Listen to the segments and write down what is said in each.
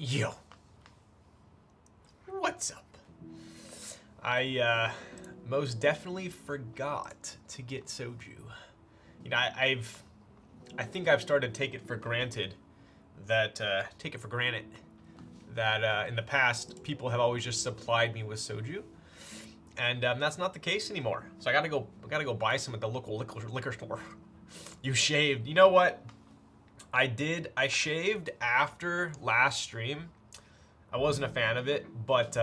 Yo, what's up? I most definitely forgot to get soju. You know, I think I've started to take it for granted that in the past people have always just supplied me with soju, and that's not the case anymore. So I gotta go buy some at the local liquor store. You shaved? You know what? I shaved after last stream. I wasn't a fan of it, but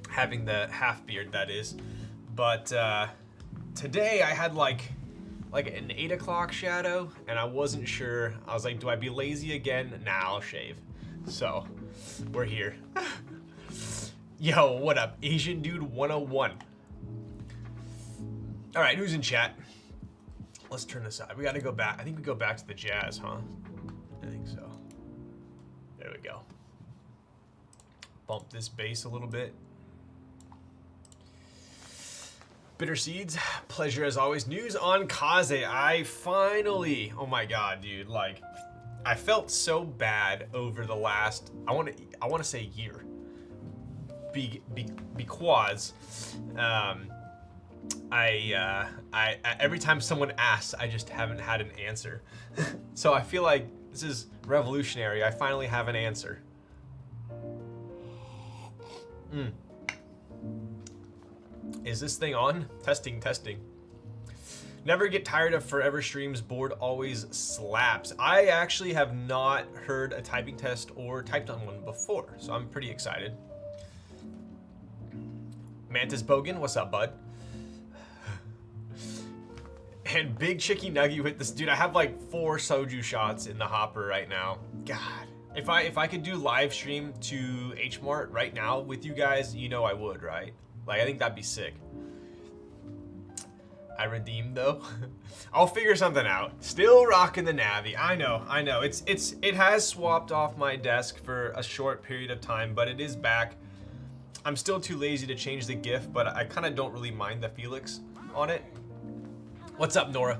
having the half beard, that is. But today I had like an 8 o'clock shadow, and I wasn't sure. I was like, do I be lazy again? Nah, I'll shave. So we're here. Yo, what up? Asian Dude 101. All right, who's in chat? Let's turn this out. We gotta go back. I think we go back to the jazz, huh? I think so. There we go. Bump this bass a little bit. Bitter Seeds, pleasure as always. News on Kaze. I finally, oh my god, dude, like, I felt so bad over the last, I want to say year. Because I every time someone asks, I just haven't had an answer. So I feel like this is revolutionary. I finally have an answer. Is this thing on? Testing. Never get tired of Forever Streams. Board always slaps. I actually have not heard a typing test or typed on one before, so I'm pretty excited. Mantis Bogan, what's up, bud? And Big Chicky Nuggy with this, dude. I have like 4 soju shots in the hopper right now. God, if I could do live stream to H Mart right now with you guys, you know I would, right? Like, I think that'd be sick. I redeemed though. I'll figure something out. Still rocking the Navi. I know. It has swapped off my desk for a short period of time, but it is back. I'm still too lazy to change the GIF, but I kind of don't really mind the Felix on it. What's up, Nora?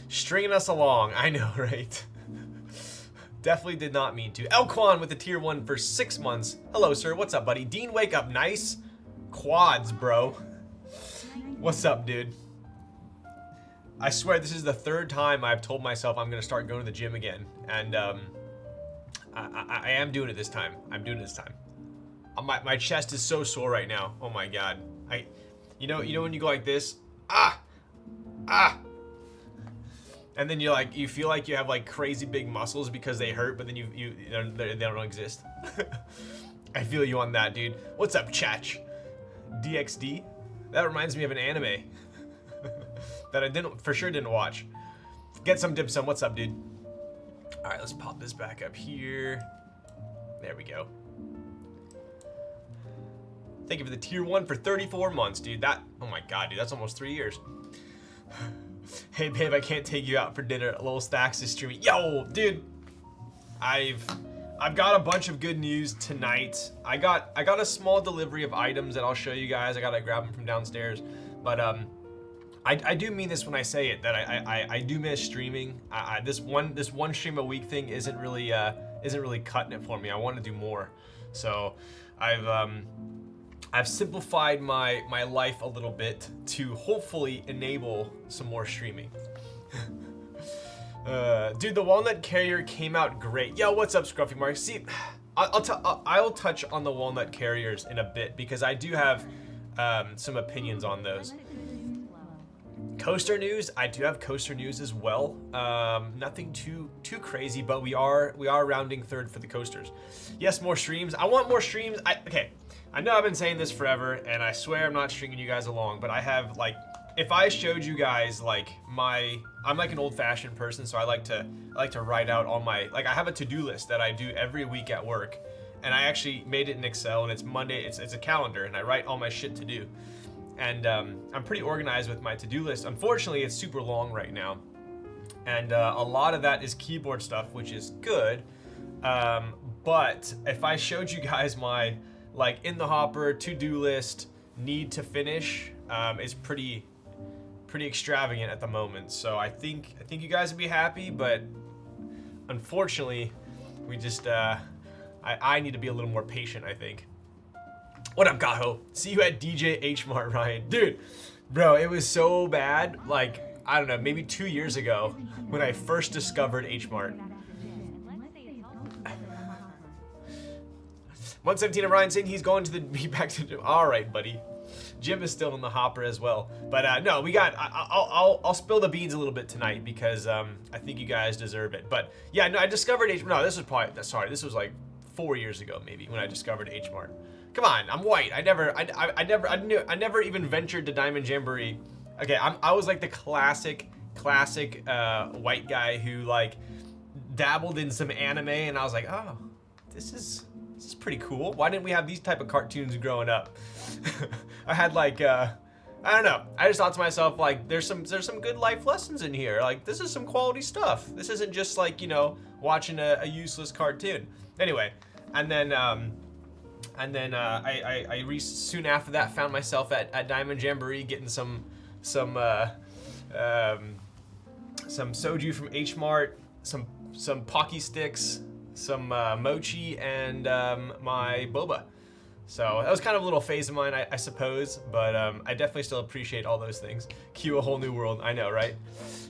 Stringing us along. I know, right? Definitely did not mean to. Elquan with the tier 1 for 6 months. Hello, sir. What's up, buddy? Dean, wake up. Nice quads, bro. What's up, dude? I swear this is the 3rd time I've told myself I'm going to start going to the gym again. And I am doing it this time. I'm doing it this time. My chest is so sore right now. Oh my god. You know when you go like this? Ah! And then you feel like you have like crazy big muscles because they hurt, but then they don't exist. I feel you on that, dude. What's up, Chach? DXD? That reminds me of an anime that I for sure didn't watch. Get some dim sum. What's up, dude? All right, let's pop this back up here. There we go. Thank you for the tier 1 for 34 months, dude. Oh my god, dude, that's almost 3 years. Hey, babe, I can't take you out for dinner. Lil Stacks is streaming. Yo, dude, I've got a bunch of good news tonight. I got a small delivery of items that I'll show you guys. I gotta grab them from downstairs, but I do mean this when I say it, that I do miss streaming. This one stream a week thing isn't really cutting it for me. I want to do more, so I've simplified my life a little bit to hopefully enable some more streaming. Dude, the walnut carrier came out great. Yo, what's up, Scruffy Mark? See, I'll touch on the walnut carriers in a bit because I do have some opinions on those. Coaster news, I do have coaster news as well. Nothing too crazy, but we are rounding third for the coasters. Yes, more streams. I want more streams. Okay, I know I've been saying this forever, and I swear I'm not stringing you guys along, but I have like, if I showed you guys like I'm like an old-fashioned person, so I like to write out all my, like, I have a to-do list that I do every week at work, and I actually made it in Excel, and it's Monday. It's a calendar, and I write all my shit to do. And I'm pretty organized with my to-do list. Unfortunately, it's super long right now. And a lot of that is keyboard stuff, which is good. But if I showed you guys my, like, in the hopper, to-do list, need to finish, is pretty extravagant at the moment. So I think you guys would be happy, but unfortunately, we just, I need to be a little more patient, I think. What up, Gaho? See you at DJ H Mart, Ryan. Dude, bro, it was so bad. Like, I don't know, maybe 2 years ago when I first discovered H Mart. 117 of Ryan saying he's going to be back to the gym. All right, buddy. Jim is still in the hopper as well. But no, we got. I'll spill the beans a little bit tonight because I think you guys deserve it. But yeah, no, I discovered H. No, this was probably. Sorry, this was like 4 years ago maybe when I discovered H Mart. Come on, I'm white. I never even ventured to Diamond Jamboree. Okay, I was like the classic white guy who like dabbled in some anime, and I was like, oh, this is pretty cool. Why didn't we have these type of cartoons growing up? I had like I don't know. I just thought to myself, like, there's some good life lessons in here. Like, this is some quality stuff. This isn't just like, you know, watching a useless cartoon. Anyway, and then soon after that found myself at Diamond Jamboree getting some soju from H Mart, some Pocky sticks, some mochi, and my boba. So that was kind of a little phase of mine, I suppose, but I definitely still appreciate all those things. Cue a whole new world, I know, right?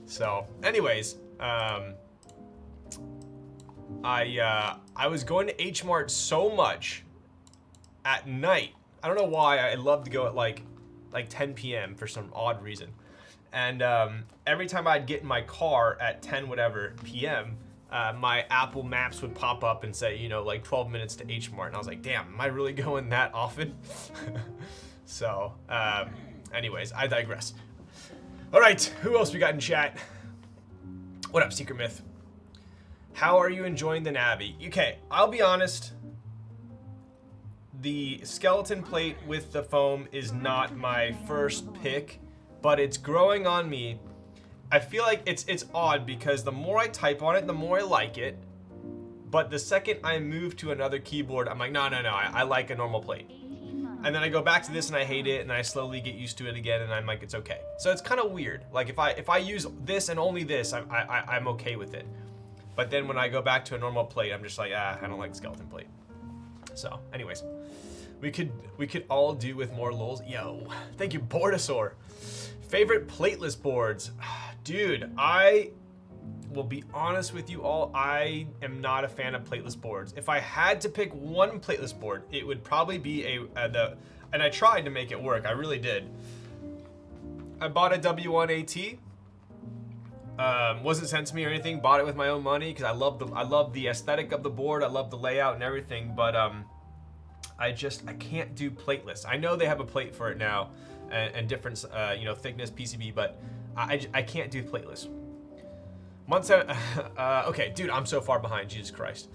So, anyways, I was going to H Mart so much at night. I don't know why. I love to go at like 10 p.m. for some odd reason. And every time I'd get in my car at 10 whatever p.m., my Apple Maps would pop up and say, you know, like 12 minutes to H Mart. And I was like, damn, am I really going that often? So, anyways, I digress. All right, who else we got in chat? What up, Secret Myth? How are you enjoying the Navi? Okay, I'll be honest. The skeleton plate with the foam is not my first pick. but it's growing on me. I feel like it's odd because the more I type on it, the more I like it. But the second I move to another keyboard, I'm like, no, I like a normal plate. And then I go back to this and I hate it, and I slowly get used to it again, and I'm like, it's okay. So it's kind of weird. Like if I use this and only this, I'm okay with it. But then when I go back to a normal plate, I'm just like, I don't like the skeleton plate. So, anyways, we could all do with more lulz. Yo, thank you, Bordosaur. Favorite plateless boards, dude. I will be honest with you all. I am not a fan of plateless boards. If I had to pick one plateless board, it would probably be and I tried to make it work. I really did. I bought a W1 AT. Wasn't sent to me or anything. Bought it with my own money because I love the aesthetic of the board. I love the layout and everything. But I can't do plateless. I know they have a plate for it now, and different thickness PCB, but I can't do plateless. Okay, dude, I'm so far behind. Jesus Christ.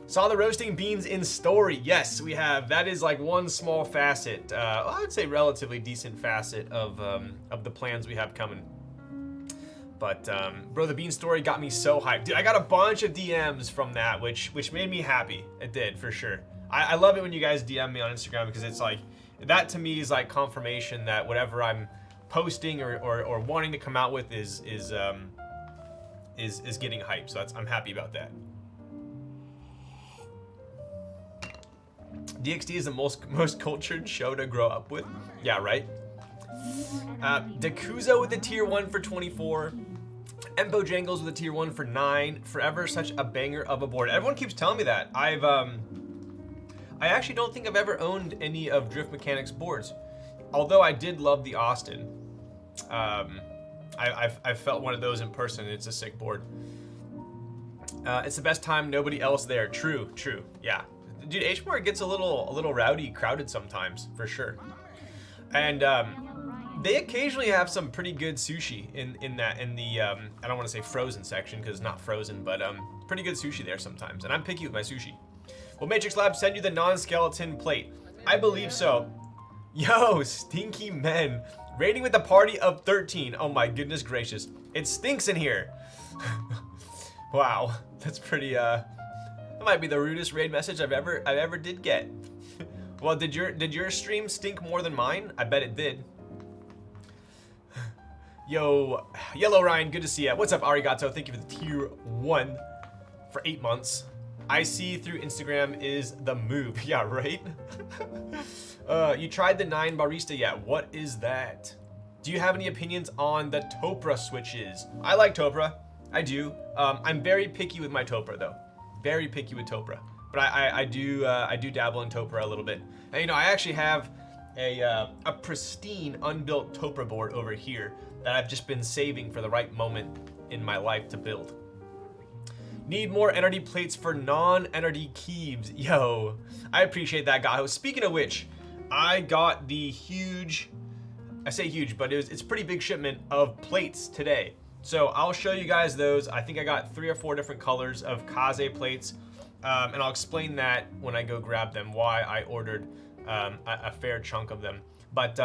Saw the roasting beans in story. Yes, we have. That is like one small facet. I would say relatively decent facet of the plans we have coming. But bro, the bean story got me so hyped. Dude, I got a bunch of DMs from that, which made me happy. It did, for sure. I love it when you guys DM me on Instagram because it's like, that to me is like confirmation that whatever I'm posting or wanting to come out with is getting hyped. So I'm happy about that. DXD is the most cultured show to grow up with. Yeah, right. Dakuzo with a tier 1 for 24. Empo Jangles with a tier 1 for 9. Forever such a banger of a board. Everyone keeps telling me that. I actually don't think I've ever owned any of DriftMechanics boards, although I did love the Austin. I've felt one of those in person. It's a sick board. It's the best time, nobody else there. True, yeah. Dude, HMAR gets a little rowdy, crowded sometimes, for sure. And they occasionally have some pretty good sushi in the I don't want to say frozen section because it's not frozen, but pretty good sushi there sometimes. And I'm picky with my sushi. Will Matrix Lab send you the non-skeleton plate? I believe so. Yo, stinky men. Rating with a party of 13. Oh my goodness gracious. It stinks in here. Wow, that's pretty that might be the rudest raid message I've ever did get. Well, did your stream stink more than mine? I bet it did. Yo, Yellow Ryan, good to see ya. What's up, Arigato? Thank you for the tier 1 for 8 months. I see through Instagram is the move. Yeah, right? You tried the 9 barista yet? What is that? Do you have any opinions on the Topra switches? I like Topra. I do. I'm very picky with my Topra though. Very picky with Topra. But I do dabble in Topra a little bit. And I actually have a pristine unbuilt Topra board over here that I've just been saving for the right moment in my life to build. Need more NRD plates for non-NRD keybs. Yo, I appreciate that, guy. Speaking of which, I got the huge, I say huge, but it's a pretty big shipment of plates today. So I'll show you guys those. I think I got 3 or 4 different colors of Kaze plates. And I'll explain that when I go grab them, why I ordered a fair chunk of them. But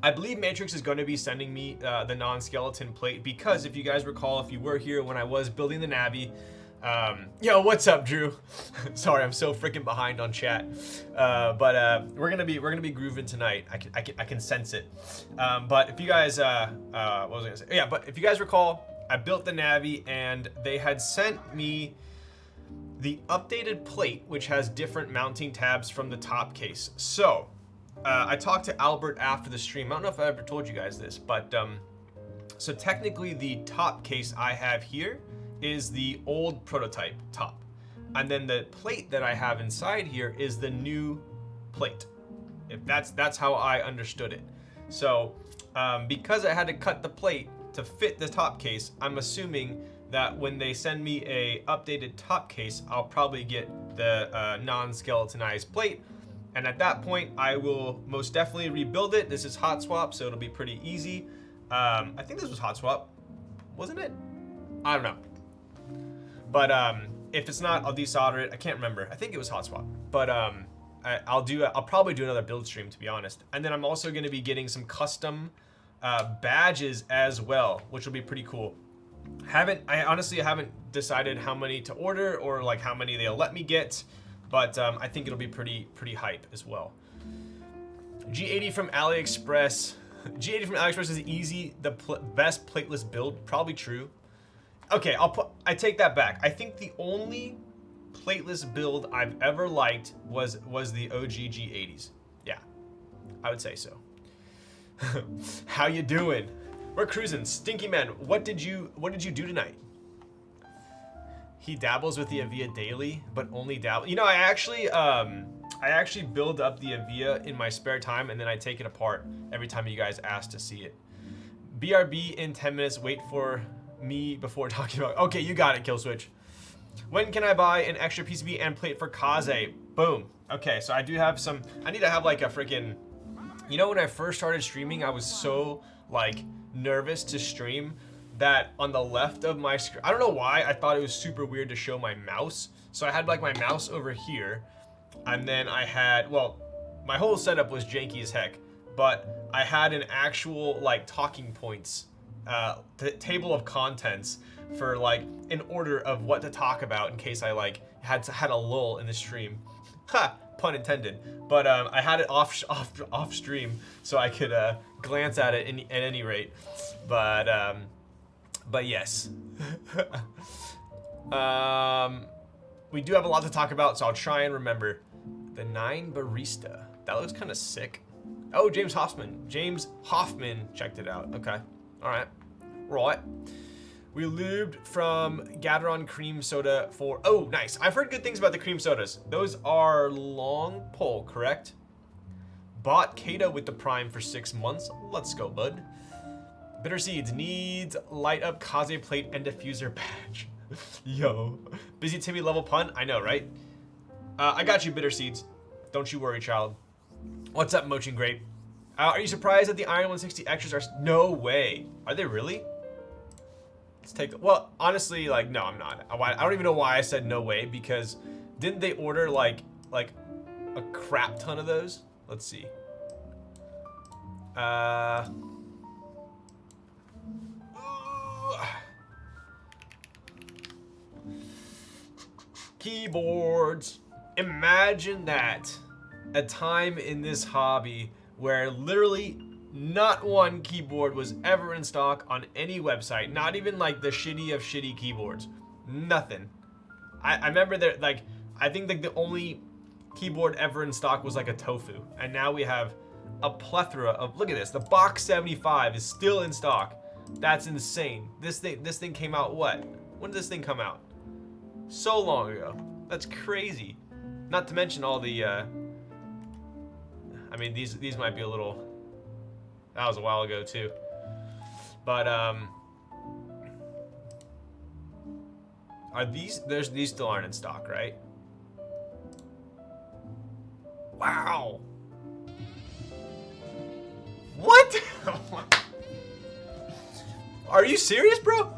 I believe Matrix is going to be sending me the non-skeleton plate because if you guys recall, if you were here when I was building the Navi, yo, what's up, Drew? Sorry, I'm so freaking behind on chat. But we're gonna be grooving tonight. I can sense it. But if you guys, what was I gonna say? Yeah, but if you guys recall, I built the Navi and they had sent me the updated plate, which has different mounting tabs from the top case. So I talked to Albert after the stream. I don't know if I ever told you guys this, but so technically the top case I have here is the old prototype top. And then the plate that I have inside here is the new plate. If that's how I understood it. So because I had to cut the plate to fit the top case, I'm assuming that when they send me a updated top case, I'll probably get the non-skeletonized plate. And at that point, I will most definitely rebuild it. This is hot swap, so it'll be pretty easy. I think this was hot swap, wasn't it? I don't know. But if it's not, I'll desolder it. I can't remember. I think it was hot swap. But I'll probably do another build stream, to be honest. And then I'm also going to be getting some custom badges as well, which will be pretty cool. I honestly haven't decided how many to order or like how many they'll let me get, but I think it'll be pretty hype as well. G80 from AliExpress. G80 from AliExpress is easy, the best plateless build. Probably true. Okay, I take that back. I think the only plateless build I've ever liked was the OG G80s. Yeah, I would say so. How you doing? We're cruising. Stinky Man, what did you do tonight? He dabbles with the Avia daily, but only dabble. You know, I actually build up the Avia in my spare time, and then I take it apart every time you guys ask to see it. BRB in 10 minutes. Wait for me before talking about. Okay, you got it, Killswitch. When can I buy an extra PCB and plate for Kaze? Boom. Okay, so I do have some. I need to have like a freaking. You know, when I first started streaming, I was so like nervous to stream that on the left of my screen, I don't know why, I thought it was super weird to show my mouse. So I had like my mouse over here, and then I had, well, my whole setup was janky as heck, but I had an actual like talking points table of contents for like an order of what to talk about in case I like had a lull in the stream. Ha! Pun intended. But I had it off stream so I could glance at it at any rate. But yes. We do have a lot to talk about, so I'll try and remember. The 9 Barista. That looks kind of sick. Oh, James Hoffman checked it out. Okay. All right. Right. We lubed from Gateron cream soda for... Oh, nice. I've heard good things about the cream sodas. Those are long pull, correct? Bought Kata with the Prime for 6 months. Let's go, bud. Bitter Seeds needs light up Kaze plate and diffuser badge. Yo. Busy Timmy level pun? I know, right? I got you, Bitter Seeds. Don't you worry, child. What's up, Mochin Grape? Are you surprised that the Iron 160 extras are... No way. Are they really? Let's take... Well, honestly, like, no, I'm not. I don't even know why I said no way, because didn't they order, like a crap ton of those? Let's see. Keyboards. Imagine that. A time in this hobby where literally not one keyboard was ever in stock on any website. Not even like the shitty of shitty keyboards. Nothing. I remember that, like, I think like the only keyboard ever in stock was like a Tofu. And now we have a plethora of, look at this, the Box 75 is still in stock. That's insane. This thing came out what? When did this thing come out? So long ago. That's crazy. Not to mention all the I mean, these might be a little... That was a while ago too. But are these still aren't in stock, right? Wow. What? Are you serious, bro?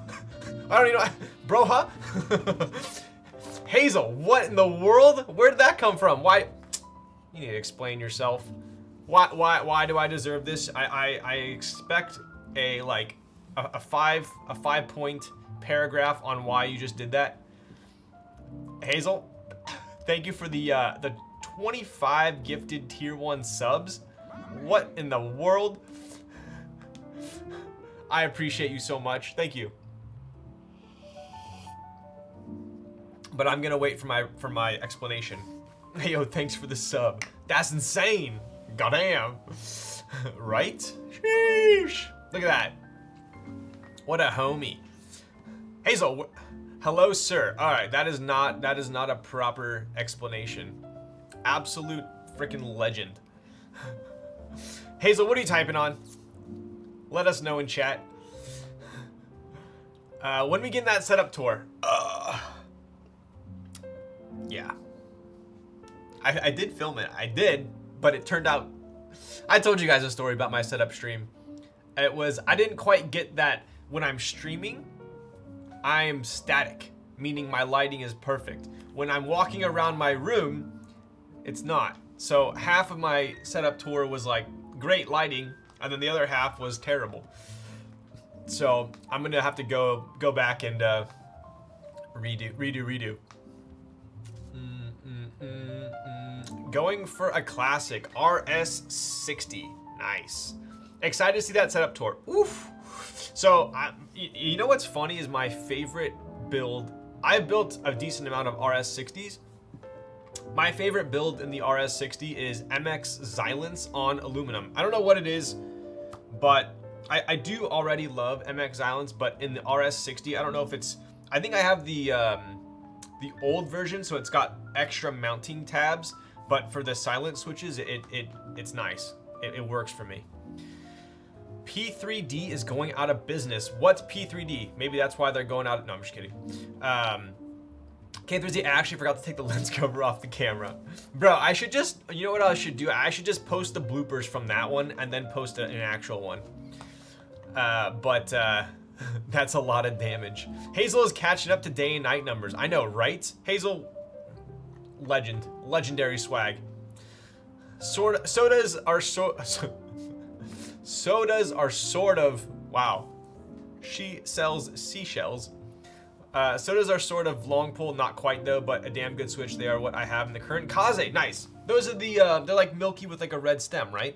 I don't even know. Bro, huh? Hazel, what in the world? Where did that come from? Why? You need to explain yourself. Why do I deserve this? I expect a like a 5-point paragraph on why you just did that. Hazel, thank you for the 25 gifted tier 1 subs. What in the world? I appreciate you so much. Thank you. But I'm gonna wait for my explanation. Hey, yo, thanks for the sub. That's insane. Goddamn. Right? Sheesh. Look at that. What a homie. Hazel, hello, sir. All right, that is not a proper explanation. Absolute freaking legend. Hazel, what are you typing on? Let us know in chat. When we get that setup tour. Yeah. I did film it. I did, but it turned out... I told you guys a story about my setup stream. It was... I didn't quite get that when I'm streaming, I'm static, meaning my lighting is perfect. When I'm walking around my room, it's not. So half of my setup tour was like great lighting, and then the other half was terrible. So I'm gonna have to go back and redo. Going for a classic RS60. Nice. Excited to see that setup tour. Oof. So you know what's funny is my favorite build. I built a decent amount of RS60s. My favorite build in the RS60 is MX Xylence on aluminum. I don't know what it is, but I do already love MX Xylence, but in the RS60, I don't know if it's, I think I have the old version, so it's got extra mounting tabs, but for the silent switches, it's nice. It works for me. P3D is going out of business. What's P3D? Maybe that's why they're going out. No, I'm just kidding. K3D, I actually forgot to take the lens cover off the camera. Bro, I should just, you know what I should do? I should just post the bloopers from that one and then post an actual one. But that's a lot of damage. Hazel is catching up to day and night numbers. I know, right? Hazel, legendary swag. Sodas are sort of, wow. She sells seashells. Sodas are sort of long pull, not quite though, but a damn good switch. They are what I have in the current Kaze. Nice. Those are the, they're like milky with like a red stem, right?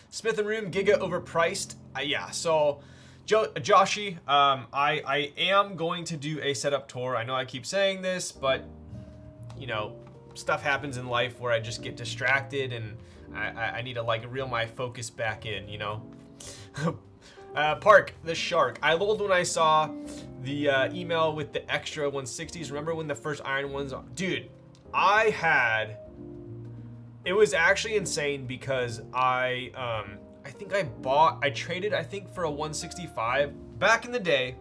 Smith & Room, Giga overpriced. Yeah, so Joshy, I am going to do a setup tour. I know I keep saying this, but you know, stuff happens in life where I just get distracted and I need to like reel my focus back in, you know? Park, the shark. I lulled when I saw the email with the extra 160s. Remember when the first iron ones? Dude, it was actually insane because I think I traded, I think for a 165. Back in the day,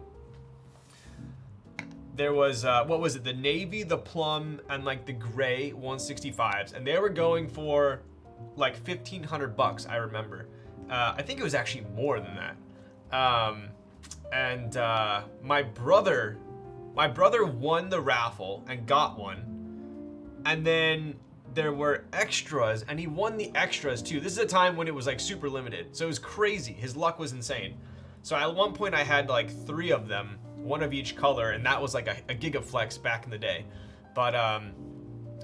there was, what was it? The navy, the plum, and like the gray 165s. And they were going for like 1,500 bucks, I remember. I think it was actually more than that. My brother won the raffle and got one, and then there were extras and he won the extras too. This is a time when it was like super limited, so it was crazy. His luck was insane. So at one point I had like 3 of them, one of each color, and that was like a gigaflex back in the day. But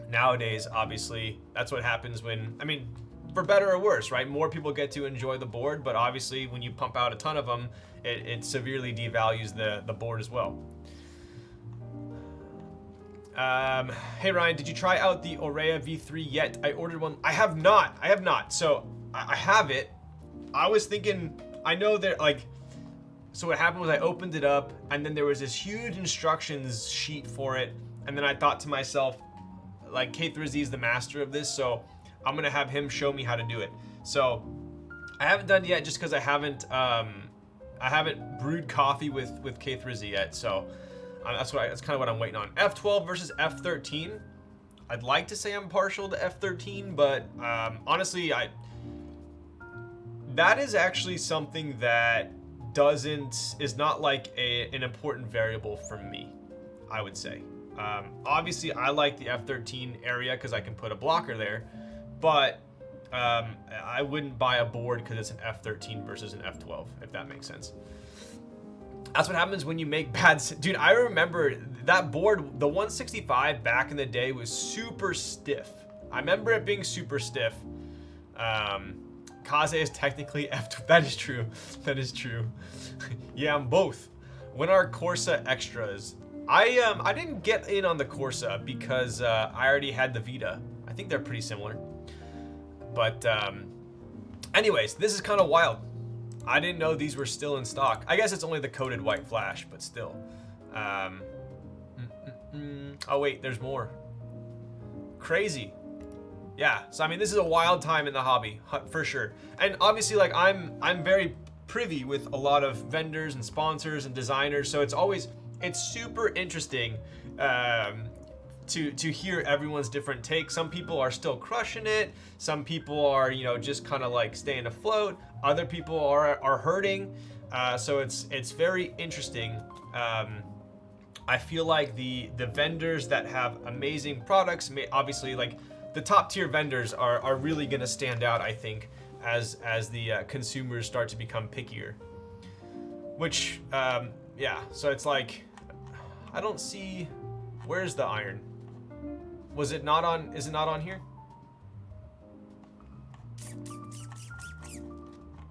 nowadays, obviously, that's what happens when, I mean, for better or worse, right? More people get to enjoy the board, but obviously when you pump out a ton of them, it severely devalues the board as well. Hey Ryan, did you try out the Aurea V3 yet? I ordered one. I have not. So I have it. I was thinking, I know that like, so what happened was I opened it up and then there was this huge instructions sheet for it. And then I thought to myself, like K3Z is the master of this, so I'm gonna have him show me how to do it. So I haven't done it yet just because I haven't brewed coffee with K3Z yet. So that's kind of what I'm waiting on. F12 versus F13. I'd like to say I'm partial to F13, but honestly, that is actually something that is not like an important variable for me, I would say. Obviously, I like the F13 area because I can put a blocker there, but I wouldn't buy a board because it's an F13 versus an F12, if that makes sense. That's what happens when you make bad... Dude, I remember that board, the 165 back in the day was super stiff. I remember it being super stiff. Kaze is technically F12. That is true. That is true. Yeah, I'm both. When are Corsa extras? I didn't get in on the Corsa because I already had the Vita. I think they're pretty similar. But anyways, this is kind of wild. I didn't know these were still in stock. I guess it's only the coated white flash, but still. Oh wait, there's more. Crazy. Yeah, so I mean, this is a wild time in the hobby, for sure. And obviously, like, I'm very privy with a lot of vendors and sponsors and designers, so it's super interesting to hear everyone's different takes. Some people are still crushing it. Some people are, you know, just kind of like staying afloat. Other people are hurting. So it's very interesting. I feel like the vendors that have amazing products, obviously like the top tier vendors are really gonna stand out, I think, as the consumers start to become pickier. Which, yeah, so it's like, I don't see, where's the iron? Was it not on, is it not on here?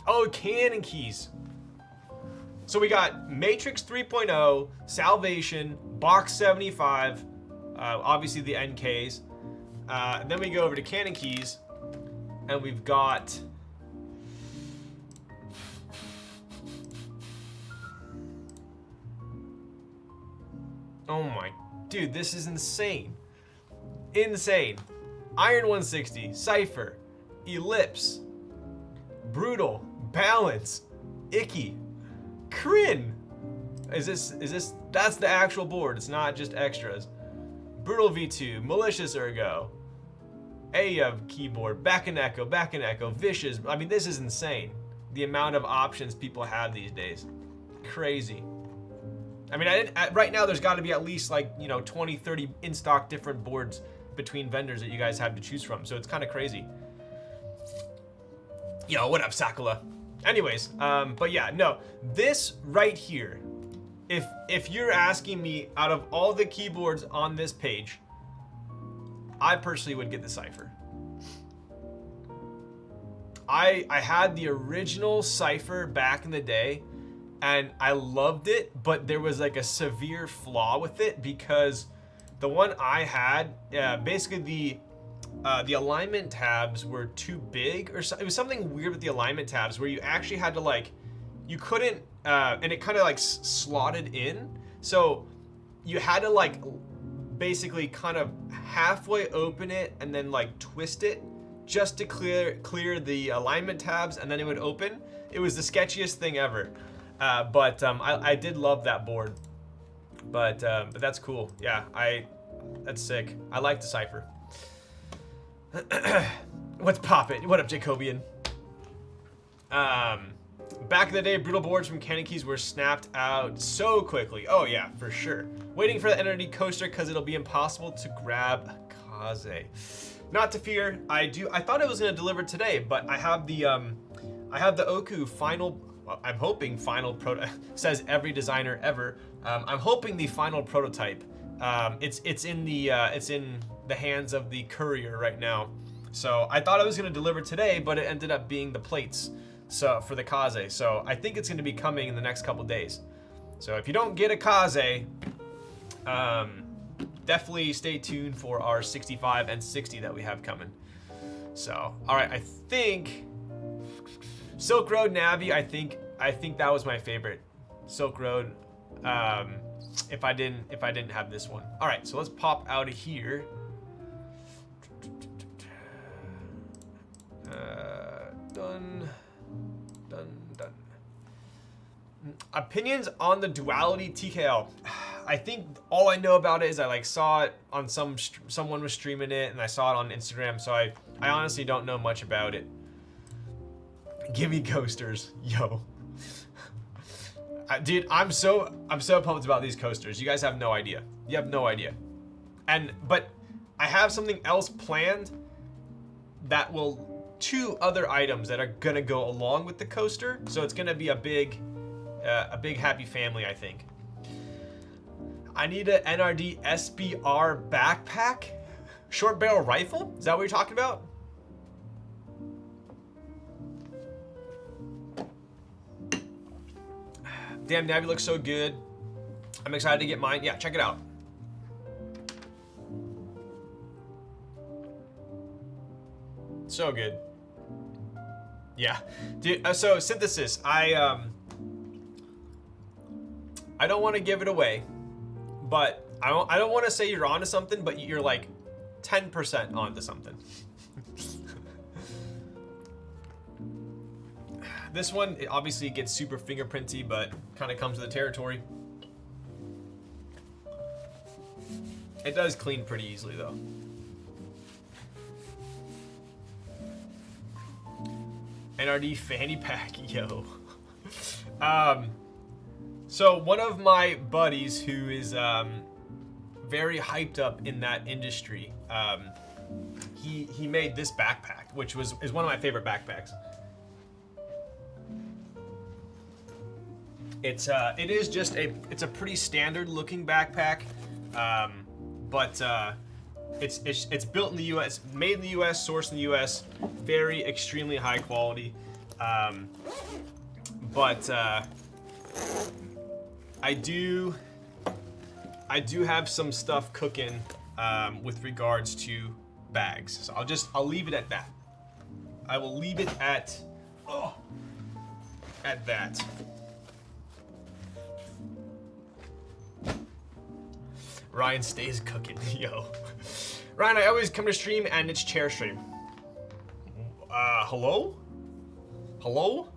Oh, cannon keys. So we got Matrix 3.0, Salvation, Box 75, obviously the NKs. Then we go over to cannon keys, and we've got oh my, dude, this is insane. Insane. Iron 160, Cypher, Ellipse, Brutal, Balance, Icky, Kryn. Is this, that's the actual board, it's not just extras. Brutal V2, Malicious Ergo, Ayev keyboard, Back and Echo, Vicious. I mean, this is insane. The amount of options people have these days. Crazy. I mean, right now there's got to be at least like, you know, 20, 30 in stock different boards between vendors that you guys have to choose from. So it's kind of crazy. Yo, what up, Sakala? Anyways, but yeah, no, this right here, if you're asking me out of all the keyboards on this page, I personally would get the Cypher. I had the original Cypher back in the day, and I loved it, but there was like a severe flaw with it because the one I had, basically the alignment tabs were too big, or it was something weird with the alignment tabs where you actually had to like, you couldn't, and it kind of like slotted in, so you had to like basically kind of halfway open it and then like twist it just to clear the alignment tabs, and then it would open. It was the sketchiest thing ever. But I did love that board, but that's cool. Yeah, that's sick. I like the Cypher. What's poppin'? What up, Jacobian? Back in the day, brutal boards from cannon keys were snapped out so quickly. Oh yeah, for sure. Waiting for the NRD coaster because it'll be impossible to grab a Kaze. Not to fear, I thought it was gonna deliver today, but I have the Oku final. I'm hoping final says every designer ever. I'm hoping the final prototype. It's in the hands of the courier right now. So I thought I was gonna deliver today, but it ended up being the plates. So for the Kaze. So I think it's gonna be coming in the next couple days. So if you don't get a Kaze, definitely stay tuned for our 65 and 60 that we have coming. So all right, I think Silk Road Navi, I think that was my favorite. Silk Road, if I didn't have this one. All right, so let's pop out of here. Done. Opinions on the Duality TKL. I think all I know about it is I like saw it on someone was streaming it, and I saw it on Instagram, so I honestly don't know much about it. Give me coasters, yo. Dude, I'm so pumped about these coasters. You guys have no idea. You have no idea. But I have something else planned that will, 2 other items that are gonna go along with the coaster. So it's gonna be a big happy family, I think. I need an NRD SBR backpack, short barrel rifle. Is that what you're talking about? Damn, Navi looks so good. I'm excited to get mine. Yeah, check it out. So good. Yeah, dude. So Synthesis, I don't want to give it away, but I don't want to say you're onto something, but you're like 10% onto something. This one, it obviously gets super fingerprinty, but kind of comes with the territory. It does clean pretty easily, though. NRD fanny pack, yo. So one of my buddies who is very hyped up in that industry, he made this backpack, which is one of my favorite backpacks. It is just it's a pretty standard looking backpack, but it's built in the U.S., made in the U.S., sourced in the U.S., very extremely high quality. But I do have some stuff cooking with regards to bags. So I'll leave it at that. I will leave it at that. Ryan stays cooking, yo. Ryan, I always come to stream and it's chair stream. Hello? Hello?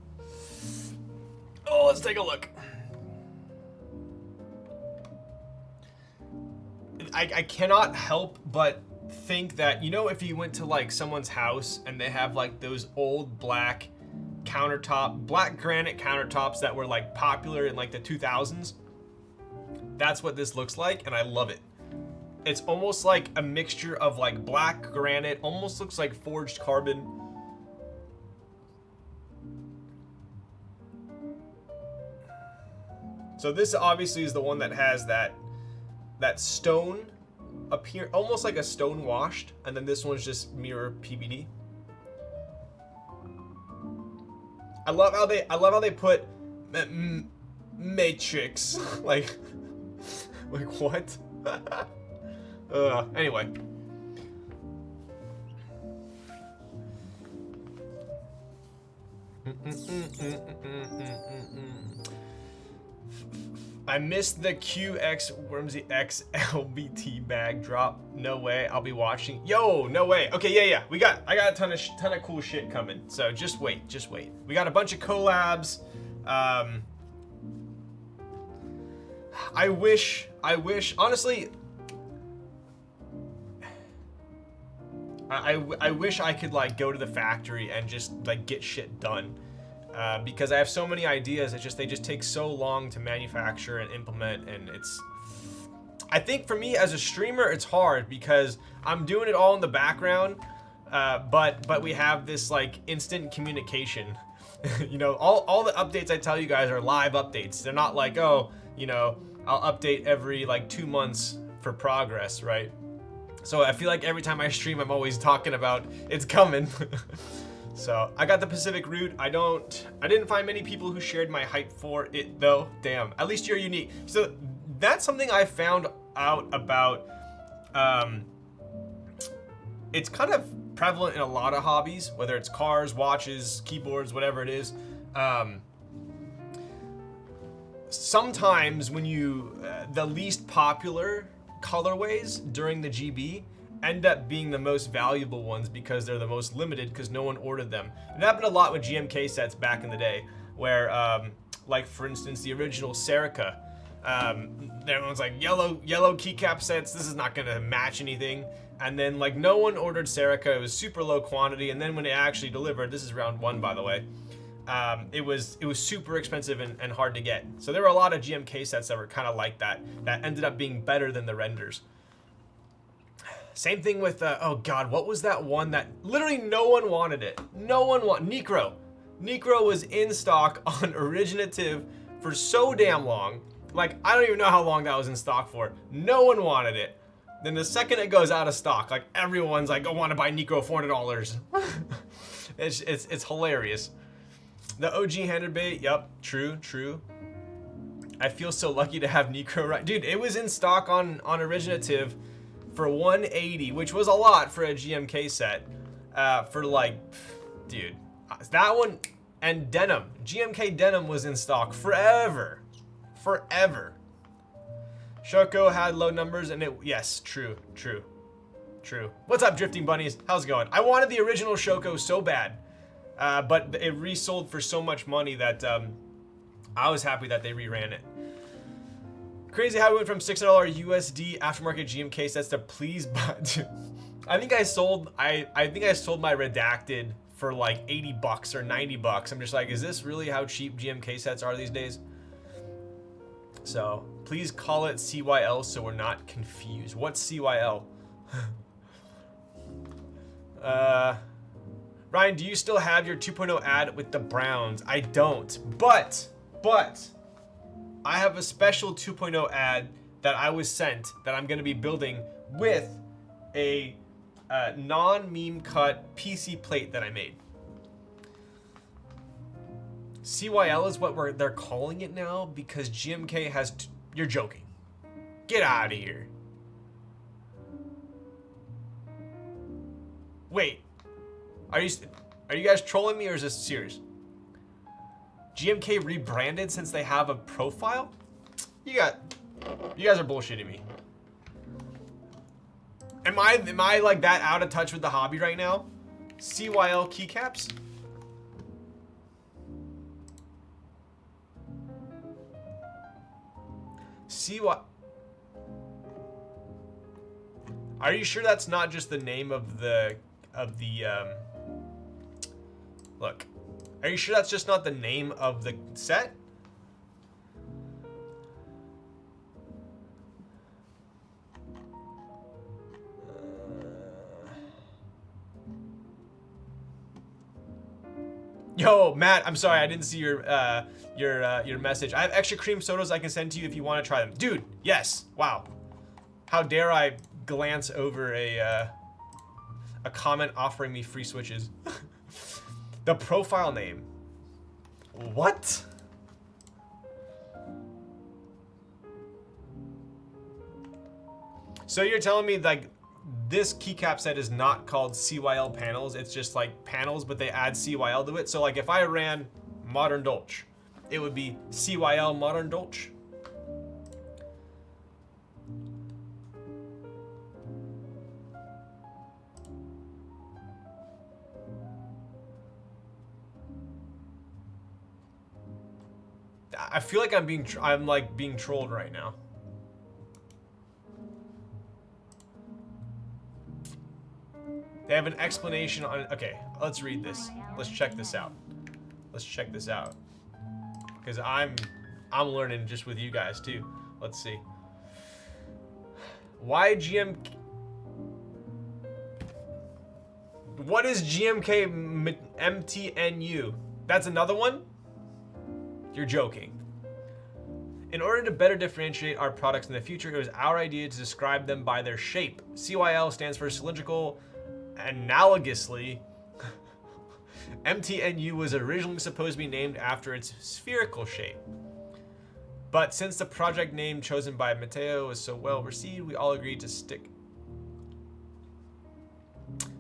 Oh, let's take a look. I cannot help but think that, you know, if you went to like someone's house and they have like those old black granite countertops that were like popular in like the 2000s, that's what this looks like, and I love it. It's almost like a mixture of like black granite, almost looks like forged carbon. So this obviously is the one that has that stone appear, almost like a stone washed, and then this one's just mirror PVD. I love how they put matrix like what? Anyway. I missed the QX Wormsy X LBT bag drop. No way. I'll be watching. Yo, no way. Okay, yeah. I got a ton of cool shit coming. So just wait. We got a bunch of collabs. I wish, honestly, I wish I could like go to the factory and just like get shit done, because I have so many ideas. They just take so long to manufacture and implement, and I think for me as a streamer, it's hard because I'm doing it all in the background, but we have this like instant communication. You know, all the updates I tell you guys are live updates. They're not like, oh, you know, I'll update every like 2 months for progress, right? So I feel like every time I stream, I'm always talking about it's coming. So I got the Pacific route. I didn't find many people who shared my hype for it though. Damn, at least you're unique. So that's something I found out about. It's kind of prevalent in a lot of hobbies, whether it's cars, watches, keyboards, whatever it is. Sometimes when the least popular colorways during the GB end up being the most valuable ones because they're the most limited because no one ordered them. It happened a lot with GMK sets back in the day where, like for instance, the original Serica, everyone's like, yellow keycap sets, this is not gonna match anything. And then like no one ordered Serica, it was super low quantity, and then when it actually delivered, this is round 1 by the way, it was super expensive and hard to get. So there were a lot of GMK sets that were kind of like that ended up being better than the renders. Same thing with, oh god, what was that one that literally no one wanted it? Necro. Necro was in stock on Originative for so damn long. Like, I don't even know how long that was in stock for. No one wanted it. Then the second it goes out of stock, like everyone's like, I want to buy Necro, $400. It's hilarious. The OG handed bait, yep, true. I feel so lucky to have Necro right. Dude, it was in stock on Originative for $180, which was a lot for a GMK set. For like, dude, that one, and denim. GMK denim was in stock forever. Shoko had low numbers and yes, true. What's up, Drifting Bunnies? How's it going? I wanted the original Shoko so bad. But it resold for so much money that I was happy that they reran it. Crazy how we went from $600 USD aftermarket GMK sets to please buy. I think I sold my redacted for like $80 or $90. I'm just like, is this really how cheap GMK sets are these days? So please call it CYL so we're not confused. What's CYL? Ryan, do you still have your 2.0 ad with the Browns? I don't, but I have a special 2.0 ad that I was sent that I'm going to be building with a non-meme cut PC plate that I made. CYL is what they're calling it now because GMK has... You're joking. Get out of here. Wait. Are you guys trolling me or is this serious? GMK rebranded since they have a profile? You guys are bullshitting me. Am I like that out of touch with the hobby right now? CYL keycaps? Are you sure that's not just the name of the look? Are you sure that's just not the name of the set? Yo, Matt, I'm sorry I didn't see your message. I have extra cream sodas I can send to you if you want to try them. Dude, yes. Wow. How dare I glance over a comment offering me free switches. The profile name. What? So you're telling me like this keycap set is not called CYL panels, it's just like panels, but they add CYL to it. So like if I ran Modern Dolch, it would be CYL Modern Dolch. I feel like I'm being trolled right now. They have an explanation on, okay, let's read this. Let's check this out. Let's check this out. Because I'm learning just with you guys too. Let's see. Why GMK? What is GMK MTNU? That's another one? You're joking. In order to better differentiate our products in the future, it was our idea to describe them by their shape. CYL stands for cylindrical. Analogously, MTNU was originally supposed to be named after its spherical shape. But since the project name chosen by Mateo was so well received, we all agreed to stick.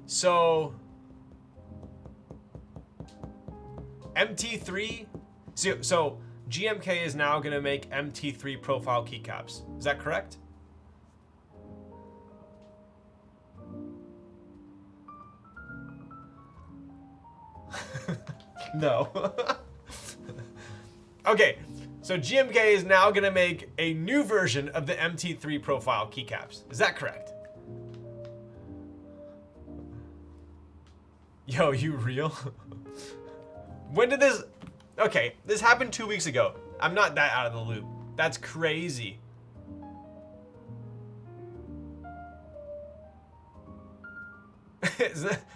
So, MT3, so GMK is now going to make MT3 profile keycaps. Is that correct? No. Okay, so GMK is now gonna make a new version of the MT3 profile keycaps. Is that correct? Yo, you real? When did this... Okay, this happened 2 weeks ago. I'm not that out of the loop. That's crazy.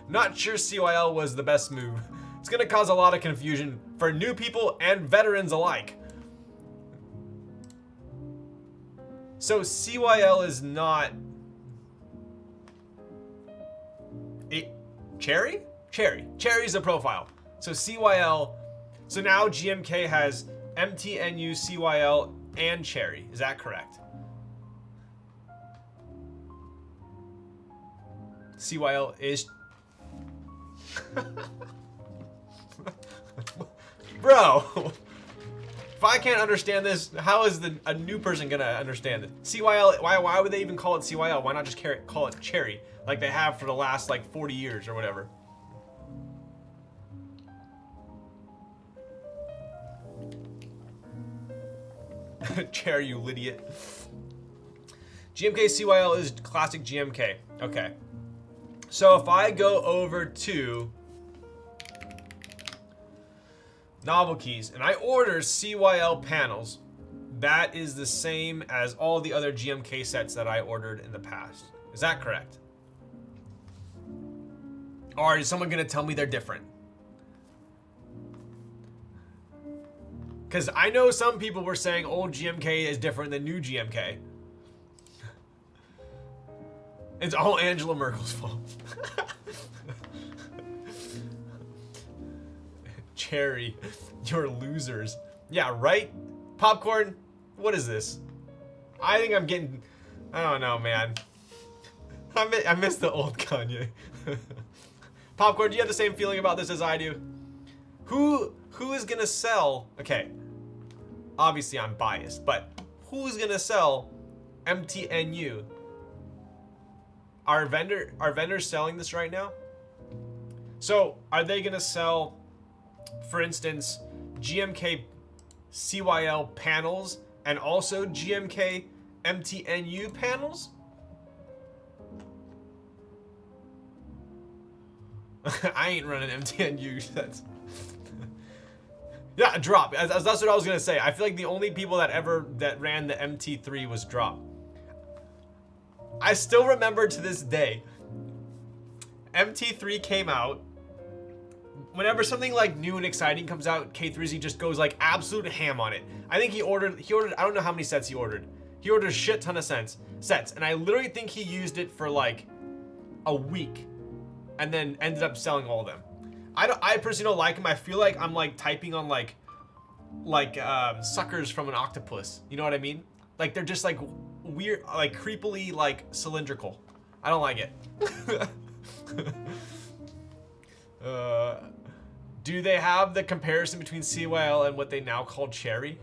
Not sure CYL was the best move. It's gonna cause a lot of confusion for new people and veterans alike. So CYL is not a cherry? Cherry's the profile. So CYL, so now GMK has MTNU, CYL, and cherry. Is that correct? CYL is... Bro, if I can't understand this, how is a new person gonna understand it? CYL, why would they even call it CYL? Why not just call it cherry, like they have for the last like 40 years or whatever? Cherry, you idiot. GMK CYL is classic GMK. Okay. So if I go over to novel keys and I order CYL panels, that is the same as all the other GMK sets that I ordered in the past. Is that correct? Or is someone gonna tell me they're different? Because I know some people were saying old GMK is different than new GMK. It's all Angela Merkel's fault. Cherry, you're losers. Yeah, right? Popcorn, what is this? I think I'm getting, I don't know, man. I miss the old Kanye. Popcorn, do you have the same feeling about this as I do? Who is gonna sell, okay, obviously I'm biased, but who's gonna sell MTNU? Are vendors selling this right now? So are they gonna sell, for instance, GMK CYL panels and also GMK MTNU panels? I ain't running MTNU. That's yeah, drop. That's what I was gonna say. I feel like the only people that ran the MT3 was drop. I still remember to this day, MT3 came out. Whenever something like new and exciting comes out, K3Z just goes like absolute ham on it. I think he ordered, I don't know how many sets he ordered. He ordered a shit ton of sets, and I literally think he used it for like a week and then ended up selling all of them. I personally don't like him. I feel like I'm like typing on like suckers from an octopus. You know what I mean? Like they're just like weird, like creepily like cylindrical. I don't like it. Do they have the comparison between CYL and what they now call Cherry?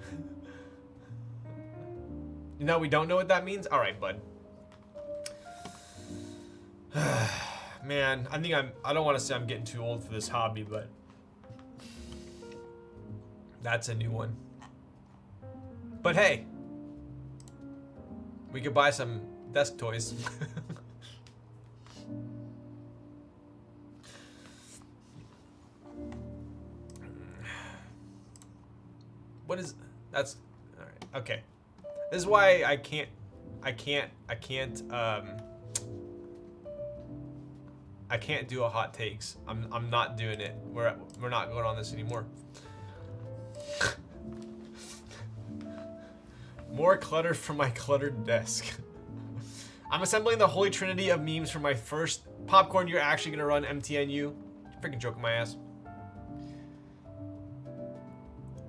No, we don't know what that means? All right, bud. Man, I think I don't want to say I'm getting too old for this hobby, but that's a new one. But hey, we could buy some desk toys. What is, that's, all right, okay. This is why I can't do a hot takes. I'm not doing it. We're not going on this anymore. More clutter from my cluttered desk. I'm assembling the holy trinity of memes for my first popcorn. You're actually gonna run MTNU? Freaking joking my ass.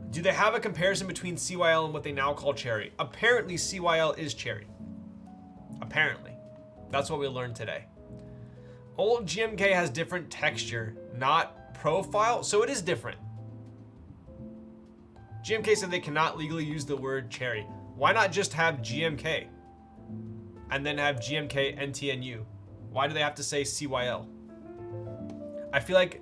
Do they have a comparison between CYL and what they now call Cherry? Apparently CYL is Cherry. Apparently. That's what we learned today. Old GMK has different texture, not profile, so it is different. GMK said they cannot legally use the word Cherry. Why not just have GMK? And then have GMK NTNU? Why do they have to say CYL? I feel like...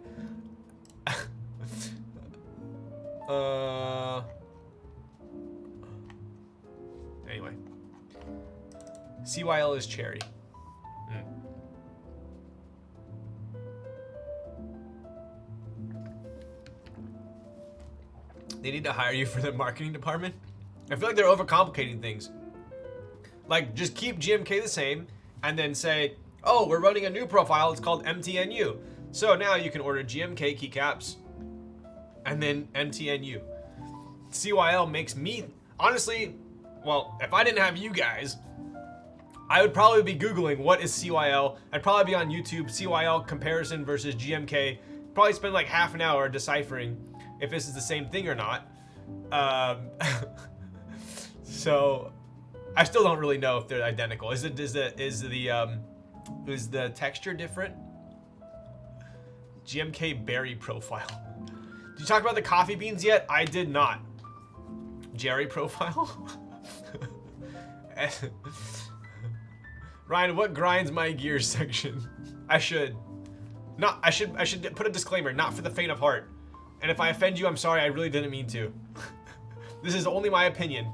Anyway. CYL is Cherry. They need to hire you for the marketing department. I feel like they're overcomplicating things. Like, just keep GMK the same and then say, oh, we're running a new profile. It's called MTNU. So now you can order GMK keycaps and then MTNU. CYL makes me, honestly, well, if I didn't have you guys, I would probably be Googling what is CYL. I'd probably be on YouTube, CYL comparison versus GMK. Probably spend like half an hour deciphering if this is the same thing or not. So I still don't really know if they're identical. Is the texture different? GMK berry profile. Did you talk about the coffee beans yet? I did not. Jerry profile? Ryan, what grinds my gears section? I should put a disclaimer, not for the faint of heart. And if I offend you, I'm sorry, I really didn't mean to. This is only my opinion.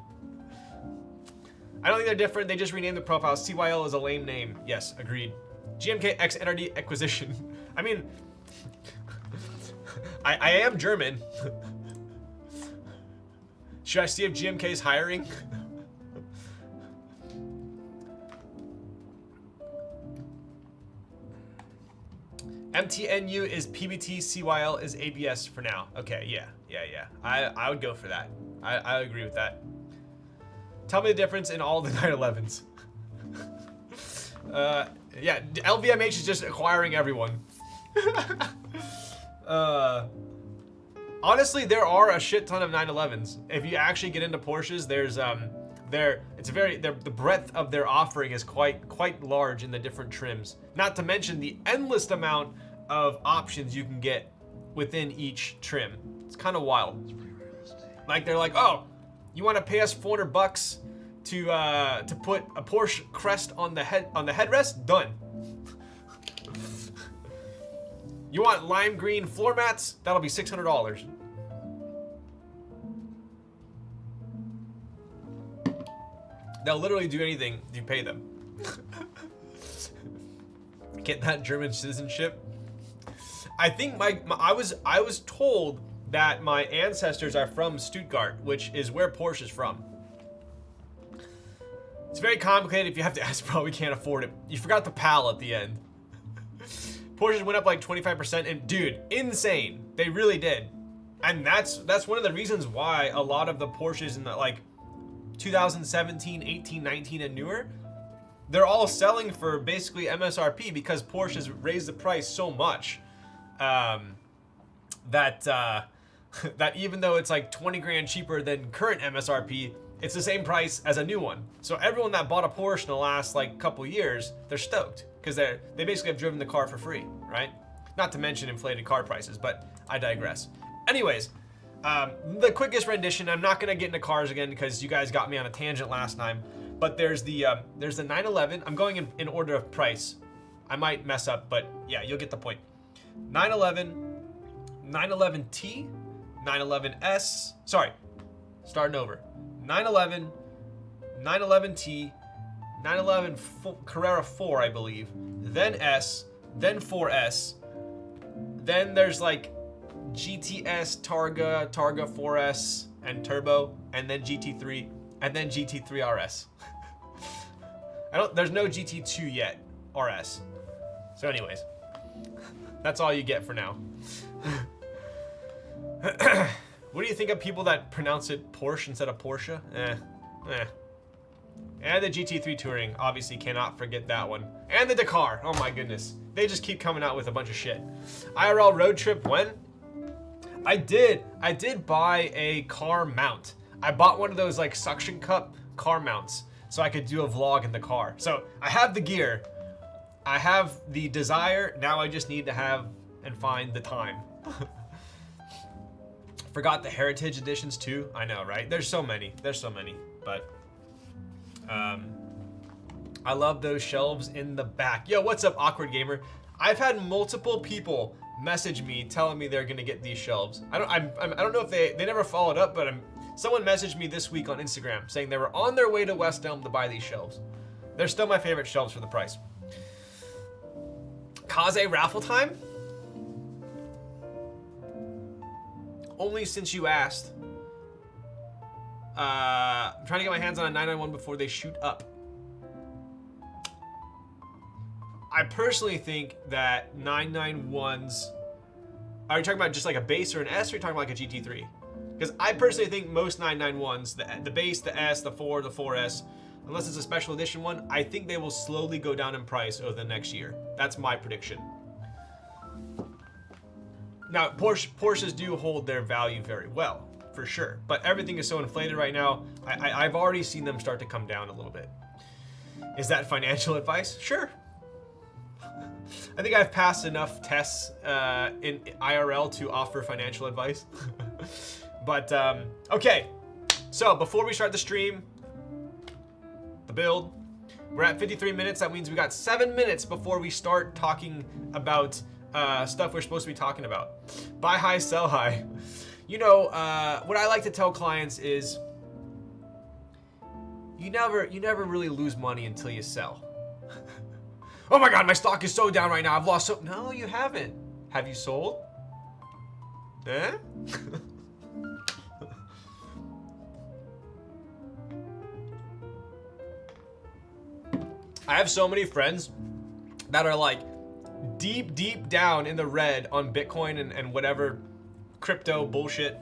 I don't think they're different, they just renamed the profile. CYL is a lame name. Yes, agreed. GMK X NRD acquisition. I mean, I am German. Should I see if GMK is hiring? MTNU is PBT, CYL is ABS for now. Okay, yeah. I would go for that. I agree with that. Tell me the difference in all the 911s. Yeah, LVMH is just acquiring everyone. Honestly, there are a shit ton of 911s. If you actually get into Porsches, there's the breadth of their offering is quite large in the different trims. Not to mention the endless amount of options you can get within each trim. It's kind of wild. Like they're like, oh, you want to pay us $400 to put a Porsche crest on the headrest? Done. You want lime green floor mats? That'll be $600. They'll literally do anything if you pay them. Get that German citizenship. I think I was told that my ancestors are from Stuttgart, which is where Porsche is from. It's very complicated if you have to ask, probably can't afford it. You forgot the PAL at the end. Porsches went up like 25%, and dude, insane. They really did. And that's one of the reasons why a lot of the Porsches in the like 2017, 18, 19 and newer, they're all selling for basically MSRP because Porsche has raised the price so much that even though it's like 20 grand cheaper than current MSRP, it's the same price as a new one. So everyone that bought a Porsche in the last like couple years, they're stoked because they basically have driven the car for free, right? Not to mention inflated car prices, but I digress. Anyways, the quickest rendition, I'm not gonna get into cars again because you guys got me on a tangent last time, but there's the 911. I'm going in order of price. I might mess up, but yeah, you'll get the point. 911, 911T, 911S, sorry, starting over. 911, 911T, 911 Carrera 4, I believe, then S, then 4S, then there's like GTS, Targa 4S, and Turbo, and then GT3, and then GT3 RS. There's no GT2 yet, RS. So anyways, that's all you get for now. What do you think of people that pronounce it Porsche instead of Porsche? And the GT3 Touring, obviously cannot forget that one. And the Dakar, oh my goodness. They just keep coming out with a bunch of shit. IRL road trip, when? I did buy a car mount. I bought one of those like suction cup car mounts so I could do a vlog in the car. So I have the gear, I have the desire, now I just need to have and find the time. Forgot the heritage editions too. I know, right? There's so many, but I love those shelves in the back. Yo, what's up, Awkward Gamer? I've had multiple people message me telling me they're gonna get these shelves. I don't know if they never followed up, but someone messaged me this week on Instagram saying they were on their way to West Elm to buy these shelves. They're still my favorite shelves for the price. Kaze raffle time? Only since you asked. I'm trying to get my hands on a 991 before they shoot up. I personally think that 991s, are you talking about just like a base or an S, or are you talking about like a GT3? Because I personally think most 991s, the base, the S, the 4, the 4S, unless it's a special edition one, I think they will slowly go down in price over the next year. That's my prediction. Now, Porsches do hold their value very well, for sure. But everything is so inflated right now, I've already seen them start to come down a little bit. Is that financial advice? Sure. I think I've passed enough tests in IRL to offer financial advice. But, okay. So, before we start the stream, the build, we're at 53 minutes. That means we got 7 minutes before we start talking about stuff we're supposed to be talking about. Buy high, sell high. You know, what I like to tell clients is you never really lose money until you sell. Oh my God, my stock is so down right now. I've lost so... No, you haven't. Have you sold? Eh? I have so many friends that are like, deep, deep down in the red on Bitcoin and whatever crypto bullshit.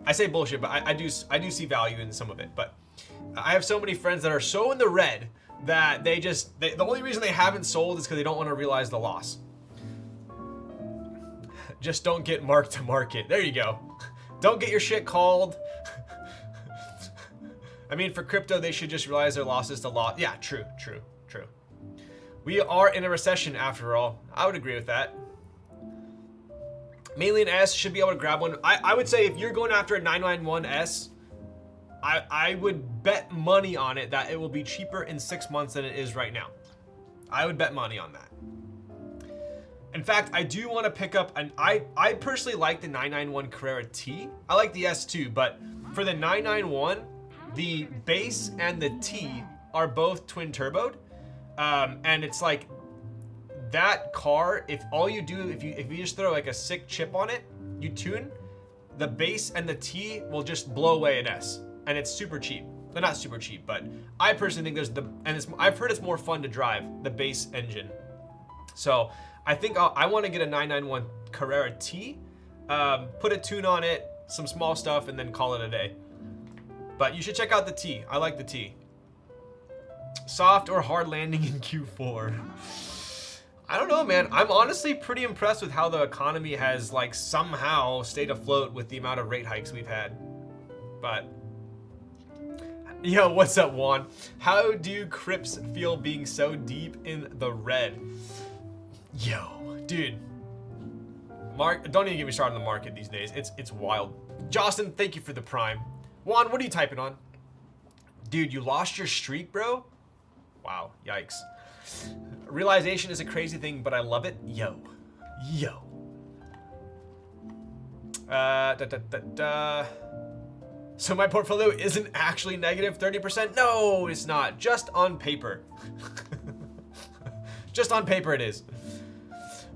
I say bullshit, but I do see value in some of it. But I have so many friends that are so in the red that the only reason they haven't sold is because they don't want to realize the loss. Just don't get mark to market. There you go. Don't get your shit called. I mean, for crypto, they should just realize their losses to loss. Yeah, true. We are in a recession after all. I would agree with that. Mainly an S, should be able to grab one. I would say if you're going after a 991S, I would bet money on it that it will be cheaper in 6 months than it is right now. I would bet money on that. In fact, I do want to pick up I personally like the 991 Carrera T. I like the S too, but for the 991, the base and the T are both twin turboed. And it's like that car, if all you do, if you just throw like a sick chip on it, you tune, the base and the T will just blow away an S. And it's super cheap. They're not super cheap, but I personally think I've heard it's more fun to drive, the base engine. So I think I want to get a 991 Carrera T, put a tune on it, some small stuff, and then call it a day. But you should check out the T. I like the T. Soft or hard landing in Q4? I don't know, man. I'm honestly pretty impressed with how the economy has like somehow stayed afloat with the amount of rate hikes we've had. But yo, what's up, Juan? How do Crips feel being so deep in the red? Yo, dude. Mark, don't even get me started on the market these days. It's wild. Justin, thank you for the prime. Juan, what are you typing on? Dude, you lost your streak, bro? Wow, yikes. Realization is a crazy thing, but I love it. Yo. So my portfolio isn't actually negative 30%? No, it's not. Just on paper. Just on paper it is.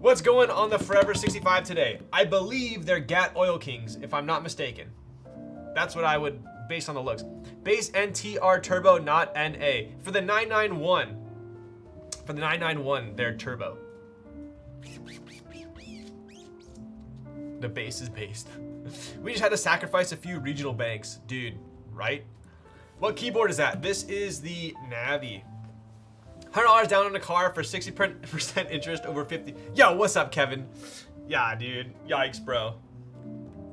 What's going on the Forever65 today? I believe they're GAT Oil Kings, if I'm not mistaken. That's what I would, based on the looks. Base NTR turbo, not NA. For the 991, they're turbo. The base is based. We just had to sacrifice a few regional banks. Dude, right? What keyboard is that? This is the Navi. $100 down on a car for 60% interest over 50. Yo, what's up, Kevin? Yeah, dude. Yikes, bro.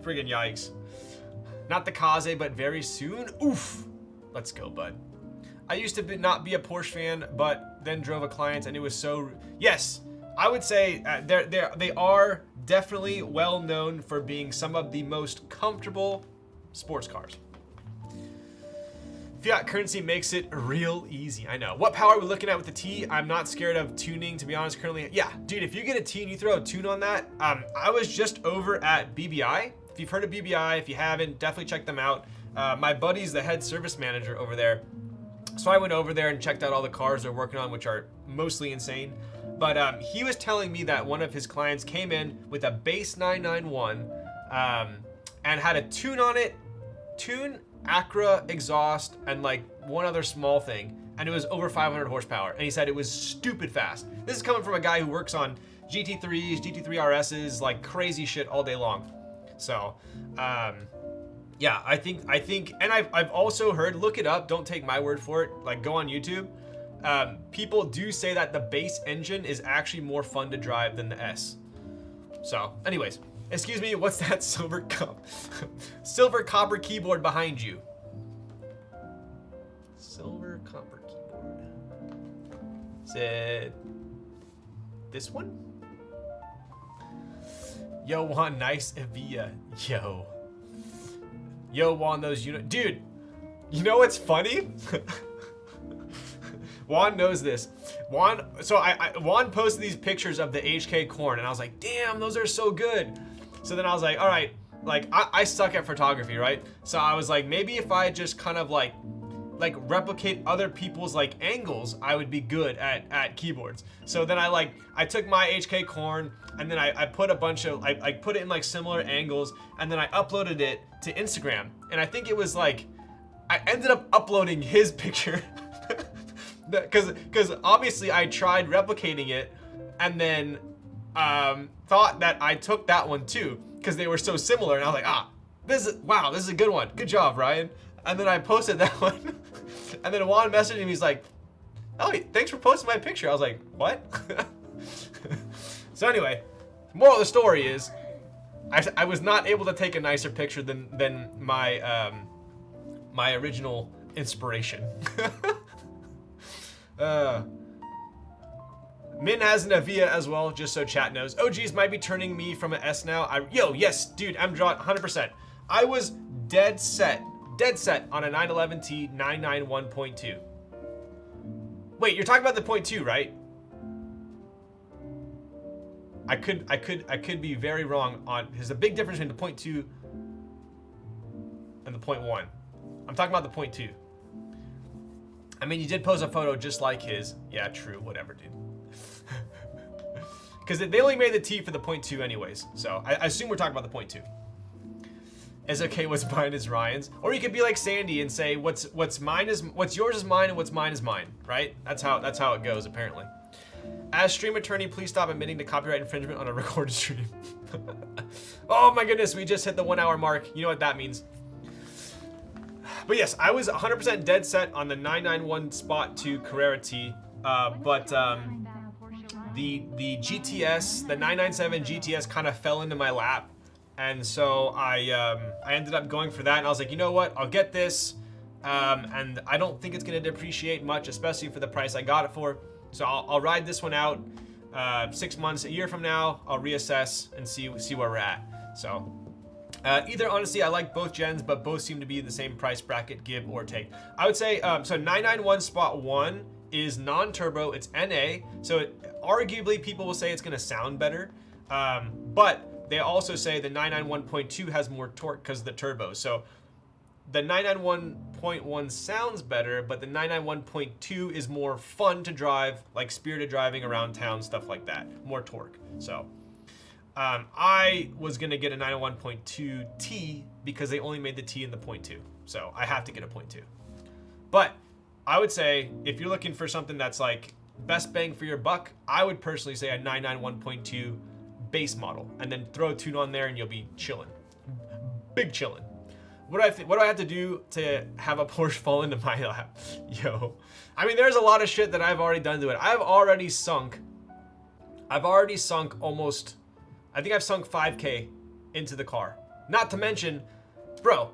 Friggin' yikes. Not the Kaze, but very soon. Oof. Let's go, bud. I used to not be a Porsche fan, but then drove a client and it was so... Yes, I would say they are definitely well known for being some of the most comfortable sports cars. Fiat currency makes it real easy. I know. What power are we looking at with the T? I'm not scared of tuning, to be honest, currently. Yeah, dude, if you get a T and you throw a tune on that, I was just over at BBI. If you've heard of BBI, if you haven't, definitely check them out. My buddy's the head service manager over there. So I went over there and checked out all the cars they're working on, which are mostly insane. But he was telling me that one of his clients came in with a base 991 and had a tune on it, Acura exhaust, and like one other small thing, and it was over 500 horsepower, and he said it was stupid fast. This is coming from a guy who works on GT3s, GT3 RSs, like crazy shit all day long. So yeah, I think, and I've also heard, look it up, don't take my word for it, like go on YouTube. People do say that the base engine is actually more fun to drive than the S. So anyways, excuse me, what's that silver copper keyboard behind you? Silver copper keyboard. Is it this one? Yo, Juan, nice Evia. Yo, Juan, those unit. Dude, you know what's funny? Juan knows this. Juan posted these pictures of the HK corn, and I was like, damn, those are so good. So then I was like, all right, like I suck at photography, right? So I was like, maybe if I just kind of like replicate other people's like angles, I would be good at keyboards. So then I took my HK corn, and then I put a bunch of, I put it in like similar angles, and then I uploaded it to Instagram. And I think it was like, I ended up uploading his picture. Because obviously I tried replicating it, and then thought that I took that one too because they were so similar, and I was like, this is a good one. Good job, Ryan. And then I posted that one, and then Juan messaged him. He's like, oh, thanks for posting my picture. I was like, what? So anyway, moral of the story is, I was not able to take a nicer picture than my my original inspiration. Min has an Avia as well, just so chat knows. OGs might be turning me from an S now. Yes, dude, I'm drawn 100%. I was dead set on a 911T 991.2. Wait, you're talking about the .2, right? I could be very wrong on. There's a big difference between the .2 and the .1. I'm talking about the .2. I mean, you did post a photo just like his. Yeah, true. Whatever, dude. Because they only made the T for the .2 anyways. So I assume we're talking about the .2. It's okay, what's mine is Ryan's. Or you could be like Sandy and say what's yours is mine and what's mine is mine, right? That's how it goes apparently. As stream attorney, please stop admitting to copyright infringement on a recorded stream. Oh my goodness, we just hit the 1 hour mark. You know what that means. But yes, I was 100% dead set on the 991 Spot 2 Carrera T, but the GTS, the 997 GTS kind of fell into my lap. And so I ended up going for that, and I was like, you know what, I'll get this, and I don't think it's gonna depreciate much, especially for the price I got it for. So I'll ride this one out. 6 months, a year from now, I'll reassess and see where we're at. So either, honestly, I like both gens, but both seem to be the same price bracket, give or take. I would say, so 991 Spot 1 is non-turbo, it's NA, so arguably people will say it's gonna sound better, but they also say the 991.2 has more torque because of the turbo. So the 991.1 sounds better, but the 991.2 is more fun to drive, like spirited driving around town, stuff like that. More torque. So I was gonna get a 991.2 T because they only made the T in the .2. So I have to get a .2. But I would say if you're looking for something that's like best bang for your buck, I would personally say a 991.2 base model, and then throw a tune on there and you'll be chilling. Big chilling. What do I have to do to have a Porsche fall into my lap? Yo. I mean, there's a lot of shit that I've already done to it. I've already sunk almost, I think I've sunk 5K into the car. Not to mention, bro,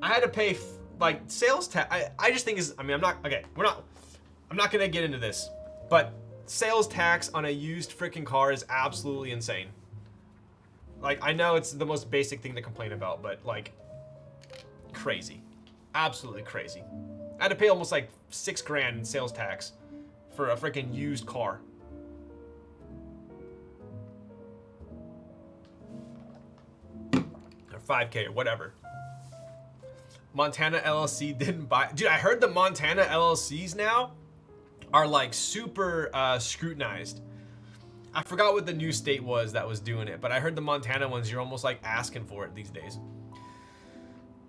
I had to pay like sales tax. I just think I'm not gonna get into this, but sales tax on a used freaking car is absolutely insane. Like, I know it's the most basic thing to complain about, but like, crazy. Absolutely crazy. I had to pay almost like $6 grand in sales tax for a freaking used car. Or 5K or whatever. Montana LLC didn't buy. Dude, I heard the Montana LLCs now are like super scrutinized. I forgot what the new state was that was doing it, but I heard the Montana ones, you're almost like asking for it these days.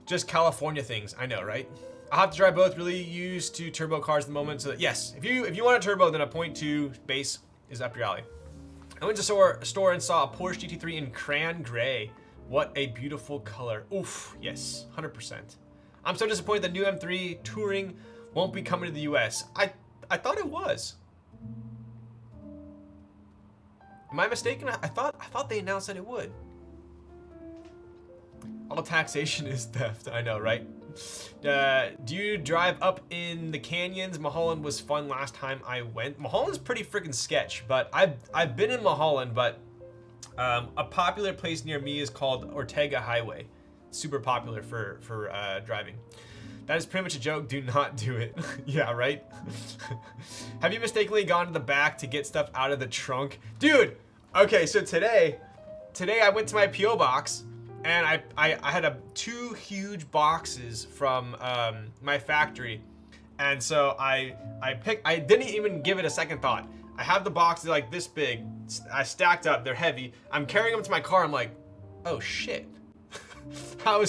Just California things, I know, right? I'll have to drive both. Really used to turbo cars at the moment, so that, yes, if you want a turbo, then a .2 base is up your alley. I went to a store and saw a Porsche GT3 in cran gray. What a beautiful color. Oof, yes, 100%. I'm so disappointed the new M3 Touring won't be coming to the US. I thought it was. Am I mistaken? I thought they announced that it would. All taxation is theft. I know, right? Do you drive up in the canyons? Mulholland was fun last time I went. Mulholland's pretty freaking sketch, but I've been in Mulholland, but a popular place near me is called Ortega Highway. Super popular for driving. That is pretty much a joke. Do not do it. Yeah, right? Have you mistakenly gone to the back to get stuff out of the trunk? Dude, okay, so today I went to my P.O. box, and I had two huge boxes from my factory. And so I didn't even give it a second thought. I have the boxes like this big. I stacked up, they're heavy. I'm carrying them to my car, I'm like, oh shit. I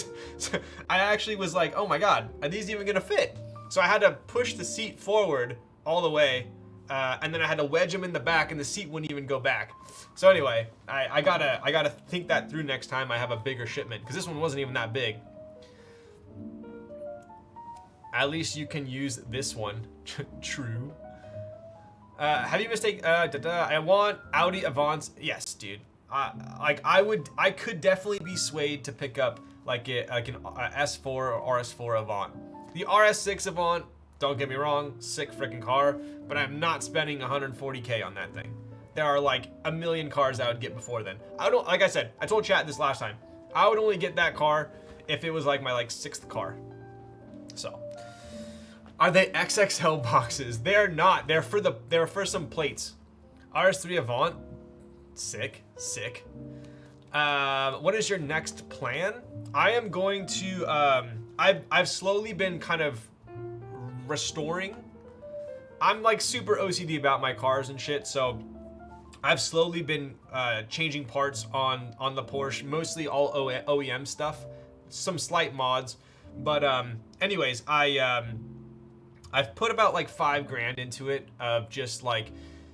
actually was like, oh my God, are these even gonna fit? So I had to push the seat forward all the way and then I had to wedge them in the back, and the seat wouldn't even go back. So anyway, I gotta think that through next time I have a bigger shipment, because this one wasn't even that big. At least you can use this one. True. Have you mistake? I want Audi Avants. Yes, dude. Like I could definitely be swayed to pick up like an S4 or RS4 Avant. The RS6 Avant, don't get me wrong, sick freaking car, but I'm not spending 140K on that thing. There are like a million cars I would get before then. Like I said, I told chat this last time. I would only get that car if it was like my sixth car. So, are they XXL boxes? They're not. They're for some plates. RS3 Avant, sick. What is your next plan? I am going to. I've slowly been kind of restoring. I'm like super OCD about my cars and shit, so I've slowly been changing parts on the Porsche, mostly all OEM stuff, some slight mods, but anyways, I've put about like $5 grand into it of just like,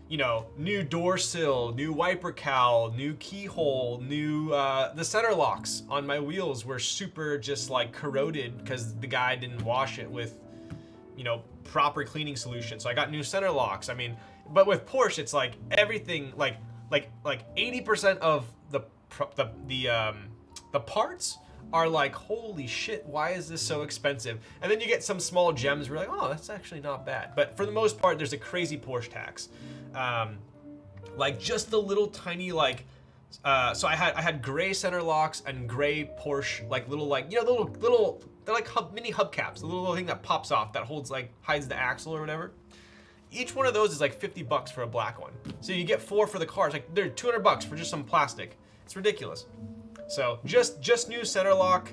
you know, new door sill, new wiper cowl, new keyhole, new the center locks on my wheels were super just like corroded because the guy didn't wash it with, you know, proper cleaning solution. So I got new center locks. I mean, but with Porsche, it's like everything, like 80% of the parts are like, holy shit, why is this so expensive? And then you get some small gems where you're like, oh, that's actually not bad. But for the most part, there's a crazy Porsche tax. Like just the little tiny so I had gray center locks and gray Porsche little they're like mini hubcaps, the little thing that pops off that hides the axle or whatever. Each one of those is like $50 for a black one. So you get 4 for the car. It's like they're $200 for just some plastic. It's ridiculous. So just new center lock,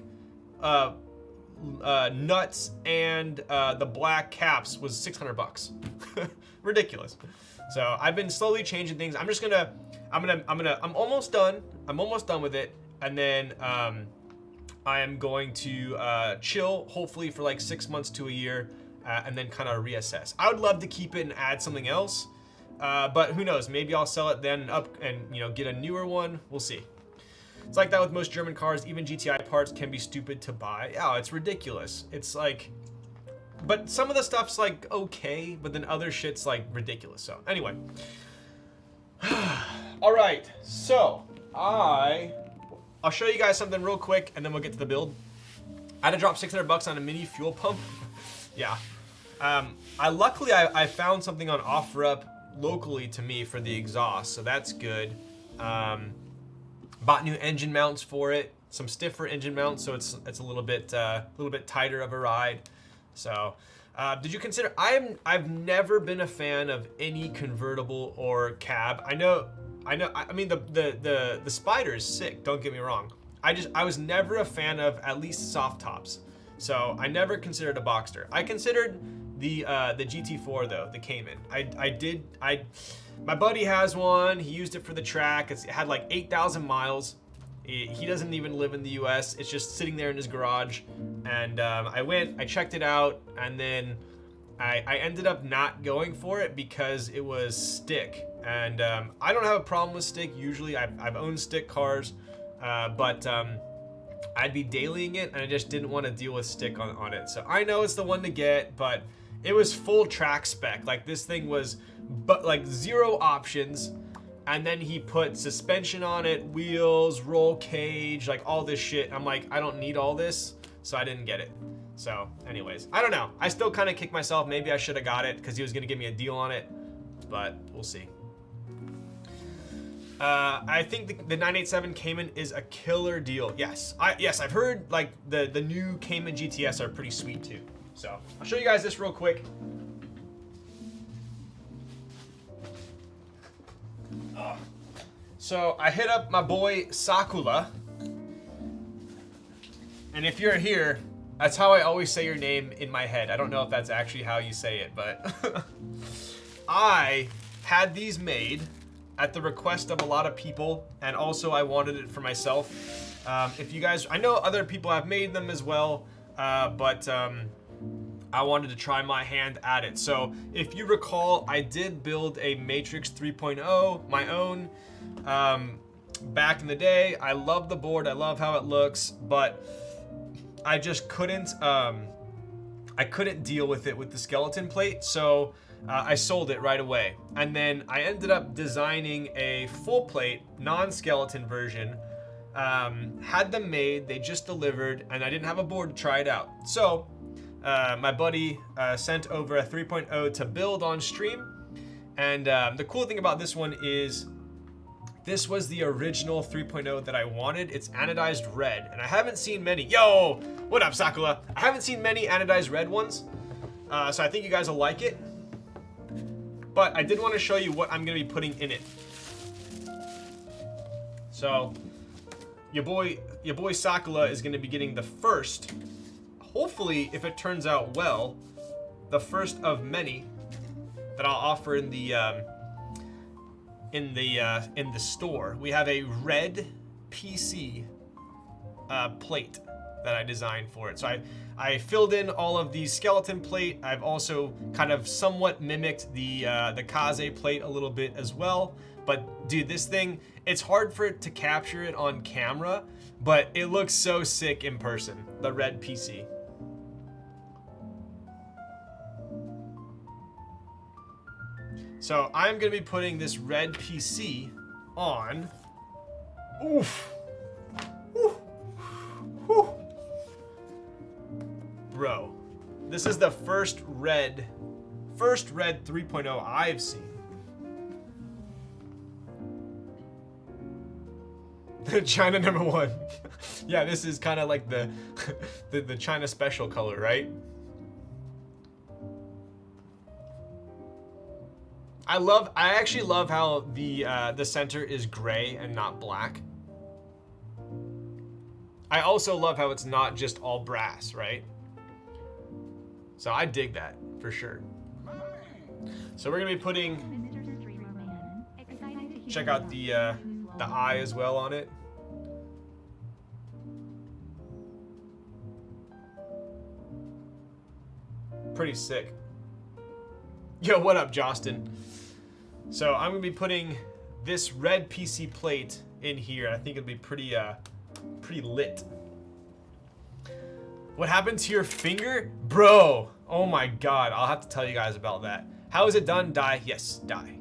nuts, and the black caps was $600. Ridiculous. So I've been slowly changing things. I'm almost done. I'm almost done with it, and then I am going to chill, hopefully for like 6 months to a year, and then kind of reassess. I would love to keep it and add something else, but who knows? Maybe I'll sell it then up and get a newer one. We'll see. It's like that with most German cars. Even GTI parts can be stupid to buy. Yeah, it's ridiculous. It's like, but some of the stuff's like okay, but then other shit's like ridiculous. So anyway, all right. So I'll show you guys something real quick, and then we'll get to the build. I had to drop $600 on a mini fuel pump. Yeah. Luckily I found something on OfferUp locally to me for the exhaust, so that's good. Bought new engine mounts for it, some stiffer engine mounts, so it's a little bit tighter of a ride. So, did you consider? I've never been a fan of any convertible or cab. I mean the Spider is sick. Don't get me wrong. I was never a fan of at least soft tops. So I never considered a Boxster. I considered the GT4 though, the Cayman. My buddy has one. He used it for the track. It had like 8,000 miles. He doesn't even live in the US. It's just sitting there in his garage. And I checked it out, and then I ended up not going for it because it was stick. And I don't have a problem with stick usually. I've owned stick cars, but I'd be dailying it, and I just didn't want to deal with stick on it. So I know it's the one to get, but it was full track spec. Like this thing was like 0 options, and then he put suspension on it, wheels, roll cage, like all this shit. I'm like, I don't need all this, so I didn't get it. So anyways, I don't know. I still kind of kick myself. Maybe I should have got it because he was going to give me a deal on it, but we'll see. I think the 987 Cayman is a killer deal. Yes, I've heard like the new Cayman GTS are pretty sweet too. So I'll show you guys this real quick. So I hit up my boy Sakula, and if you're here, that's how I always say your name in my head. I don't know if that's actually how you say it, but I had these made at the request of a lot of people, and also I wanted it for myself. If you guys, I know other people have made them as well, but I wanted to try my hand at it. So if you recall, I did build a Matrix 3.0, my own, back in the day. I love the board, I love how it looks, but I just couldn't, I couldn't deal with it with the skeleton plate, so I sold it right away. And then I ended up designing a full plate, non-skeleton version, had them made, they just delivered, and I didn't have a board to try it out. So my buddy sent over a 3.0 to build on stream, and the cool thing about this one is this was the original 3.0 that I wanted. It's anodized red, and I haven't seen many. Yo, what up, Sakura? I haven't seen many anodized red ones, so I think you guys will like it. But I did want to show you what I'm going to be putting in it. So your boy Sakura is going to be getting the first, hopefully, if it turns out well, the first of many that I'll offer in the store. We have a red PC plate that I designed for it. So I filled in all of the skeleton plate. I've also kind of somewhat mimicked the Kaze plate a little bit as well. But dude, this thing, it's hard for it to capture it on camera, but it looks so sick in person, the red PC. So I'm gonna be putting this red PC on. Oof. Oof. Oof. Bro, this is the first red 3.0 I've seen. China #1. Yeah, this is kind of like the China special color, right? I actually love how the center is gray and not black. I also love how it's not just all brass, right? So I dig that for sure. So we're gonna be putting, check out the eye as well on it. Pretty sick. Yo, what up, Justin? So I'm gonna be putting this red PC plate in here. I think it'll be pretty lit. What happened to your finger? Bro, oh my God, I'll have to tell you guys about that. How is it done? Die? Yes, die.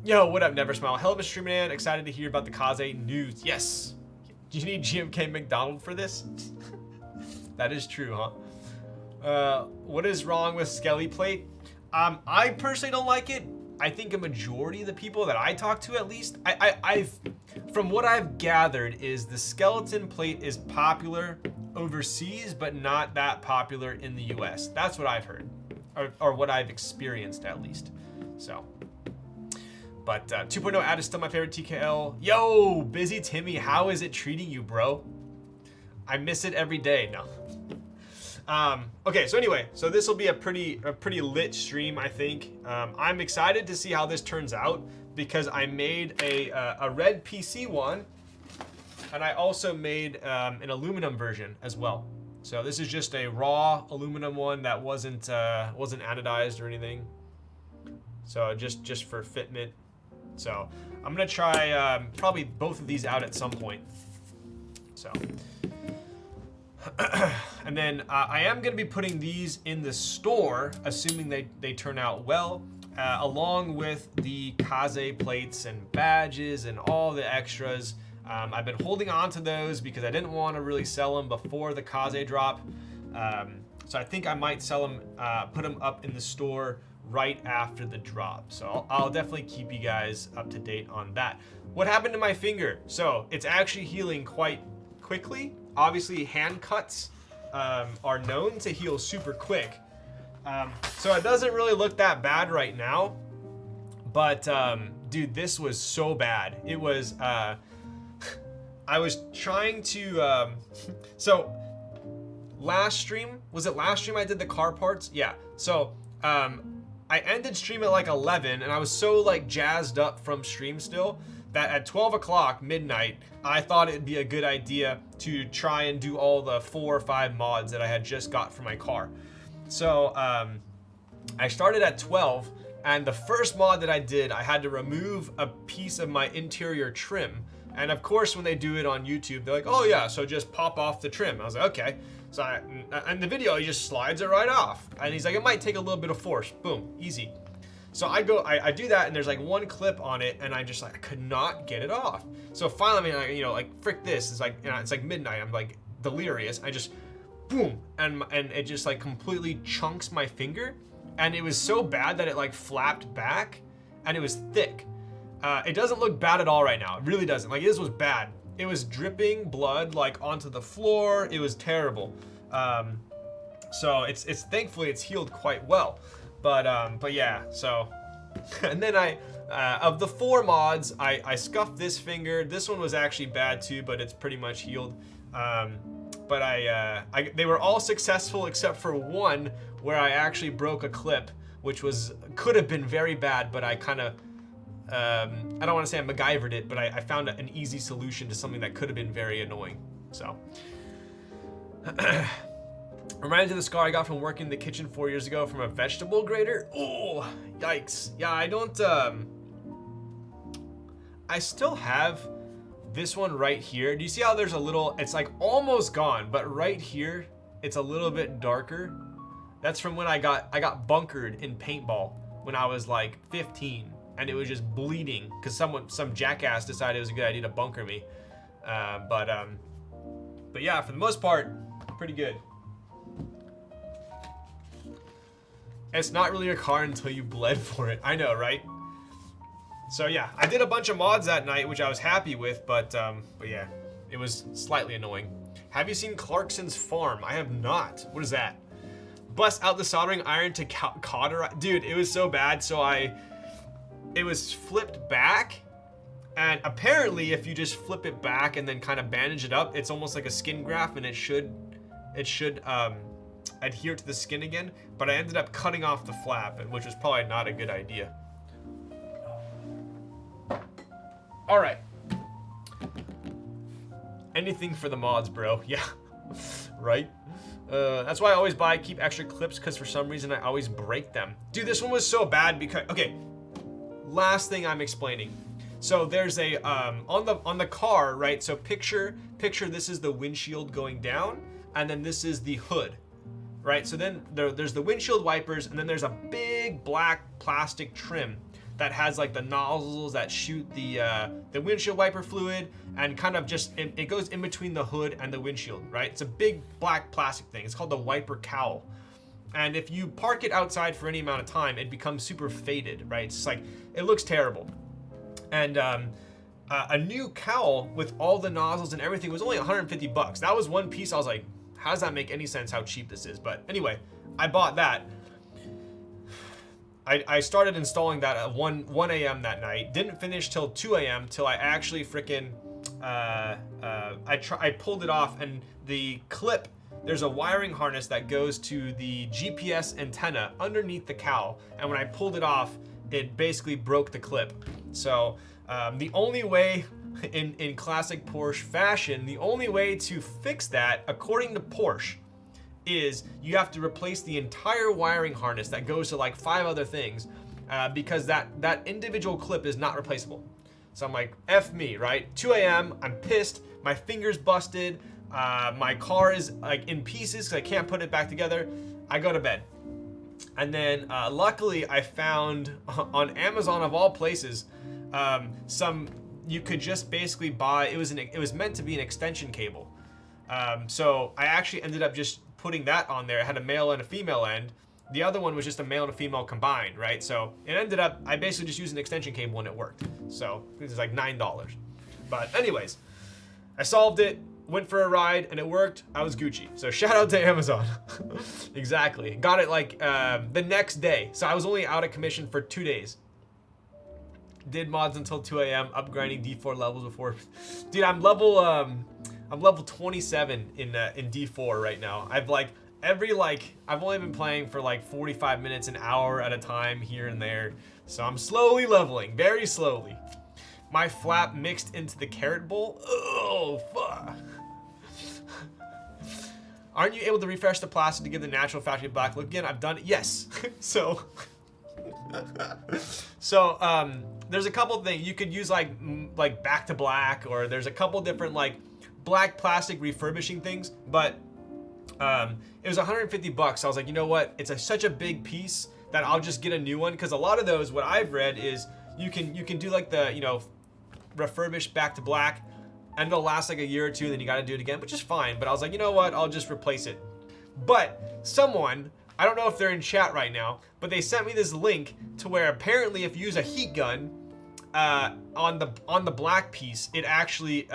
Yo, what up, Never Smile? Hell of a stream, man. Excited to hear about the Kaze news. Yes. Do you need GMK McDonald for this? That is true, huh? What is wrong with Skelly plate? I personally don't like it. I think a majority of the people that I talk to, at least, from what I've gathered, is the skeleton plate is popular overseas, but not that popular in the US. That's what I've heard, or what I've experienced, at least. So, but 2.0 ad is still my favorite TKL. Yo, Busy Timmy, how is it treating you, bro? I miss it every day. No. Okay, so anyway, so this will be a pretty lit stream, I think. I'm excited to see how this turns out because I made a red PC one, and I also made an aluminum version as well. So this is just a raw aluminum one that wasn't anodized or anything. So just for fitment. So I'm gonna try probably both of these out at some point. So. And then I am going to be putting these in the store, assuming they turn out well, along with the Kaze plates and badges and all the extras. I've been holding on to those because I didn't want to really sell them before the Kaze drop. So I think I might sell them, put them up in the store right after the drop. So I'll definitely keep you guys up to date on that. What happened to my finger? So it's actually healing quite quickly. Obviously, hand cuts are known to heal super quick. So it doesn't really look that bad right now. But, dude, this was so bad. It was, I was trying to, so last stream, was it last stream I did the car parts? Yeah. So, I ended stream at like 11 and I was so like jazzed up from stream still that at 12 o'clock midnight, I thought it'd be a good idea to try and do all the 4 or 5 mods that I had just got for my car. So I started at 12, and the first mod that I did, I had to remove a piece of my interior trim. And of course, when they do it on YouTube, they're like, oh yeah, so just pop off the trim. I was like, okay. So in the video, he just slides it right off. And he's like, it might take a little bit of force. Boom, easy. So I do that, and there's like one clip on it, and I could not get it off. So finally, I mean, like frick this. It's like, it's like midnight. I'm like delirious. I just, boom, and it just like completely chunks my finger. And it was so bad that it like flapped back, and it was thick. It doesn't look bad at all right now. It really doesn't. Like, this was bad. It was dripping blood like onto the floor. It was terrible. So it's thankfully it's healed quite well. But yeah, so, and then of the 4 mods, I scuffed this finger. This one was actually bad too, but it's pretty much healed. But they were all successful except for one where I actually broke a clip, which could have been very bad, but I kind of, I don't want to say I MacGyvered it, but I found an easy solution to something that could have been very annoying. So, reminded of the scar I got from working in the kitchen 4 years ago from a vegetable grater. Oh, yikes. Yeah, I don't, I still have this one right here. Do you see how there's a little, it's like almost gone, but right here, it's a little bit darker. That's from when I got bunkered in paintball when I was like 15, and it was just bleeding because some jackass decided it was a good idea to bunker me. But yeah, for the most part, pretty good. It's not really a car until you bled for it. I know, right? So yeah, I did a bunch of mods that night, which I was happy with, but yeah, it was slightly annoying. Have you seen Clarkson's Farm? I have not. What is that? Bust out the soldering iron to cauterize. Dude, it was so bad. So it was flipped back, and apparently if you just flip it back and then kind of bandage it up, it's almost like a skin graft, and it should adhere to the skin again. But I ended up cutting off the flap, which was probably not a good idea. All right. Anything for the mods, bro. Yeah, right? That's why I always keep extra clips, because for some reason I always break them. Dude, this one was so bad because, okay, last thing I'm explaining. So there's a, on the car, right? So picture this is the windshield going down, and then this is the hood, right? So then there's the windshield wipers, and then there's a big black plastic trim that has like the nozzles that shoot the windshield wiper fluid, and kind of just, it goes in between the hood and the windshield, right? It's a big black plastic thing. It's called the wiper cowl. And if you park it outside for any amount of time, it becomes super faded, right? It's just like, it looks terrible. And a new cowl with all the nozzles and everything was only 150 bucks. That was one piece. I was like, how does that make any sense how cheap this is? But anyway, I bought that. I started installing that at 1 a.m. that night. Didn't finish till 2 a.m. till I actually freaking, I pulled it off, and the clip, there's a wiring harness that goes to the GPS antenna underneath the cowl. And when I pulled it off, it basically broke the clip. So the only way, in classic Porsche fashion, the only way to fix that, according to Porsche, is you have to replace the entire wiring harness that goes to like 5 other things, because that individual clip is not replaceable. So I'm like, F me, right? 2 a.m., I'm pissed, my finger's busted, my car is like in pieces because I can't put it back together. I go to bed. And then luckily I found on Amazon of all places, you could just basically buy, it was meant to be an extension cable. So I actually ended up just putting that on there. It had a male and a female end. The other one was just a male and a female combined, right? So it ended up, I basically just used an extension cable and it worked. So it was like $9. But anyways, I solved it, went for a ride, and it worked. I was Gucci. So shout out to Amazon. Exactly. Got it like the next day. So I was only out of commission for 2 days. Did mods until 2 a.m. upgrading D4 levels before. Dude, I'm level 27 in D4 right now. I've only been playing for like 45 minutes, an hour at a time here and there. So I'm slowly leveling, very slowly. My flap mixed into the carrot bowl. Oh, fuck. Aren't you able to refresh the plastic to give the natural factory black look again? I've done it. Yes. So there's a couple things you could use, like back to black, or there's a couple different like black plastic refurbishing things, but it was 150 bucks. I was like, you know what? It's such a big piece that I'll just get a new one, because a lot of those, what I've read is you can do like the, you know, refurbished back to black, and it'll last like a year or two, then you got to do it again, which is fine. But I was like, you know what? I'll just replace it. But someone, I don't know if they're in chat right now, but they sent me this link to where apparently if you use a heat gun on the black piece, it actually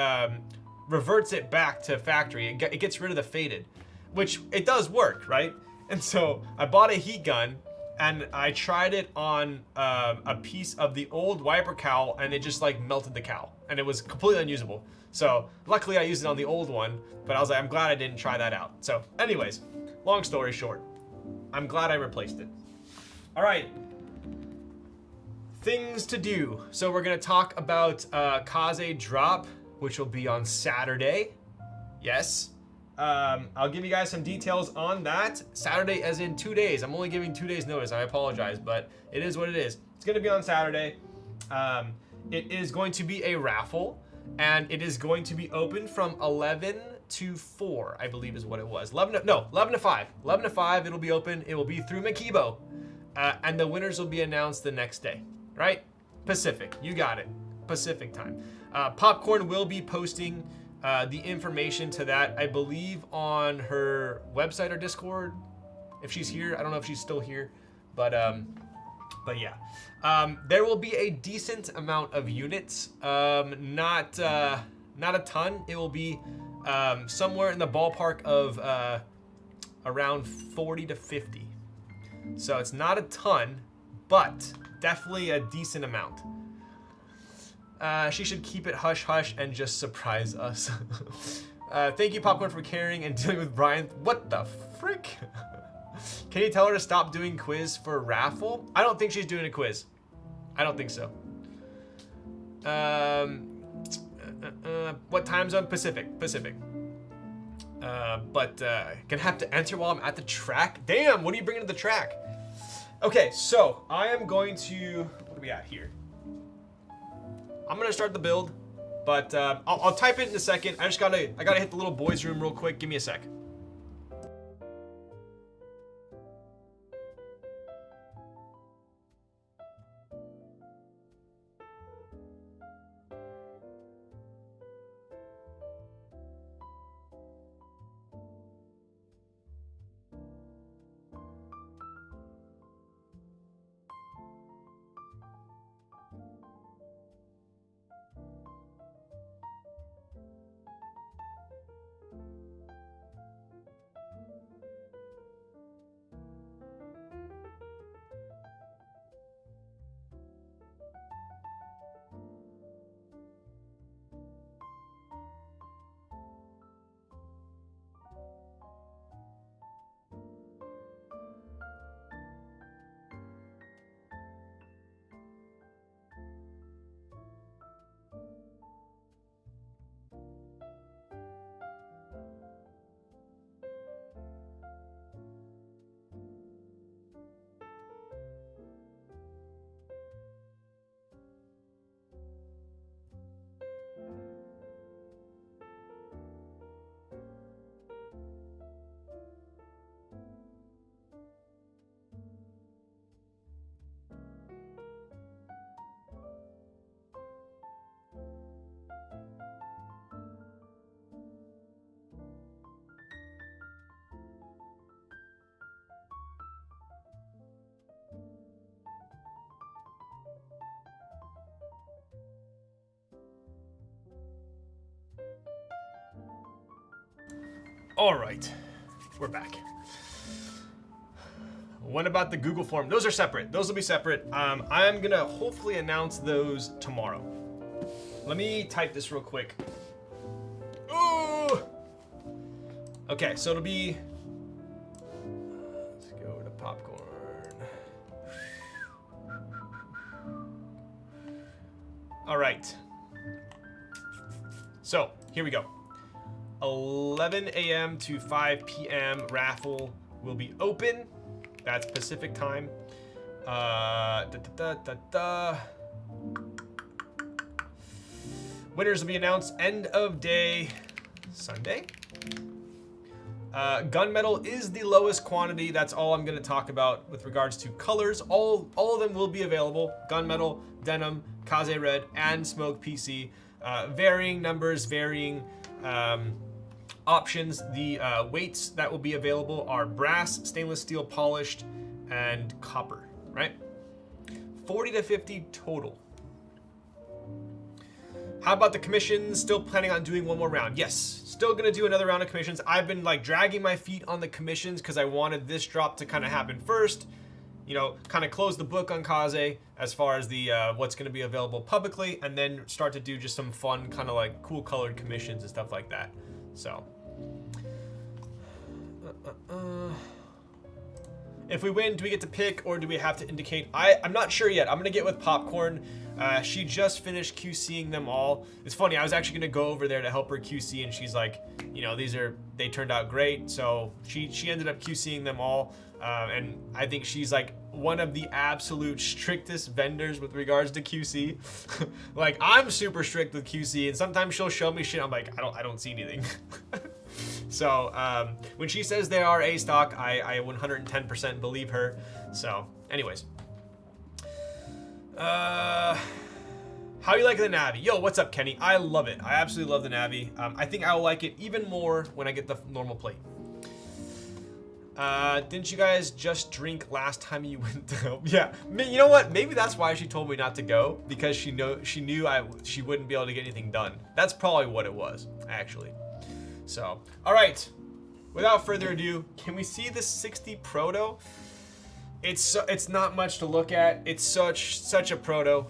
reverts it back to factory. It gets rid of the faded, which it does work, right? And so I bought a heat gun and I tried it on a piece of the old wiper cowl, and it just like melted the cowl, and it was completely unusable. So luckily I used it on the old one, but I was like, I'm glad I didn't try that out. So anyways, long story short, I'm glad I replaced it. All right, things to do. So we're gonna talk about Kaze drop, which will be on Saturday. Yes. I'll give you guys some details on that. Saturday as in 2 days. I'm only giving 2 days notice. I apologize, but it is what it is. It's going to be on Saturday. It is going to be a raffle, and it is going to be open from 11 to 4, I believe is what it was. 11 to 5. 11 to 5, it'll be open. It will be through Makibo, and the winners will be announced the next day, right? Pacific. You got it. Pacific time. Popcorn will be posting the information to that, I believe, on her website or Discord, if she's here. I don't know if she's still here, but yeah. There will be a decent amount of units, not a ton. It will be somewhere in the ballpark of around 40 to 50. So it's not a ton, but definitely a decent amount. She should keep it hush hush and just surprise us. Thank you, Popcorn, for caring and dealing with Brian. What the frick? Can you tell her to stop doing quiz for raffle? I don't think she's doing a quiz. I don't think so. What time zone? Pacific. Pacific. But gonna have to enter while I'm at the track. Damn, what are you bringing to the track? Okay, so I am going to, what are we at here? I'm gonna start the build, but I'll type it in a second. I gotta hit the little boys' room real quick. Give me a sec. All right, we're back. What about the Google form? Those are separate. Those will be separate. I am gonna hopefully announce those tomorrow. Let me type this real quick. Ooh! Okay, so it'll be, let's go to popcorn. All right. So here we go. 11 a.m. to 5 p.m. raffle will be open. That's Pacific time. Winners will be announced end of day Sunday. Gunmetal is the lowest quantity. That's all I'm going to talk about with regards to colors. All of them will be available. Gunmetal, denim, Kaze red, and smoke PC. Varying numbers, varying options. The weights that will be available are brass, stainless steel polished, and copper, right? 40 to 50 total. How about the commissions? Still planning on doing one more round? Yes, still gonna do another round of commissions. I've been like dragging my feet on the commissions because I wanted this drop to kind of happen first. You know, kind of close the book on Kaze as far as the what's gonna be available publicly, and then start to do just some fun kind of like cool colored commissions and stuff like that. So. If we win, do we get to pick or do we have to indicate? I'm not sure yet. I'm gonna get with Popcorn. She just finished QCing them all. It's funny, I was actually gonna go over there to help her QC, and she's like, you know, they turned out great. So she ended up QCing them all. And I think she's like one of the absolute strictest vendors with regards to QC. Like, I'm super strict with QC, and sometimes she'll show me shit. I'm like, I don't see anything. So when she says they are A stock, I 110% believe her. So anyways. How you like the Navi? Yo, what's up, Kenny? I love it. I absolutely love the Navi. I think I will like it even more when I get the normal plate. Didn't you guys just drink last time you went to help? Yeah, you know what? Maybe that's why she told me not to go, because she knew she wouldn't be able to get anything done. That's probably what it was, actually. So, all right. Without further ado, can we see the 60 Proto? It's not much to look at. It's such a Proto.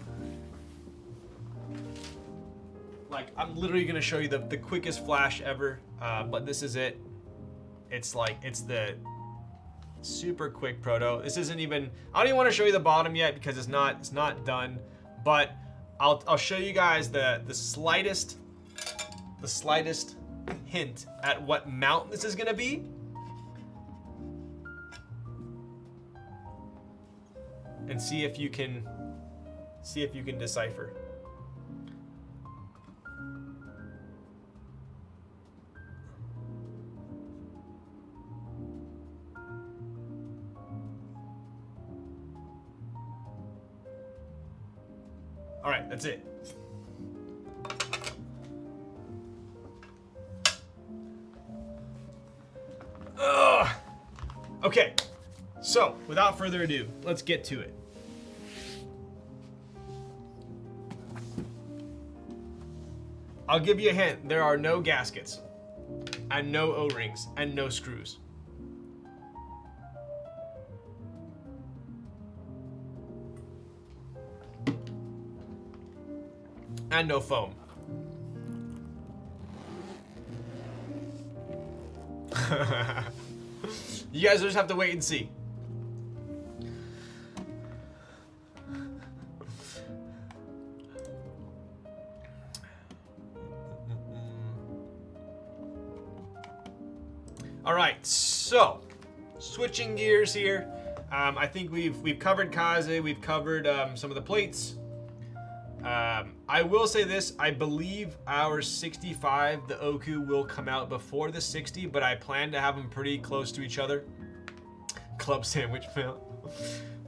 Like, I'm literally gonna show you the quickest flash ever, but this is it. It's the super quick Proto. This isn't even, I don't even want to show you the bottom yet because it's not done, but I'll show you guys the slightest hint at what mount this is gonna be. And see if you can decipher. All right, that's it. Ugh. Okay, so without further ado, let's get to it. I'll give you a hint. There are no gaskets, and no O-rings, and no screws. And no foam. You guys will just have to wait and see. All right, so switching gears here. I think we've covered Kaze, we've covered some of the plates. I will say this, I believe our 65, the Oku, will come out before the 60, but I plan to have them pretty close to each other. Club sandwich mount.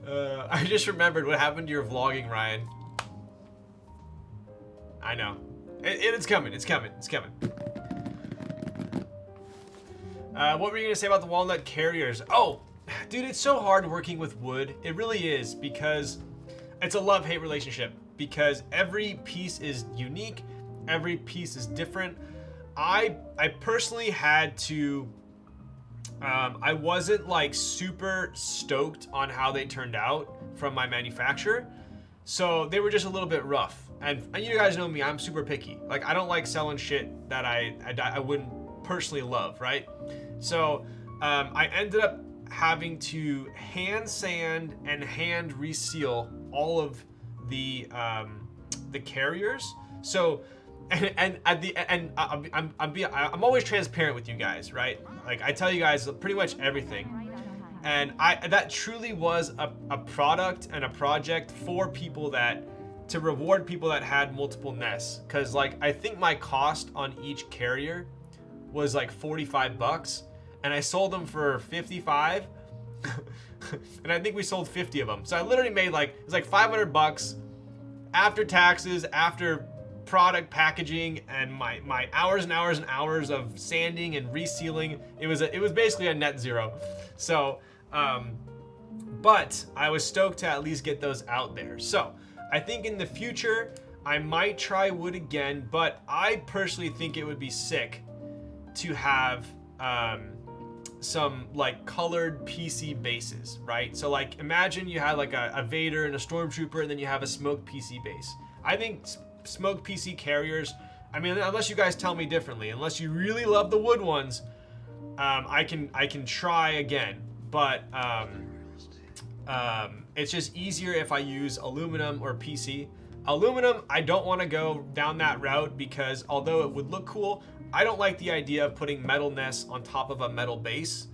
I just remembered what happened to your vlogging, Ryan. I know. It's coming, it's coming, it's coming. What were you gonna say about the walnut carriers? Oh, dude, it's so hard working with wood. It really is, because it's a love-hate relationship. Because every piece is unique, every piece is different. I personally had to, I wasn't like super stoked on how they turned out from my manufacturer. So they were just a little bit rough. And you guys know me, I'm super picky. Like, I don't like selling shit that I wouldn't personally love, right? So I ended up having to hand sand and hand reseal all of the the carriers. So, and at the and I'm always transparent with you guys, right? Like I tell you guys pretty much everything, and that truly was a product and a project for people to reward people that had multiple nests. Cause like I think my cost on each carrier was like 45 bucks, and I sold them for 55. And I think we sold 50 of them. So I literally made it was like 500 bucks after taxes, after product packaging, and my hours and hours and hours of sanding and resealing. It was basically a net zero. So, but I was stoked to at least get those out there. So I think in the future, I might try wood again, but I personally think it would be sick to have, some like colored PC bases, right? So like imagine you had like a Vader and a Stormtrooper, and then you have a smoked PC base. I think smoked PC carriers, I mean, unless you guys tell me differently, unless you really love the wood ones, I can try again, but it's just easier if I use aluminum or PC. Aluminum, I don't want to go down that route because although it would look cool, I don't like the idea of putting metal nests on top of a metal base.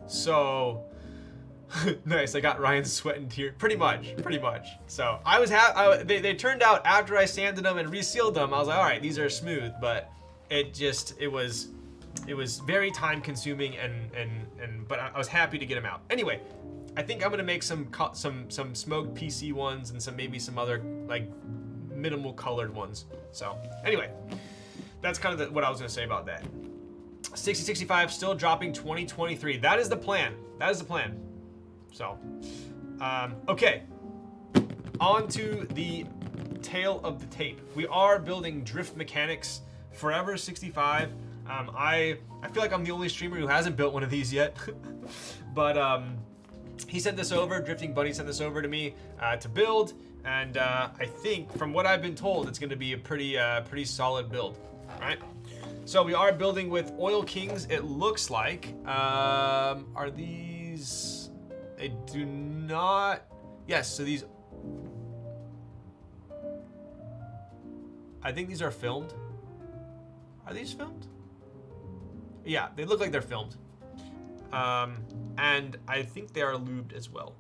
So nice, I got Ryan sweating here. Pretty much. So I was they turned out after I sanded them and resealed them. I was like, all right, these are smooth, but it was very time consuming but I was happy to get them out. Anyway, I think I'm gonna make some smoked PC ones and maybe some other like minimal colored ones. So anyway, that's kind of what I was gonna say about that. 6065 still dropping 2023. That is the plan. So, okay. On to the tail of the tape. We are building DriftMechanics Forever65. I feel like I'm the only streamer who hasn't built one of these yet. But he sent this over. Drifting Bunny sent this over to me to build, and I think from what I've been told, it's going to be a pretty solid build. Right? So we are building with Oil Kings, it looks like. Are these... They do not... Yes, so these... I think these are filmed. Are these filmed? Yeah, they look like they're filmed. And I think they are lubed as well.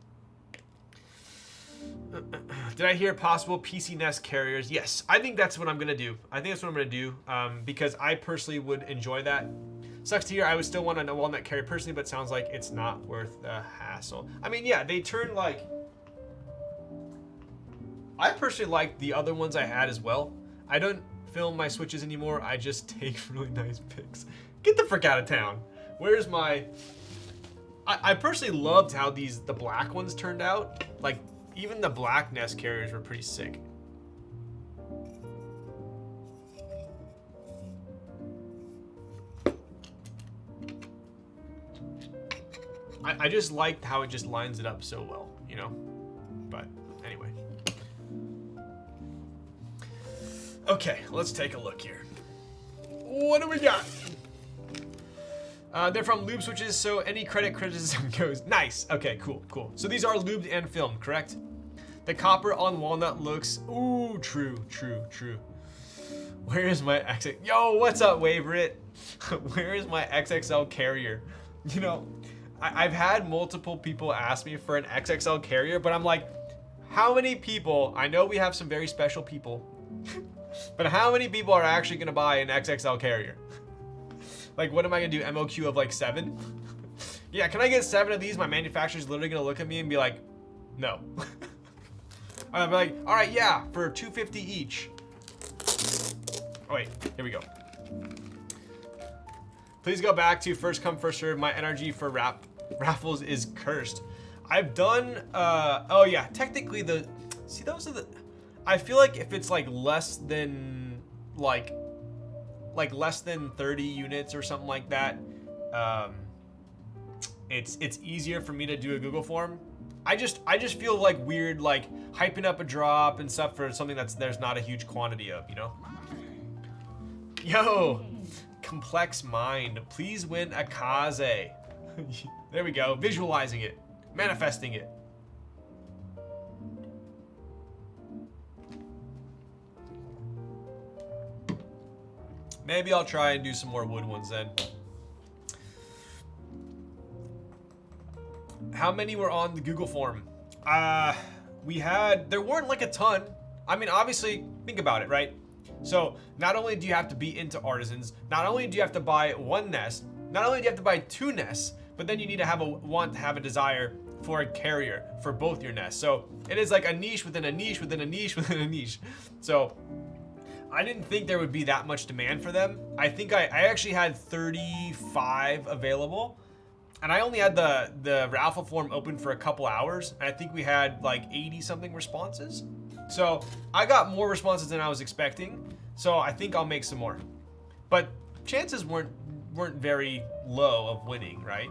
Did I hear possible PC Nest carriers? Yes, I think that's what I'm gonna do. Because I personally would enjoy that. Sucks to hear, I would still want a walnut carrier personally, but sounds like it's not worth the hassle. I mean, yeah, they turn like... I personally like the other ones I had as well. I don't film my switches anymore, I just take really nice pics. Get the frick out of town. Where's my... I personally loved how the black ones turned out. Like, even the black Nest carriers were pretty sick. I just liked how it just lines it up so well, you know? But anyway. Okay, let's take a look here. What do we got? They're from lube switches, so any criticism goes. Nice. Okay, cool. So these are lubed and filmed, correct? The copper on walnut looks... Ooh, true. Where is my XX... Yo, what's up, Waverit? Where is my XXL carrier? You know, I've had multiple people ask me for an XXL carrier, but I'm like, how many people... I know we have some very special people, but how many people are actually going to buy an XXL carrier? Like, what am I gonna do? MOQ of like 7? Yeah, can I get 7 of these? My manufacturer's literally gonna look at me and be like, no. I'll be like, all right, yeah, for $250 each. Oh wait, here we go. Please go back to first come, first serve. My NRG for raffles is cursed. I've done, oh yeah, technically see, those are I feel like if it's like less than, like less than 30 units or something like that, it's easier for me to do a Google form. I just feel like weird, like hyping up a drop and stuff for something there's not a huge quantity of, you know? Yo, complex mind, please win a Kaze. There we go, visualizing it, manifesting it. Maybe I'll try and do some more wood ones then. How many were on the Google form? There weren't like a ton. I mean, obviously, think about it, right? So not only do you have to be into artisans, not only do you have to buy one nest, not only do you have to buy 2 nests, but then you need to have a desire for a carrier for both your nests. So it is like a niche within a niche within a niche within a niche. So I didn't think there would be that much demand for them. I think I actually had 35 available, and I only had the raffle form open for a couple hours. And I think we had like 80 something responses. So I got more responses than I was expecting. So I think I'll make some more, but chances weren't very low of winning, right?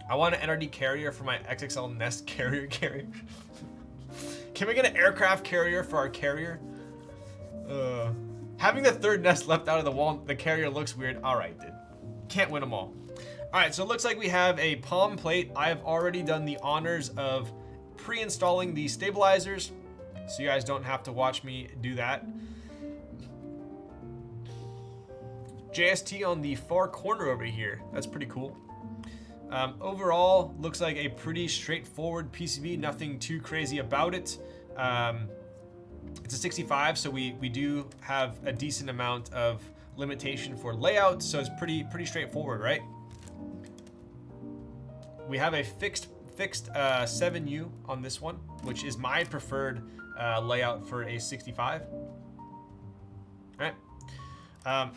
I want an NRD carrier for my XXL Nest carrier. Can we get an aircraft carrier for our carrier? Having the 3rd nest left out of the carrier looks weird. All right, dude. Can't win them all. All right, so it looks like we have a palm plate. I have already done the honors of pre-installing the stabilizers, so you guys don't have to watch me do that. JST on the far corner over here. That's pretty cool. Overall, looks like a pretty straightforward PCB. Nothing too crazy about it. It's a 65, so we do have a decent amount of limitation for layout, so it's pretty straightforward, right? We have a fixed 7U on this one, which is my preferred layout for a 65. All right.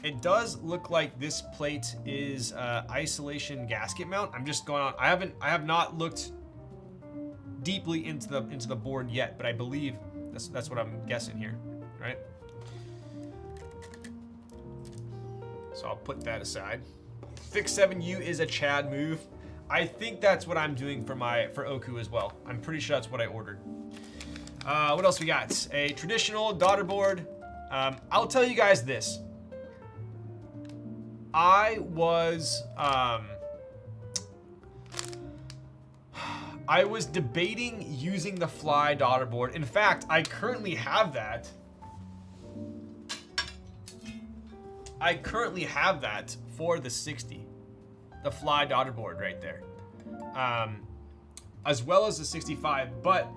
It does look like this plate is isolation gasket mount. I'm just going on. I have not looked deeply into the board yet, but I believe that's what I'm guessing here, right? So I'll put that aside. Fix 7U is a Chad move. I think that's what I'm doing for Oku as well. I'm pretty sure that's what I ordered. What else we got? A traditional daughter board. I'll tell you guys this. I was debating using the Fly daughter board. In fact, I currently have that. I currently have that for the 60. The Fly daughter board right there. As well as the 65, but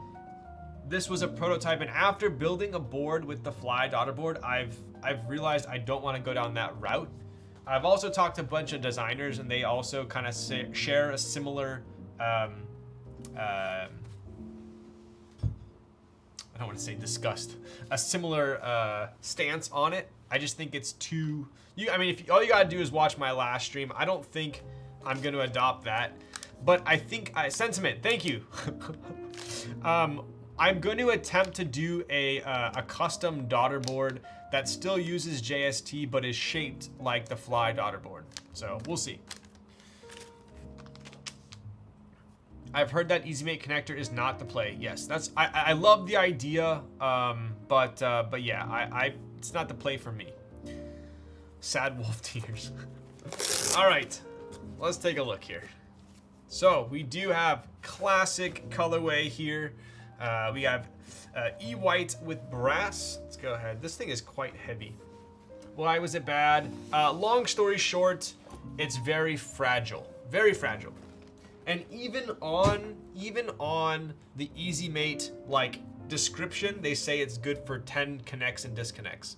this was a prototype, and after building a board with the Fly daughter board, I've realized I don't want to go down that route. I've also talked to a bunch of designers, and they also kind of share a similar I don't want to say disgust, a similar stance on it. I just think it's too. I mean, if all you gotta do is watch my last stream, I don't think I'm going to adopt that. But I think sentiment. Thank you. I'm going to attempt to do a custom daughter board that still uses JST but is shaped like the Fly daughter board. So we'll see. I've heard that EasyMate connector is not the play. Yes, I love the idea, but yeah, it's not the play for me. Sad wolf tears. All right, let's take a look here. So we do have classic colorway here. We have E-white with brass. Let's go ahead. This thing is quite heavy. Why was it bad? Long story short, it's very fragile. Very fragile. And even on the EasyMate like description, they say it's good for 10 connects and disconnects,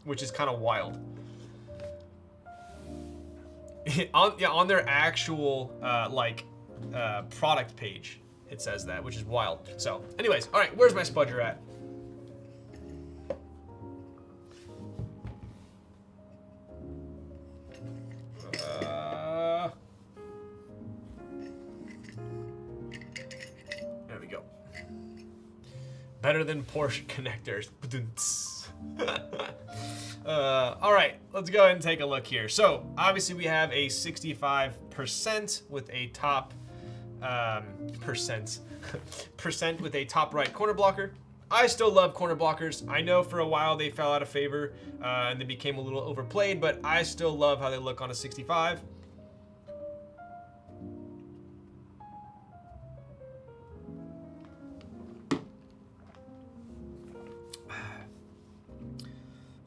which is kind of wild. on their actual product page, it says that, which is wild. So, anyways, all right, where's my spudger at? There we go. Better than Porsche connectors. All right, let's go ahead and take a look here. So obviously we have a 65% with a top percent with a top right corner blocker. I still love corner blockers. I know for a while they fell out of favor and they became a little overplayed, but I still love how they look on a 65.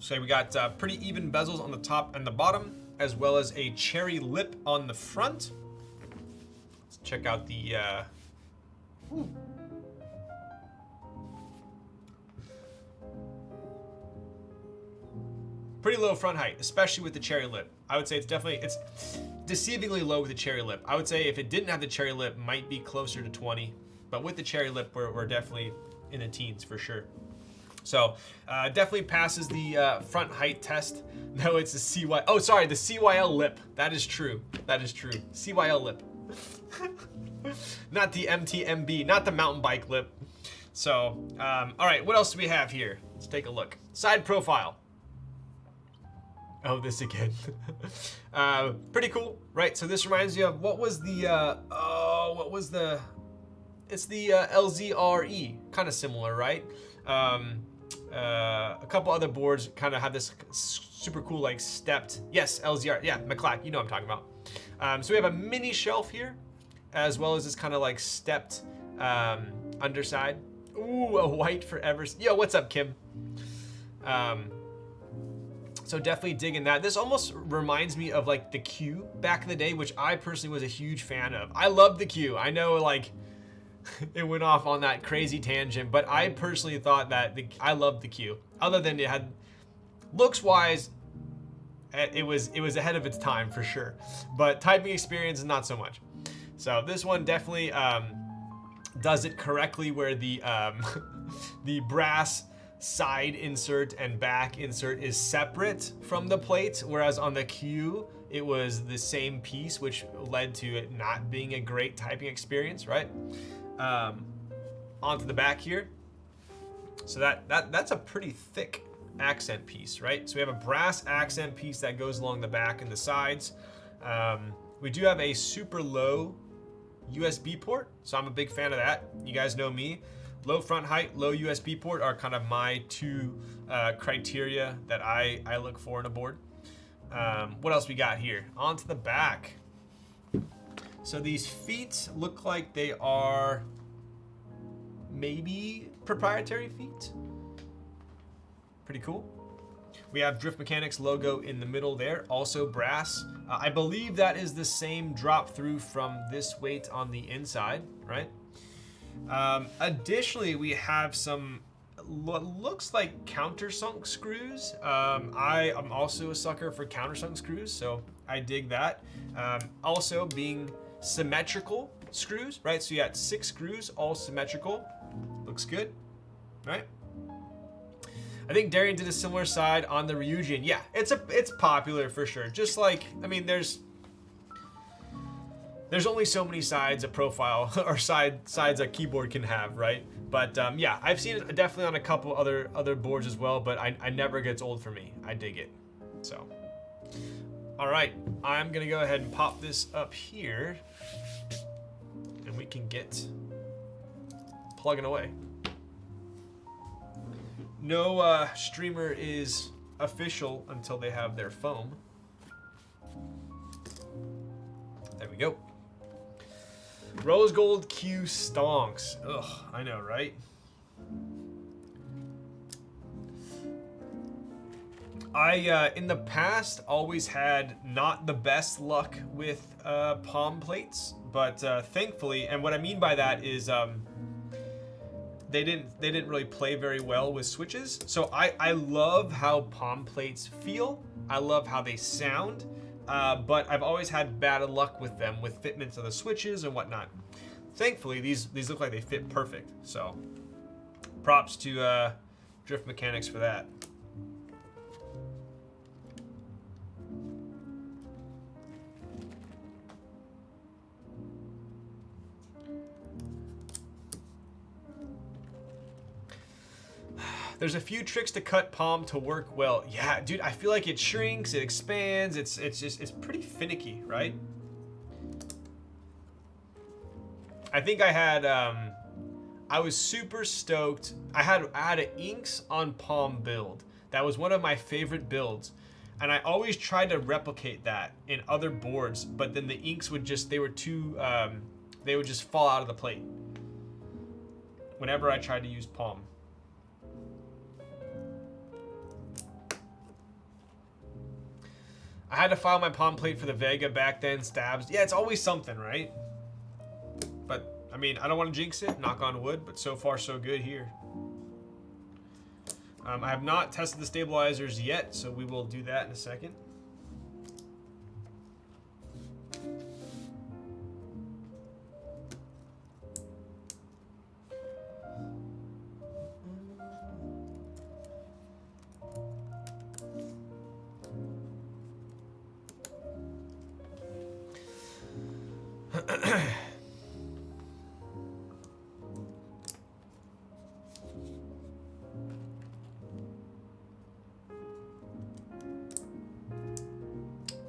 So we got pretty even bezels on the top and the bottom, as well as a cherry lip on the front. Let's check out the... Pretty low front height, especially with the cherry lip. I would say it's deceivingly low with the cherry lip. I would say if it didn't have the cherry lip, might be closer to 20. But with the cherry lip, we're definitely in the teens for sure. So definitely passes the front height test. No, it's the CY. Oh, sorry, the CYL lip. That is true. That is true. CYL lip. Not the MTMB, not the mountain bike lip. So, all right, what else do we have here? Let's take a look. Side profile. Oh, this again. Pretty cool, right? So this reminds you of what was the, it's the LZRE, kind of similar, right? A couple other boards kind of have this super cool, like stepped, yes, LZR, yeah, McClack, you know what I'm talking about. So we have a mini shelf here, as well as this kind of like stepped underside. Ooh, a white Forever. Yo, what's up, Kim? So definitely digging that. This almost reminds me of like the Q back in the day, which I personally was a huge fan of. I love the Q. I know like it went off on that crazy tangent, but I personally thought that I loved the Q. Other than it had looks wise, it was ahead of its time for sure. But typing experience is not so much. So this one definitely does it correctly, where the the brass side insert and back insert is separate from the plate, whereas on the Q it was the same piece, which led to it not being a great typing experience, right? Onto the back here. So that's a pretty thick accent piece, right? So we have a brass accent piece that goes along the back and the sides. We do have a super low USB port, so I'm a big fan of that. You guys know me. Low front height, low USB port are kind of my two criteria that I look for in a board. What else we got here? Onto the back. So these feet look like they are maybe proprietary feet. Pretty cool. We have DriftMechanics logo in the middle there, also brass. I believe that is the same drop through from this weight on the inside, right? Additionally, we have some what looks like countersunk screws. I am also a sucker for countersunk screws, so I dig that. Also being symmetrical screws, right? So you got 6 screws, all symmetrical. Looks good, right? I think Darian did a similar side on the Ryujin. Yeah, it's popular for sure. Just like, I mean, there's only so many sides a profile or sides a keyboard can have, right? But yeah, I've seen it definitely on a couple other boards as well, but I never gets old for me. I dig it. So, all right, I'm gonna go ahead and pop this up here, and we can get plugging away. No streamer is official until they have their foam. There we go. Rose gold Q stonks. Ugh, I know, right? I, in the past, always had not the best luck with palm plates, but thankfully, and what I mean by that is they didn't really play very well with switches. So I love how palm plates feel. I love how they sound. But I've always had bad luck with them, with fitments of the switches and whatnot. Thankfully, these look like they fit perfect. So, props to DriftMechanics for that. There's a few tricks to cut palm to work well. Yeah, dude, I feel like it shrinks, it expands, it's pretty finicky, right? I think I had, I was super stoked. I had an inks on palm build. That was one of my favorite builds. And I always tried to replicate that in other boards, but then the inks would just, they would just fall out of the plate whenever I tried to use palm. I had to file my palm plate for the Vega back then, stabs. Yeah, it's always something, right? But, I mean, I don't want to jinx it, knock on wood, but so far so good here. I have not tested the stabilizers yet, so we will do that in a second.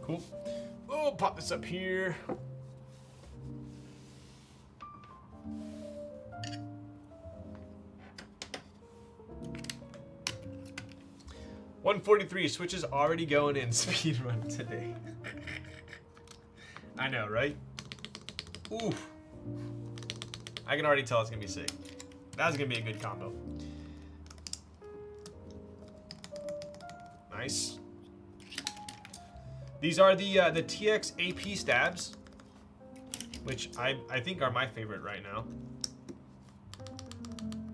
Cool. Oh, pop this up here. $143. Switch is already going in speedrun today. I know, right? Oof. I can already tell it's gonna be sick. That's gonna be a good combo. Nice. These are the TX AP stabs, which I think are my favorite right now.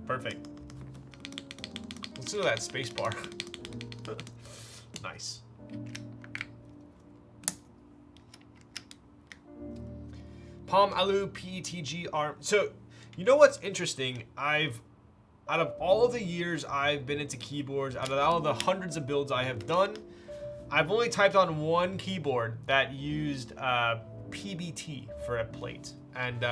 Perfect. Listen to that space bar. Nice. Palm Alu PETG arm. So, you know what's interesting? Out of all of the years I've been into keyboards, out of all the hundreds of builds I have done, I've only typed on one keyboard that used PBT for a plate. And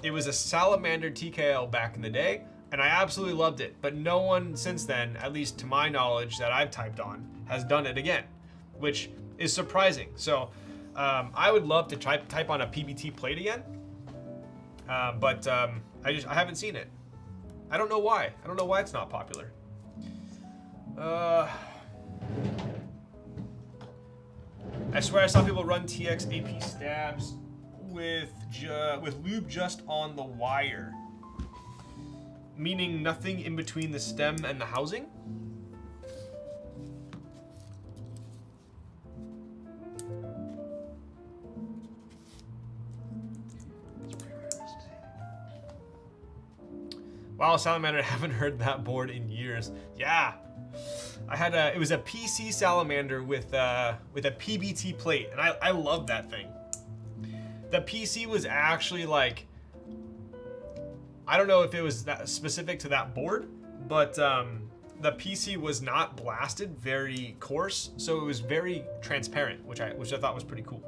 it was a Salamander TKL back in the day, and I absolutely loved it. But no one since then, at least to my knowledge that I've typed on, has done it again, which is surprising. So I would love to type on a PBT plate again, but I haven't seen it. I don't know why. I don't know why it's not popular. I swear I saw people run TX AP stabs with lube just on the wire, meaning nothing in between the stem and the housing. Wow, Salamander, I haven't heard that board in years. Yeah, I had it was a PC Salamander with a PBT plate, and I love that thing. The PC was actually like, I don't know if it was that specific to that board, but the PC was not blasted, very coarse, so it was very transparent, which I thought was pretty cool.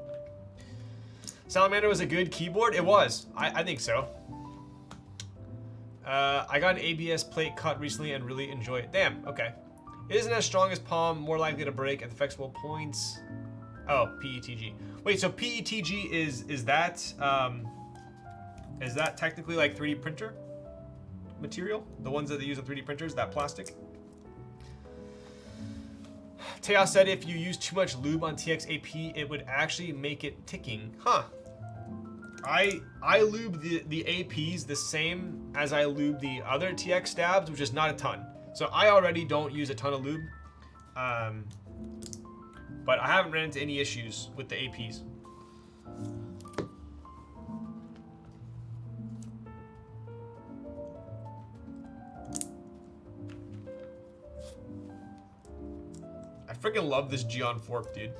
Salamander was a good keyboard. It was. I think so. I got an ABS plate cut recently and really enjoy it. Damn, okay. It isn't as strong as Palm, more likely to break at the flexible points. Oh, PETG. Wait, so PETG is that technically like 3D printer material? The ones that they use in 3D printers, that plastic? Teos said if you use too much lube on TX AP, it would actually make it ticking. Huh. I lube the APs the same as I lube the other TX stabs, which is not a ton. So I already don't use a ton of lube, but I haven't ran into any issues with the APs. I freaking love this Geon fork, dude.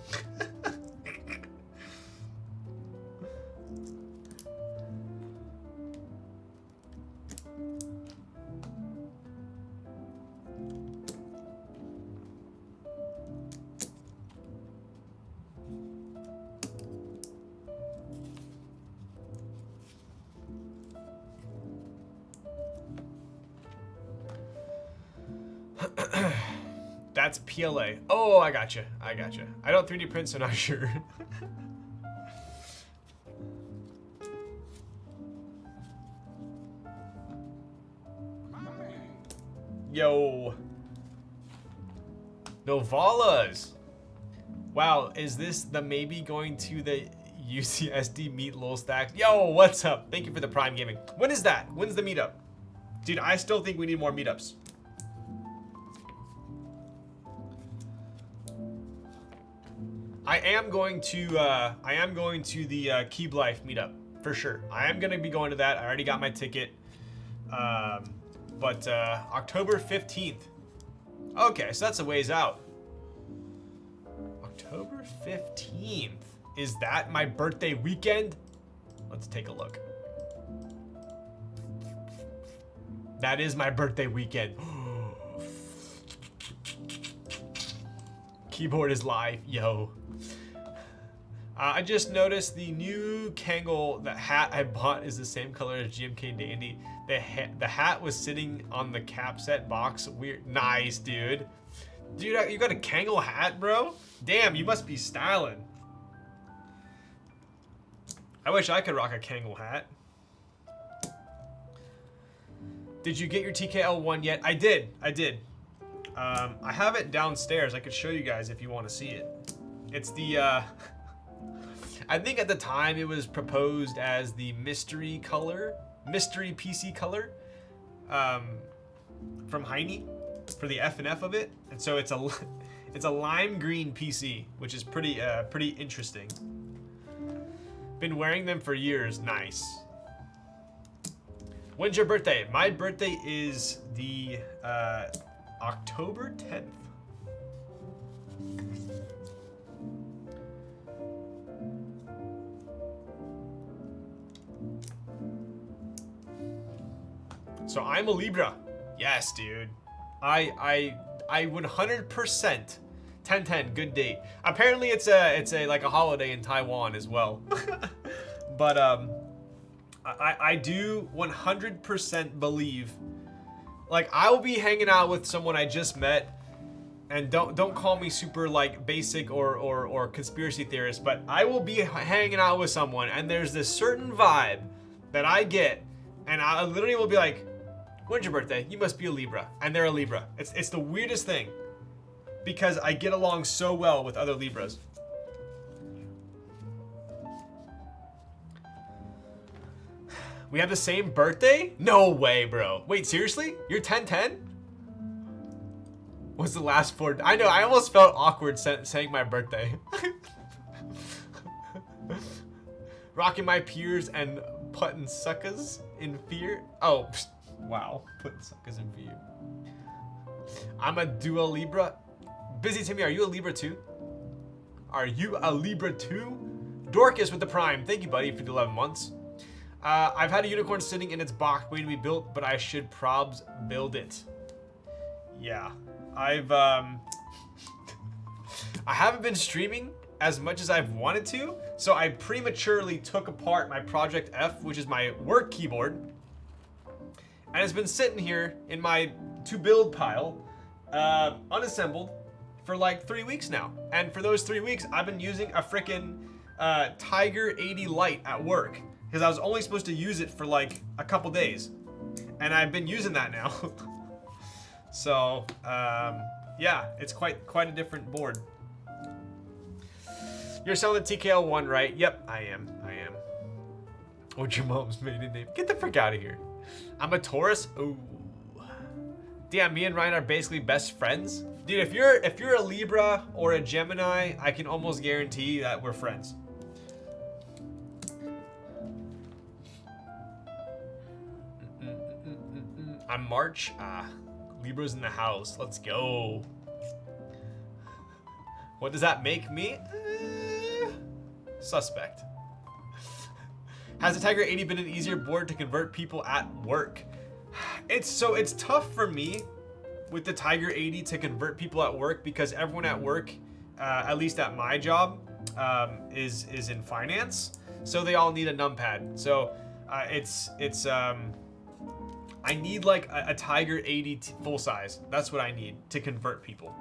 That's PLA. Oh, I gotcha. I gotcha. I don't 3D print, so not sure. Yo. Novalas. Wow, is this the maybe going to the UCSD meet lol stack? Yo, what's up? Thank you for the Prime Gaming. When is that? When's the meetup? Dude, I still think we need more meetups. I am going to the Keep Life meetup for sure. I am gonna be going to that. I already got my ticket. But October 15th. Okay, so that's a ways out. October 15th. Is that my birthday weekend? Let's take a look. That is my birthday weekend. Keyboard is live, yo. I just noticed the new Kangol, the hat I bought is the same color as GMK Dandy. The hat was sitting on the cap set box. Weird. Nice, dude. Dude, you got a Kangol hat, bro? Damn, you must be styling. I wish I could rock a Kangol hat. Did you get your TKL1 yet? I did. I have it downstairs. I could show you guys if you want to see it. It's the, I think at the time it was proposed as the mystery PC color, from Heine for the F&F of it. And so it's a lime green PC, which is pretty interesting. Been wearing them for years. Nice. When's your birthday? My birthday is the October 10th. So I'm a Libra. Yes, dude. I 100% 10/10 good date. Apparently it's a like a holiday in Taiwan as well. But I do 100% believe, like, I will be hanging out with someone I just met, and don't call me super like basic or conspiracy theorist, but I will be hanging out with someone and there's this certain vibe that I get, and I literally will be like, when's your birthday? You must be a Libra. And they're a Libra. It's the weirdest thing, because I get along so well with other Libras. We have the same birthday? No way, bro. Wait, seriously? You're 10/10? What's the last four? I know, I almost felt awkward saying my birthday. Rocking my peers and putting suckers in fear. Oh, wow. Putting suckers in fear. I'm a dual Libra. Busy Timmy, are you a Libra too? Are you a Libra too? Dorcas with the Prime. Thank you, buddy, for the 11 months. I've had a unicorn sitting in its box waiting to be built, but I should probs build it. Yeah, I haven't been streaming as much as I've wanted to, so I prematurely took apart my Project F, which is my work keyboard, and it's been sitting here in my to build pile, unassembled, for like 3 weeks now. And for those 3 weeks, I've been using a frickin' Tiger 80 Lite at work, because I was only supposed to use it for like a couple days, and I've been using that now. So yeah, it's quite a different board. You're selling the TKL1, right? Yep, I am. What's your mom's maiden name? Get the frick out of here. I'm a Taurus. Ooh. Damn, me and Ryan are basically best friends. Dude, if you're a Libra or a Gemini, I can almost guarantee that we're friends. I'm March. Libra's in the house. Let's go. What does that make me? Suspect. Has the Tiger 80 been an easier board to convert people at work? It's tough for me with the Tiger 80 to convert people at work, because everyone at work, at least at my job, is in finance, so they all need a numpad. So I need like a Tiger 80 full size. That's what I need to convert people.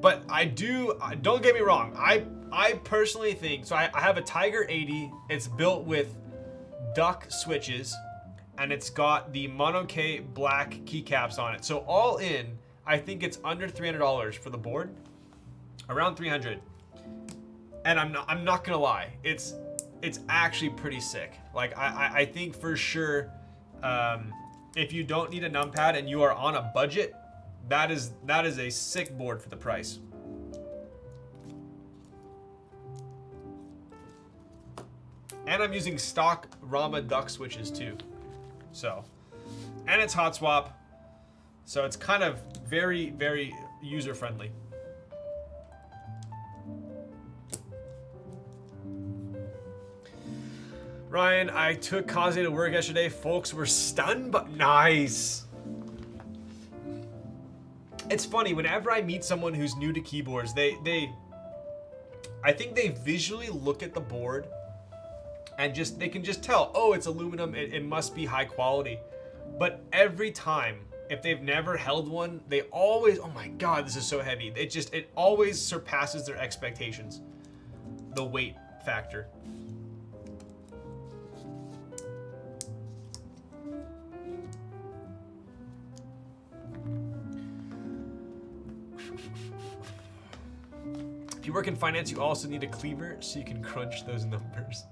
But I do, don't get me wrong, I personally think, so I have a Tiger 80, it's built with duck switches, and it's got the Mono K black keycaps on it. So all in, I think it's under $300 for the board, around 300. And I'm not gonna lie, it's actually pretty sick. Like I think for sure, if you don't need a numpad and you are on a budget, that is a sick board for the price. And I'm using stock Rama duck switches too. So, and it's hot swap. So it's kind of very, very user friendly. Ryan, I took Kaze to work yesterday. Folks were stunned, but nice. It's funny, whenever I meet someone who's new to keyboards, I think they visually look at the board and they can just tell, oh, it's aluminum, it must be high quality. But every time, if they've never held one, they always, oh my God, this is so heavy. It always surpasses their expectations. The weight factor. If you work in finance, you also need a cleaver so you can crunch those numbers.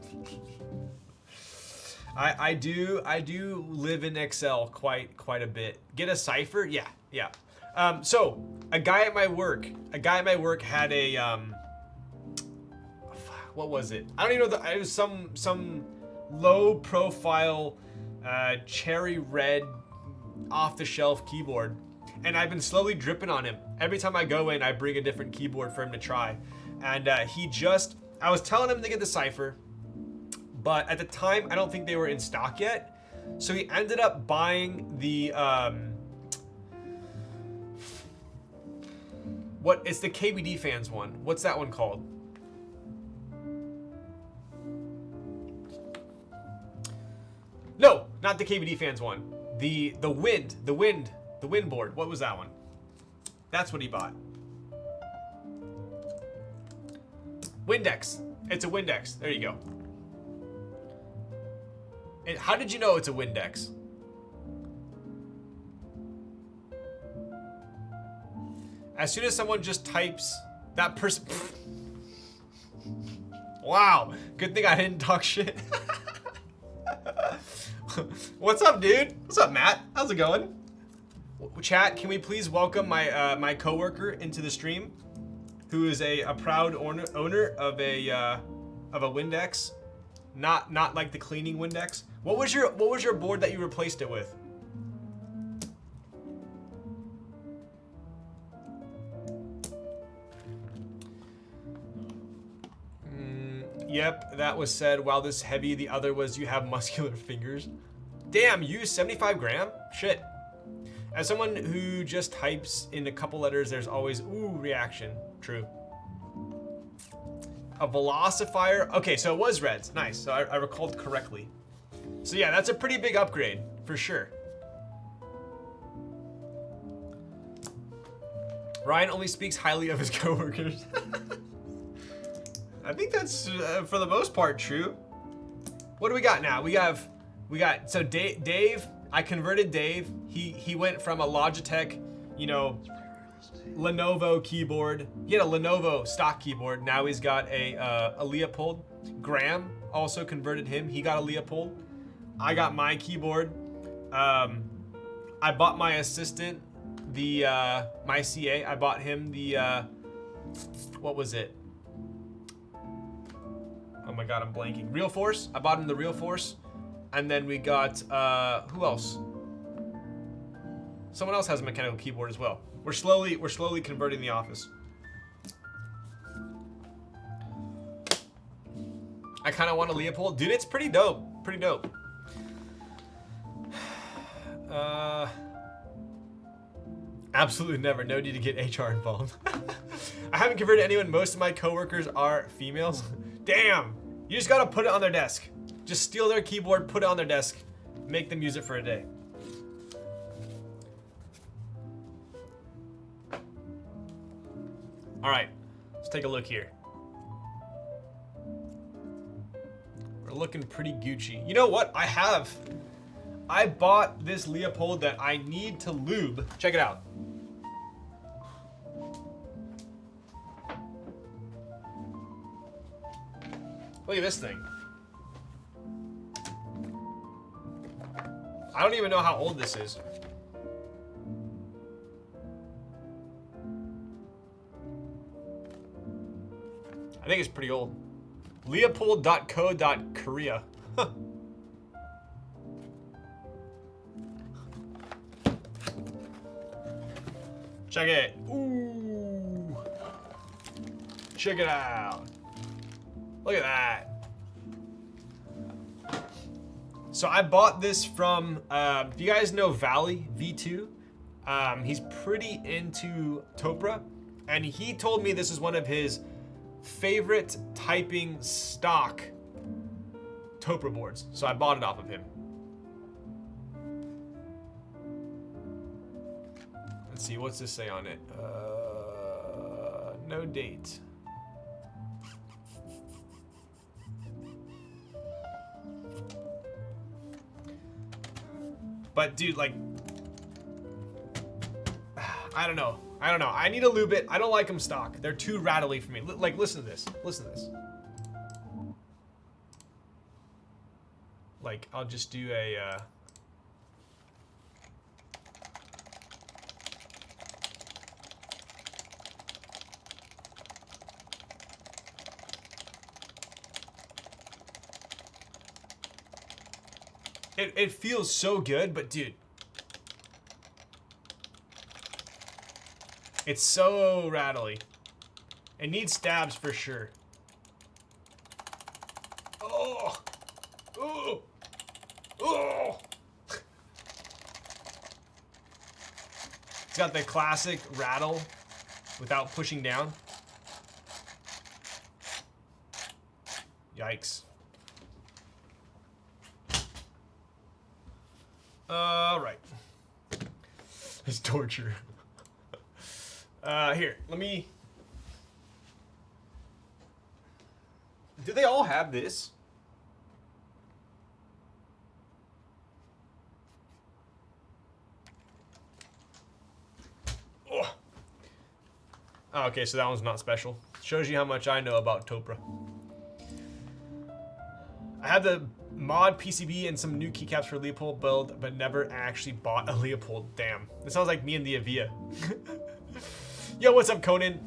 I do live in Excel quite a bit. Get a cipher? Yeah. So a guy at my work had a what was it? I don't even know. It was some low profile cherry red off the shelf keyboard. And I've been slowly dripping on him. Every time I go in, I bring a different keyboard for him to try. And I was telling him to get the cipher, but at the time, I don't think they were in stock yet. So he ended up buying the, it's the KBD fans one. What's that one called? No, not the KBD fans one. The wind board. What was that one? That's what he bought. Windex. It's a Windex. There you go. And how did you know it's a Windex? As soon as someone just types that person. Wow. Good thing I didn't talk shit. What's up, dude? What's up, Matt? How's it going? Chat, can we please welcome my coworker into the stream, who is a proud owner of a Windex, not like the cleaning Windex. What was your board that you replaced it with? Yep, that was said. While this heavy, the other was you have muscular fingers. Damn, you use 75 gram? Shit. As someone who just types in a couple letters, there's always, ooh, reaction. True. A Velocifier. Okay, so it was reds. Nice. So I recalled correctly. So yeah, that's a pretty big upgrade, for sure. Ryan only speaks highly of his coworkers. I think that's, for the most part, true. What do we got now? We got, so Dave, I converted Dave. He went from a Logitech, Lenovo keyboard. He had a Lenovo stock keyboard. Now he's got a Leopold. Graham also converted him. He got a Leopold. I got my keyboard. I bought my assistant, my CA. I bought him the, what was it? Oh my God, I'm blanking. Real Force. I bought him the Real Force. And then we got, who else? Someone else has a mechanical keyboard as well. We're slowly converting the office. I kind of want a Leopold. Dude, it's pretty dope. Pretty dope. Absolutely never. No need to get HR involved. I haven't converted anyone. Most of my coworkers are females. Damn. You just gotta put it on their desk. Just steal their keyboard, put it on their desk, make them use it for a day. All right, let's take a look here. We're looking pretty Gucci. You know what? I bought this Leopold that I need to lube. Check it out. Look at this thing. I don't even know how old this is. I think it's pretty old. Leopold.co.korea. Huh. Check it. Ooh. Check it out. Look at that. So I bought this from, do you guys know Valley V2? He's pretty into Topra, and he told me this is one of his favorite typing stock Topra boards. So I bought it off of him. Let's see, what's this say on it? No date. But dude, like, I don't know. I need to lube it. I don't like them stock. They're too rattly for me. Like, listen to this. Listen to this. Like, I'll just do a, It feels so good, but dude, it's so rattly. It needs stabs for sure. Oh, oh, oh. It's got the classic rattle without pushing down. Yikes. All right. It's torture. Here, let me. Do they all have this? Oh. Oh, okay, so that one's not special. Shows you how much I know about Topra. I have the mod PCB and some new keycaps for Leopold build, but never actually bought a Leopold. Damn. This sounds like me and the Avia. Yo, what's up, Conan?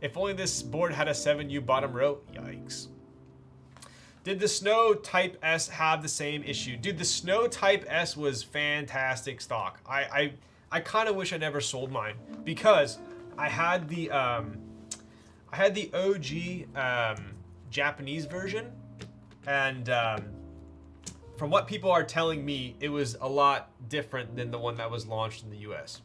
If only this board had a 7U bottom row. Yikes. Did the Snow Type S have the same issue? Dude, the Snow Type S was fantastic stock. I kind of wish I never sold mine because I had the OG Japanese version, and from what people are telling me, it was a lot different than the one that was launched in the US.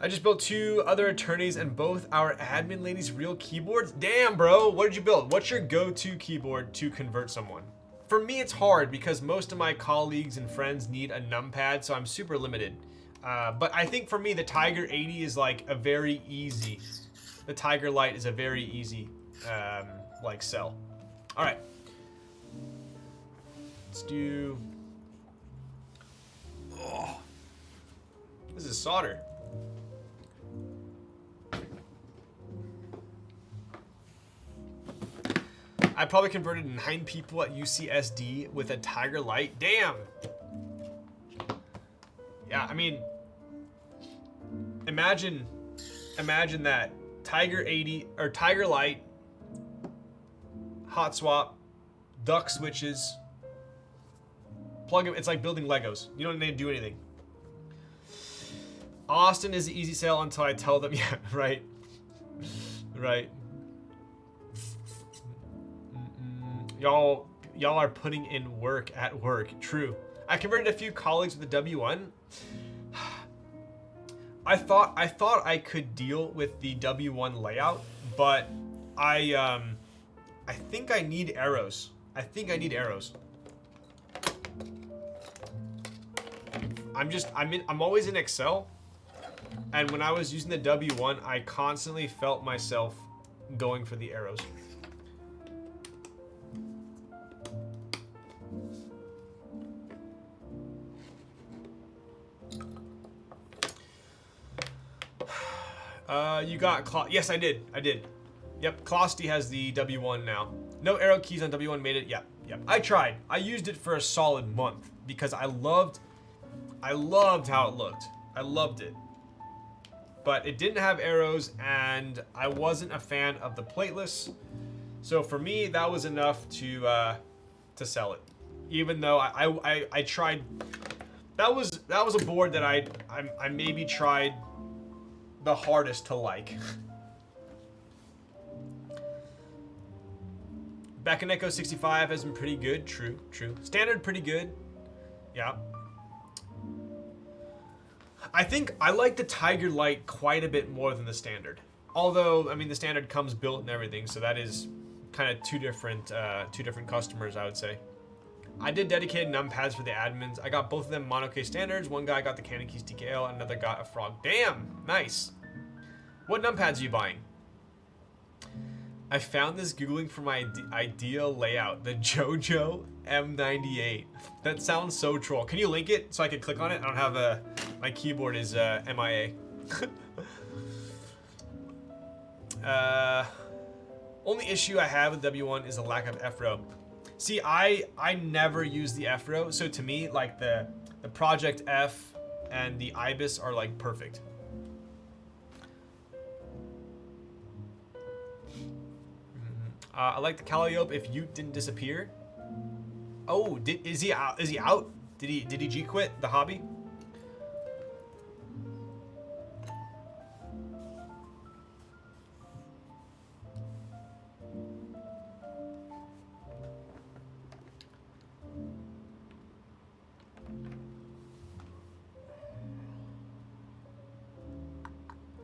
I just built 2 other attorneys and both our admin ladies' real keyboards. Damn, bro, what did you build? What's your go-to keyboard to convert someone? For me, it's hard because most of my colleagues and friends need a numpad, so I'm super limited. But I think for me, the Tiger 80 is like a very easy, the Tiger Light is a very easy, like sell. All right. Let's do, oh, this is solder. I probably converted 9 people at UCSD with a Tiger Light. Damn. Yeah, I mean, imagine that Tiger 80 or Tiger Light, hot swap, duck switches, plug them. It's like building Legos. You don't need to do anything. Austin is the easy sale until I tell them, yeah, right, right. Y'all are putting in work at work. True. I converted a few colleagues with the W1. I thought I could deal with the W1 layout, but I think I need arrows. I think I need arrows. I'm always in Excel, and when I was using the W1, I constantly felt myself going for the arrows. You got yes, I did. Yep, Closty has the W1 now. No arrow keys on W1 made it. Yep. I tried. I used it for a solid month because I loved how it looked. I loved it. But it didn't have arrows, and I wasn't a fan of the plateless. So for me, that was enough to sell it. Even though I tried, that was a board that I maybe tried the hardest to like. Bakaneko 65 has been pretty good. True. Standard pretty good. Yeah. I think I like the Tiger Light quite a bit more than the standard. Although, I mean, the standard comes built and everything, so that is kind of two different customers, I would say. I did dedicated numpads for the admins. I got both of them mono case standards. One guy got the Cannon Keys TKL, another got a Frog. Damn, nice. What numpads are you buying? I found this Googling for my ideal layout, the JoJo M98. That sounds so troll. Can you link it so I can click on it? I don't have a, my keyboard is MIA. Only issue I have with W1 is the lack of F-row. See, I never use the F-row, so to me, like the Project F and the Ibis are like perfect. I like the Calliope if Ute didn't disappear. Oh, is he out? Is he out? Did he G quit the hobby?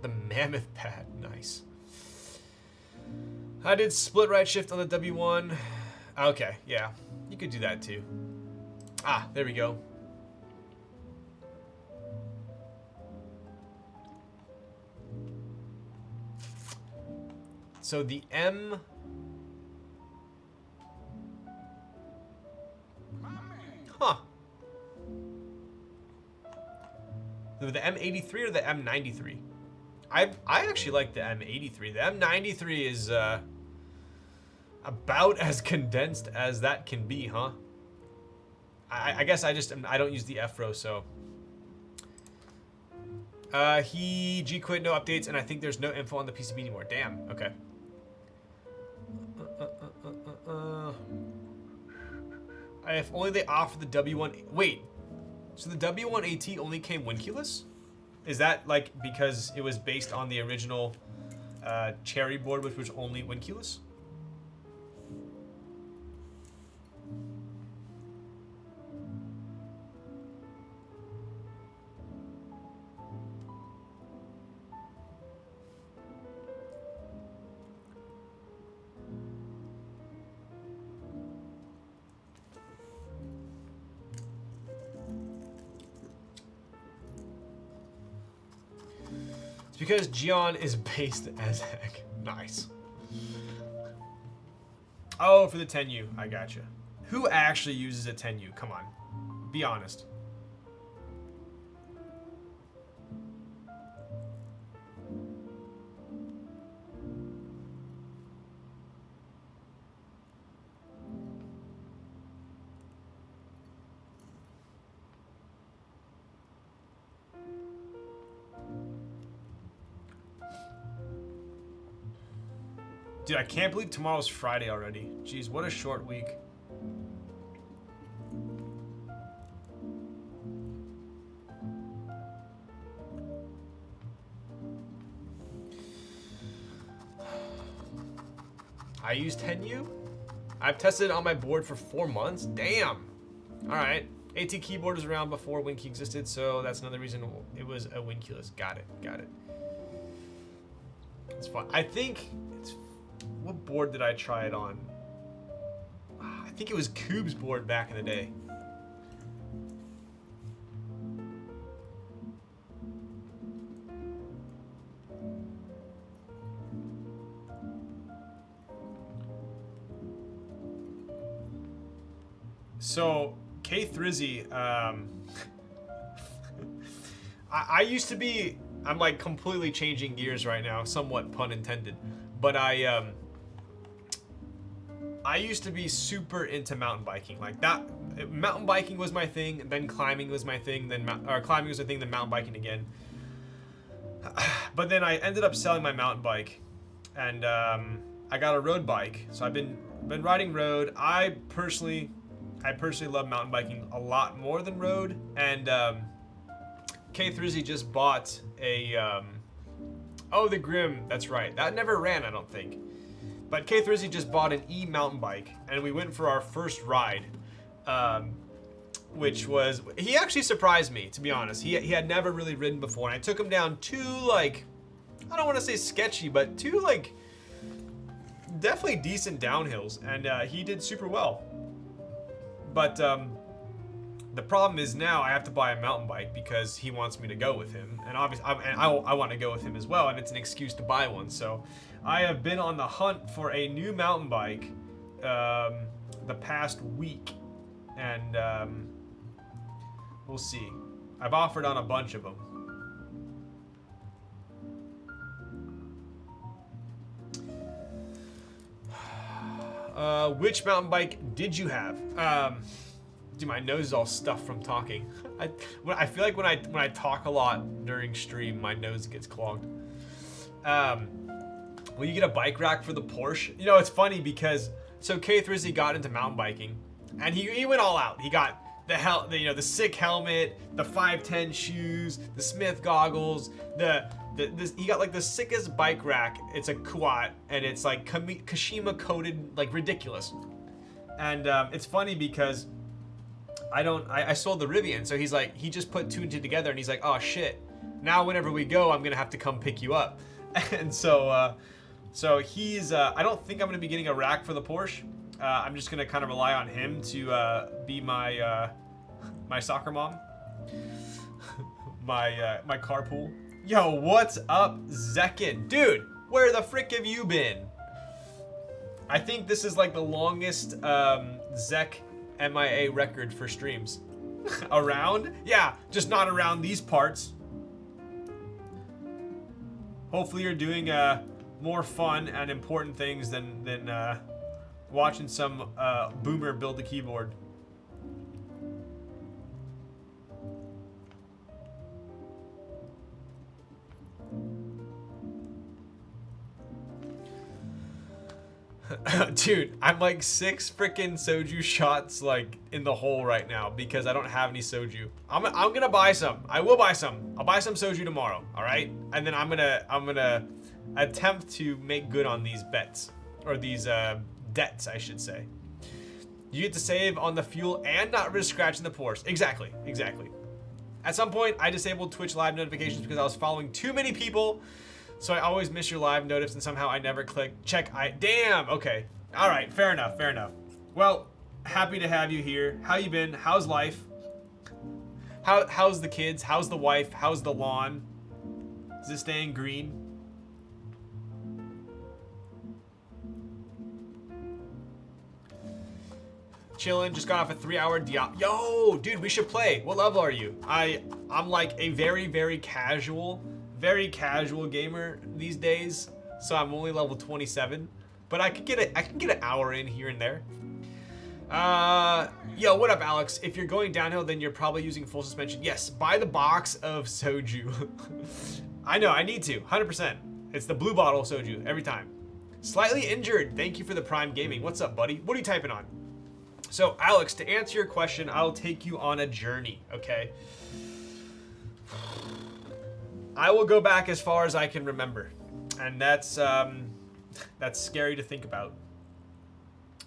The Mammoth Pad, nice. I did split right shift on the W1. Okay, yeah, you could do that too. Ah, there we go. So the M... Huh. The M83 or the M93? I actually like the M83. The M93 is about as condensed as that can be, huh? I guess I don't use the F-row, so. He G-quit, no updates, and I think there's no info on the PCB anymore. Damn, okay. If only they offer the W1... Wait, so the W1 AT only came winkeyless? Is that like because it was based on the original Cherry board, which was only winkeyless? It's because Gion is based as heck. Nice. Oh, for the 10U. I gotcha. Who actually uses a 10U? Come on. Be honest. Dude, I can't believe tomorrow's Friday already. Jeez, what a short week. I use 10U? I've tested it on my board for 4 months? Damn. Alright. AT keyboard was around before WinKey existed, so that's another reason it was a winkeyless. Got it. Got it. It's fun. I think it's... What board did I try it on? I think it was Coob's board back in the day. So, K-Thrizzy, I used to be, I'm like completely changing gears right now, somewhat pun intended, but I used to be super into mountain biking. Like that, mountain biking was my thing, then climbing was my thing, then climbing was a thing, then mountain biking again. But then I ended up selling my mountain bike, and I got a road bike. So I've been riding road. I personally love mountain biking a lot more than road. And K3Z just bought a oh, the Grim. That's right. That never ran, I don't think. But K3Z just bought an e-mountain bike, and we went for our first ride, which was, he actually surprised me, to be honest. He had never really ridden before, and I took him down two, like, I don't want to say sketchy, but two, like, definitely decent downhills, and he did super well. But the problem is now I have to buy a mountain bike because he wants me to go with him, and obviously I want to go with him as well, and it's an excuse to buy one. So I have been on the hunt for a new mountain bike the past week, and we'll see. I've offered on a bunch of them. Which mountain bike did you have? Dude, my nose is all stuffed from talking. I feel like when I talk a lot during stream, my nose gets clogged. Will you get a bike rack for the Porsche? You know, it's funny because so K3Z got into mountain biking, and he went all out. He got the sick helmet, the 510 shoes, the Smith goggles, he got like the sickest bike rack. It's a quad, and it's like Kashima coated, like ridiculous. And it's funny because I sold the Rivian, so he's like, he just put two and two together, and he's like, oh shit, now whenever we go, I'm gonna have to come pick you up. And so he's I don't think I'm gonna be getting a rack for the Porsche. I'm just gonna kind of rely on him to be my my soccer mom, my carpool. Yo, what's up, Zekin? Dude, where the frick have you been? I think this is like the longest Zek MIA record for streams. Around? Yeah, just not around these parts. Hopefully you're doing more fun and important things than watching some boomer build a keyboard. Dude, I'm like 6 freaking soju shots like in the hole right now because I don't have any soju. I'm gonna buy some. I will buy some. I'll buy some soju tomorrow. All right, and then I'm gonna attempt to make good on these bets, or these debts, I should say. You get to save on the fuel and not risk scratching the Porsche. Exactly. At some point, I disabled Twitch live notifications because I was following too many people. So I always miss your live notice, and somehow I never click check. Damn. Okay. All right. Fair enough. Well, happy to have you here. How you been? How's life? How's the kids? How's the wife? How's the lawn? Is it staying green? Chilling. Just got off a 3-hour Diablo. Yo, dude, we should play. What level are you? I'm like a very casual gamer these days, so I'm only level 27, but I can get an hour in here and there. Yo, what up, Alex? If you're going downhill, then you're probably using full suspension. Yes, buy the box of soju. I know, I need to, 100%. It's the blue bottle soju every time. Slightly injured. Thank you for the Prime Gaming. What's up, buddy? What are you typing on? So, Alex, to answer your question, I'll take you on a journey, okay? I will go back as far as I can remember, and that's scary to think about.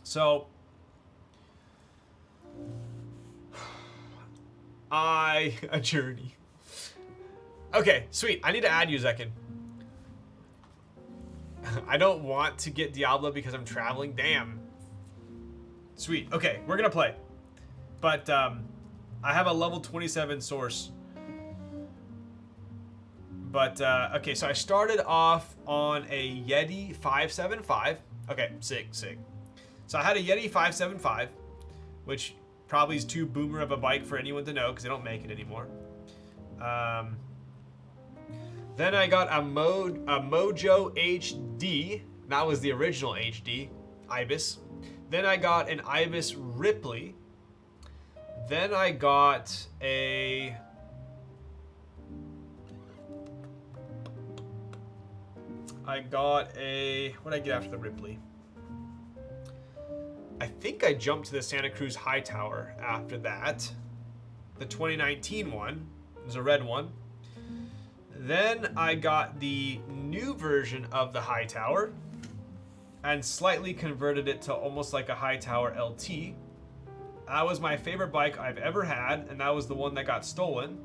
So, a journey. Okay, sweet. I need to add you, Zekin. I don't want to get Diablo because I'm traveling. Damn. Sweet. Okay, we're gonna play, but I have a level 27 source. But, okay, so I started off on a Yeti 575. Okay, sick. So I had a Yeti 575, which probably is too boomer of a bike for anyone to know because they don't make it anymore. Then I got a Mojo HD. That was the original HD, Ibis. Then I got an Ibis Ripley. Then I got a... I got a... What did I get after the Ripley? I think I jumped to the Santa Cruz Hightower after that. The 2019 one. It was a red one. Then I got the new version of the Hightower and slightly converted it to almost like a Hightower LT. That was my favorite bike I've ever had, and that was the one that got stolen.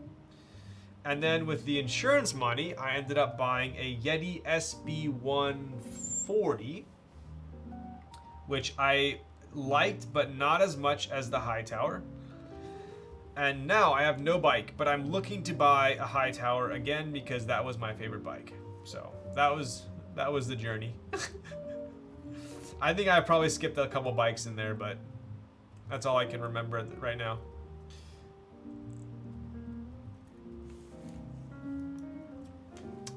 And then with the insurance money, I ended up buying a Yeti SB140, which I liked, but not as much as the Hightower. And now I have no bike, but I'm looking to buy a Hightower again because that was my favorite bike. So that was the journey. I think I probably skipped a couple bikes in there, but that's all I can remember right now.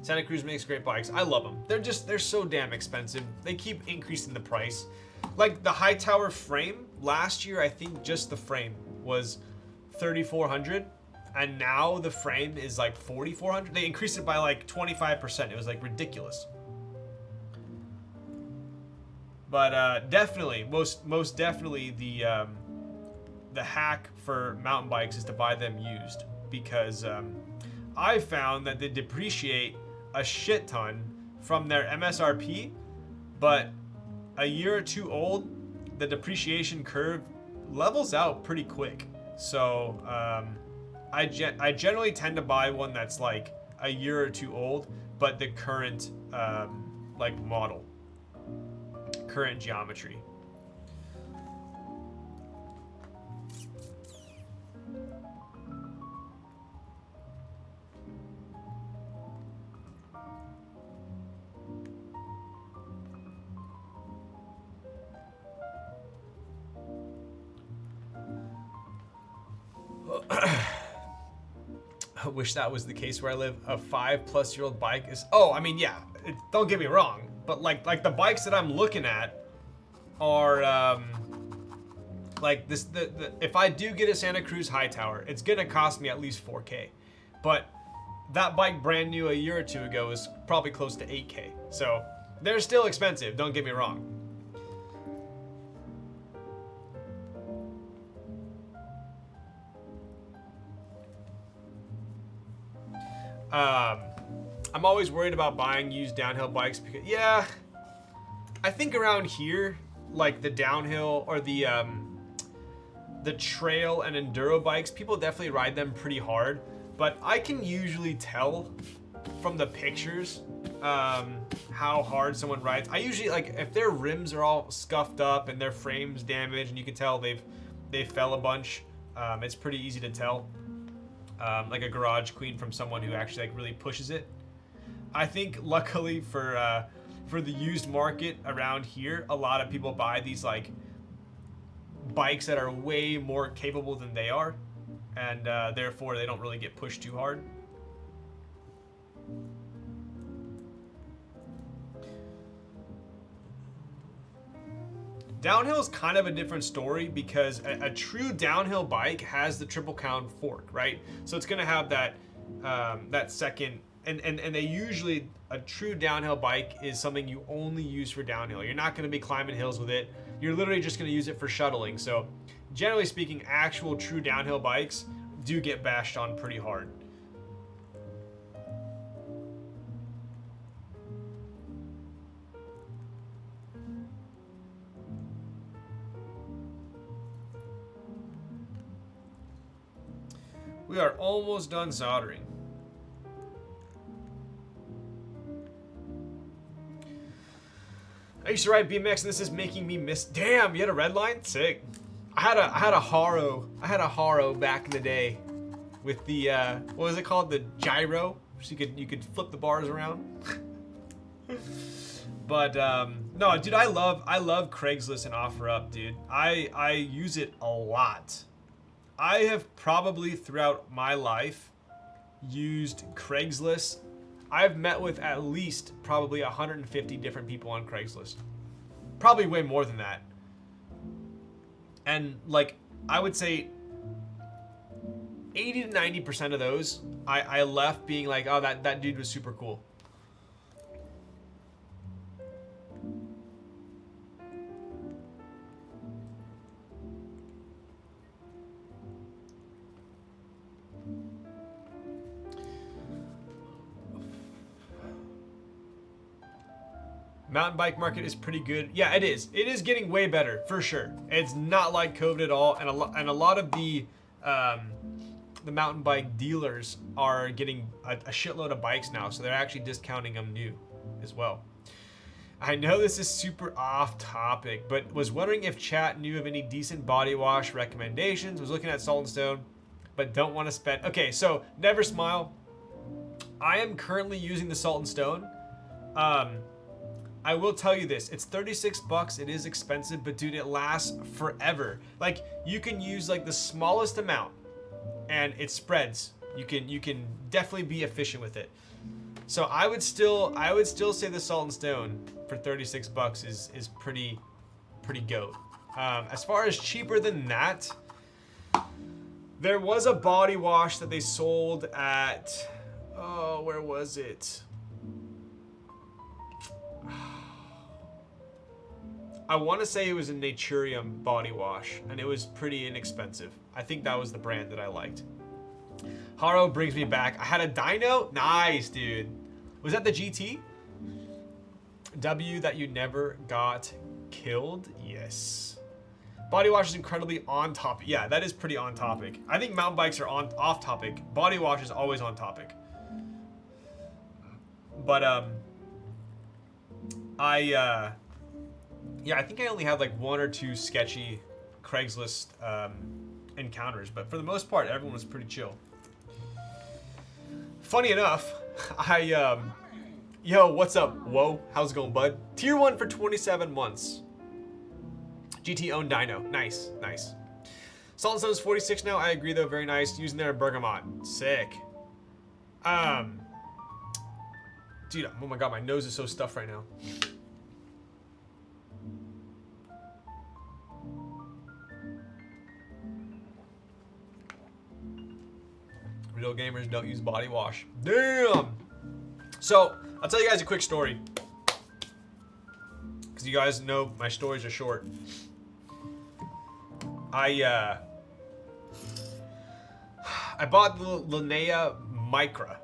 Santa Cruz makes great bikes. I love them. They're so damn expensive. They keep increasing the price. Like the Hightower frame, last year I think just the frame was $3,400, and now the frame is like $4,400. They increased it by like 25%. It was like ridiculous. But definitely, most definitely, the hack for mountain bikes is to buy them used, because I found that they depreciate a shit ton from their MSRP, but a year or two old, the depreciation curve levels out pretty quick. So I generally tend to buy one that's like a year or two old, but the current like model, current geometry. I wish that was the case where I live. A 5+ year-old bike is... Oh, I mean, yeah. Don't get me wrong, but like the bikes that I'm looking at are like this. If I do get a Santa Cruz Hightower, it's gonna cost me at least $4K. But that bike brand new a year or two ago is probably close to $8K. So they're still expensive. Don't get me wrong. I'm always worried about buying used downhill bikes because, yeah, I think around here, like the downhill or the trail and enduro bikes, people definitely ride them pretty hard, but I can usually tell from the pictures how hard someone rides. I usually, like, if their rims are all scuffed up and their frame's damaged and you can tell they fell a bunch, it's pretty easy to tell. Like a garage queen from someone who actually like really pushes it. I think luckily for the used market around here, a lot of people buy these like bikes that are way more capable than they are, and therefore they don't really get pushed too hard. Downhill is kind of a different story because a true downhill bike has the triple crown fork, right? So it's going to have that that second, and they usually, a true downhill bike is something you only use for downhill. You're not going to be climbing hills with it. You're literally just going to use it for shuttling. So generally speaking, actual true downhill bikes do get bashed on pretty hard. We are almost done soldering. I used to ride BMX, and this is making me miss. Damn, you had a red line? Sick. I had a Haro back in the day with the what was it called? The gyro. So you could flip the bars around. But no, dude, I love Craigslist and OfferUp, dude. I use it a lot. I have probably throughout my life used Craigslist. I've met with at least probably 150 different people on Craigslist. Probably way more than that. And like, I would say 80 to 90% of those, I left being like, oh, that dude was super cool. Mountain bike market is pretty good. Yeah, it is. It is getting way better for sure. It's not like COVID at all, and a lot of the mountain bike dealers are getting a shitload of bikes now, so they're actually discounting them new as well. I know this is super off topic, but was wondering if chat knew of any decent body wash recommendations. Was looking at Salt and Stone, but don't want to spend. Okay, so Never Smile. I am currently using the Salt and Stone. I will tell you this, it's 36 bucks. It is expensive, but dude, it lasts forever. Like, you can use like the smallest amount and it spreads. You can definitely be efficient with it. So I would still say the Salt and Stone for 36 bucks is pretty goat. As far as cheaper than that, there was a body wash that they sold at, oh, where was it? I want to say it was a Naturium body wash, and it was pretty inexpensive. I think that was the brand that I liked. Haro brings me back. I had a dyno? Nice, dude. Was that the GT? W that you never got killed? Yes. Body wash is incredibly on topic. Yeah, that is pretty on topic. I think mountain bikes are off topic. Body wash is always on topic. But, yeah, I think I only had like 1 or 2 sketchy Craigslist encounters, but for the most part, everyone was pretty chill. Funny enough, yo, what's up? Whoa, how's it going, bud? Tier 1 for 27 months. GT owned dyno. Nice, nice. Salt and Stone is 46 now. I agree though, very nice. Using their bergamot. Sick. Dude, oh my god, my nose is so stuffed right now. Real gamers don't use body wash. Damn! So, I'll tell you guys a quick story. Because you guys know my stories are short. I bought the Linnea Micra,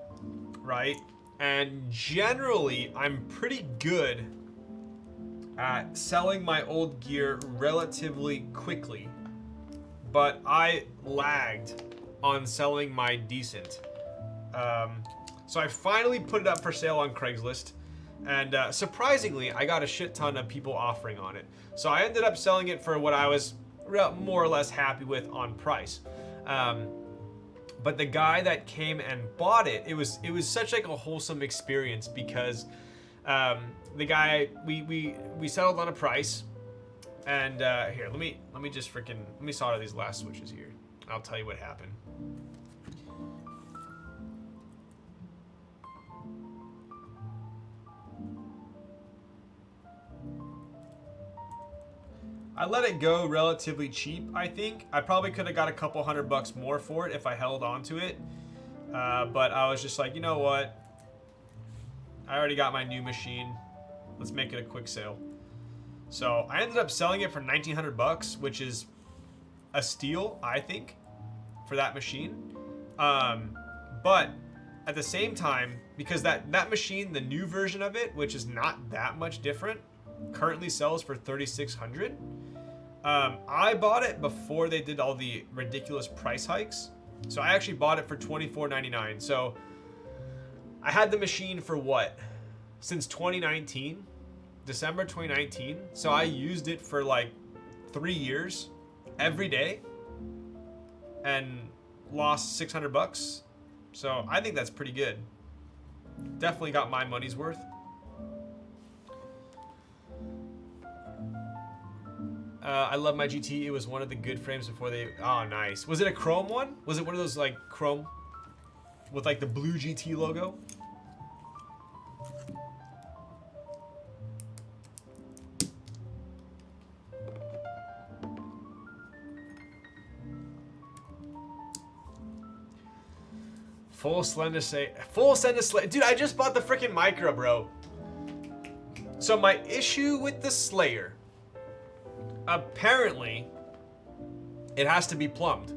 right? And generally, I'm pretty good at selling my old gear relatively quickly. But I lagged on selling my decent. So I finally put it up for sale on Craigslist, and surprisingly, I got a shit ton of people offering on it. So I ended up selling it for what I was more or less happy with on price. But the guy that came and bought it, it was such like a wholesome experience because the guy we settled on a price, and here let me just let me solder these last switches here. I'll tell you what happened. I let it go relatively cheap, I think. I probably could have got a couple $100 more for it if I held on to it. But I was just like, you know what? I already got my new machine. Let's make it a quick sale. So I ended up selling it for $1,900, which is a steal, I think, for that machine. But at the same time, because that machine, the new version of it, which is not that much different, currently sells for $3,600. I bought it before they did all the ridiculous price hikes. So I actually bought it for $24.99. So I had the machine for what? Since 2019, December 2019. So I used it for like 3 years, every day, and lost $600. So I think that's pretty good. Definitely got my money's worth. I love my GT. It was one of the good frames before they... Oh, nice. Was it a chrome one? Was it one of those, like, chrome with, like, the blue GT logo? Full slender say... Full slender Slayer. Dude, I just bought the freaking Micra, bro. So my issue with the Slayer... Apparently, it has to be plumbed.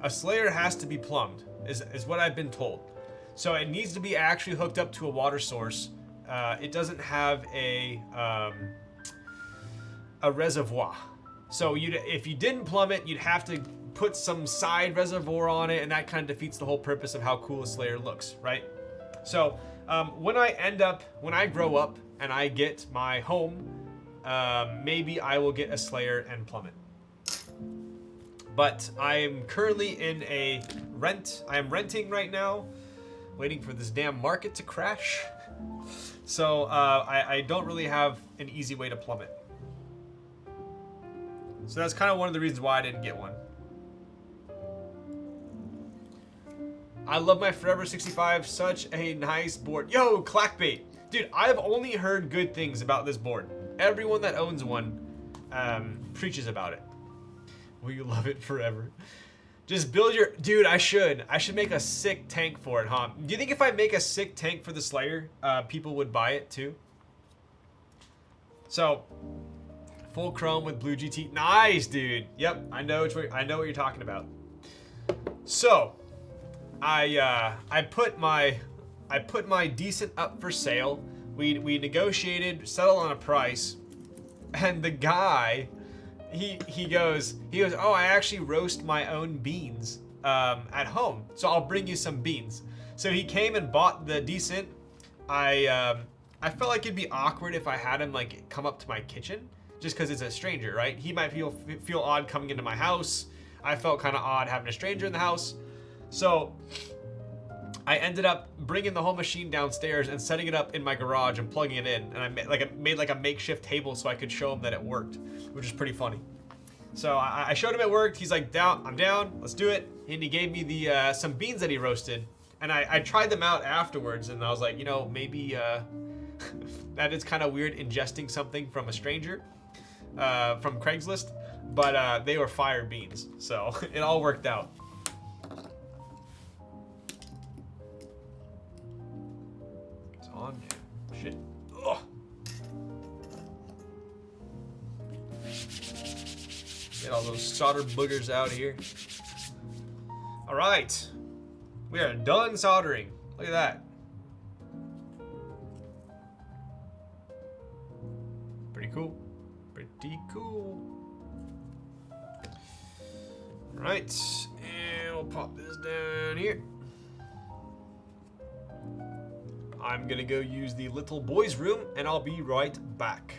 A Slayer has to be plumbed, is what I've been told. So it needs to be actually hooked up to a water source it doesn't have a reservoir. So if you didn't plumb it, you'd have to put some side reservoir on it, and that kind of defeats the whole purpose of how cool a Slayer looks, right? So when I grow up and I get my home, maybe I will get a Slayer and plumb it. But I am currently in a rent. I am renting right now, waiting for this damn market to crash. So I don't really have an easy way to plumb it. So that's kind of one of the reasons why I didn't get one. I love my Forever65, such a nice board. Yo, Clackbait. Dude, I've only heard good things about this board. Everyone that owns one preaches about it. Will you love it forever? Just build your... Dude, I should make a sick tank for it, huh? Do you think if I make a sick tank for the Slayer, people would buy it too? So, full chrome with blue GT. Nice, dude. Yep, I know what you're talking about. So, I put my decent up for sale. We negotiated, settled on a price, and the guy, he goes, oh, I actually roast my own beans at home, so I'll bring you some beans. So he came and bought the decent. I felt like it'd be awkward if I had him like come up to my kitchen, just because it's a stranger, right? He might feel odd coming into my house. I felt kind of odd having a stranger in the house. So I ended up bringing the whole machine downstairs and setting it up in my garage and plugging it in. And I made like a makeshift table so I could show him that it worked, which is pretty funny. So I showed him it worked. He's like, I'm down, let's do it. And he gave me the some beans that he roasted. And I tried them out afterwards, and I was like, you know, maybe that is kind of weird ingesting something from a stranger from Craigslist. But they were fire beans, so it all worked out. On shit. Ugh. Get all those solder boogers out here. All right, we are done soldering. Look at that. Pretty cool. Pretty cool. All right, and we'll pop this down here. I'm gonna go use the little boys' room, and I'll be right back.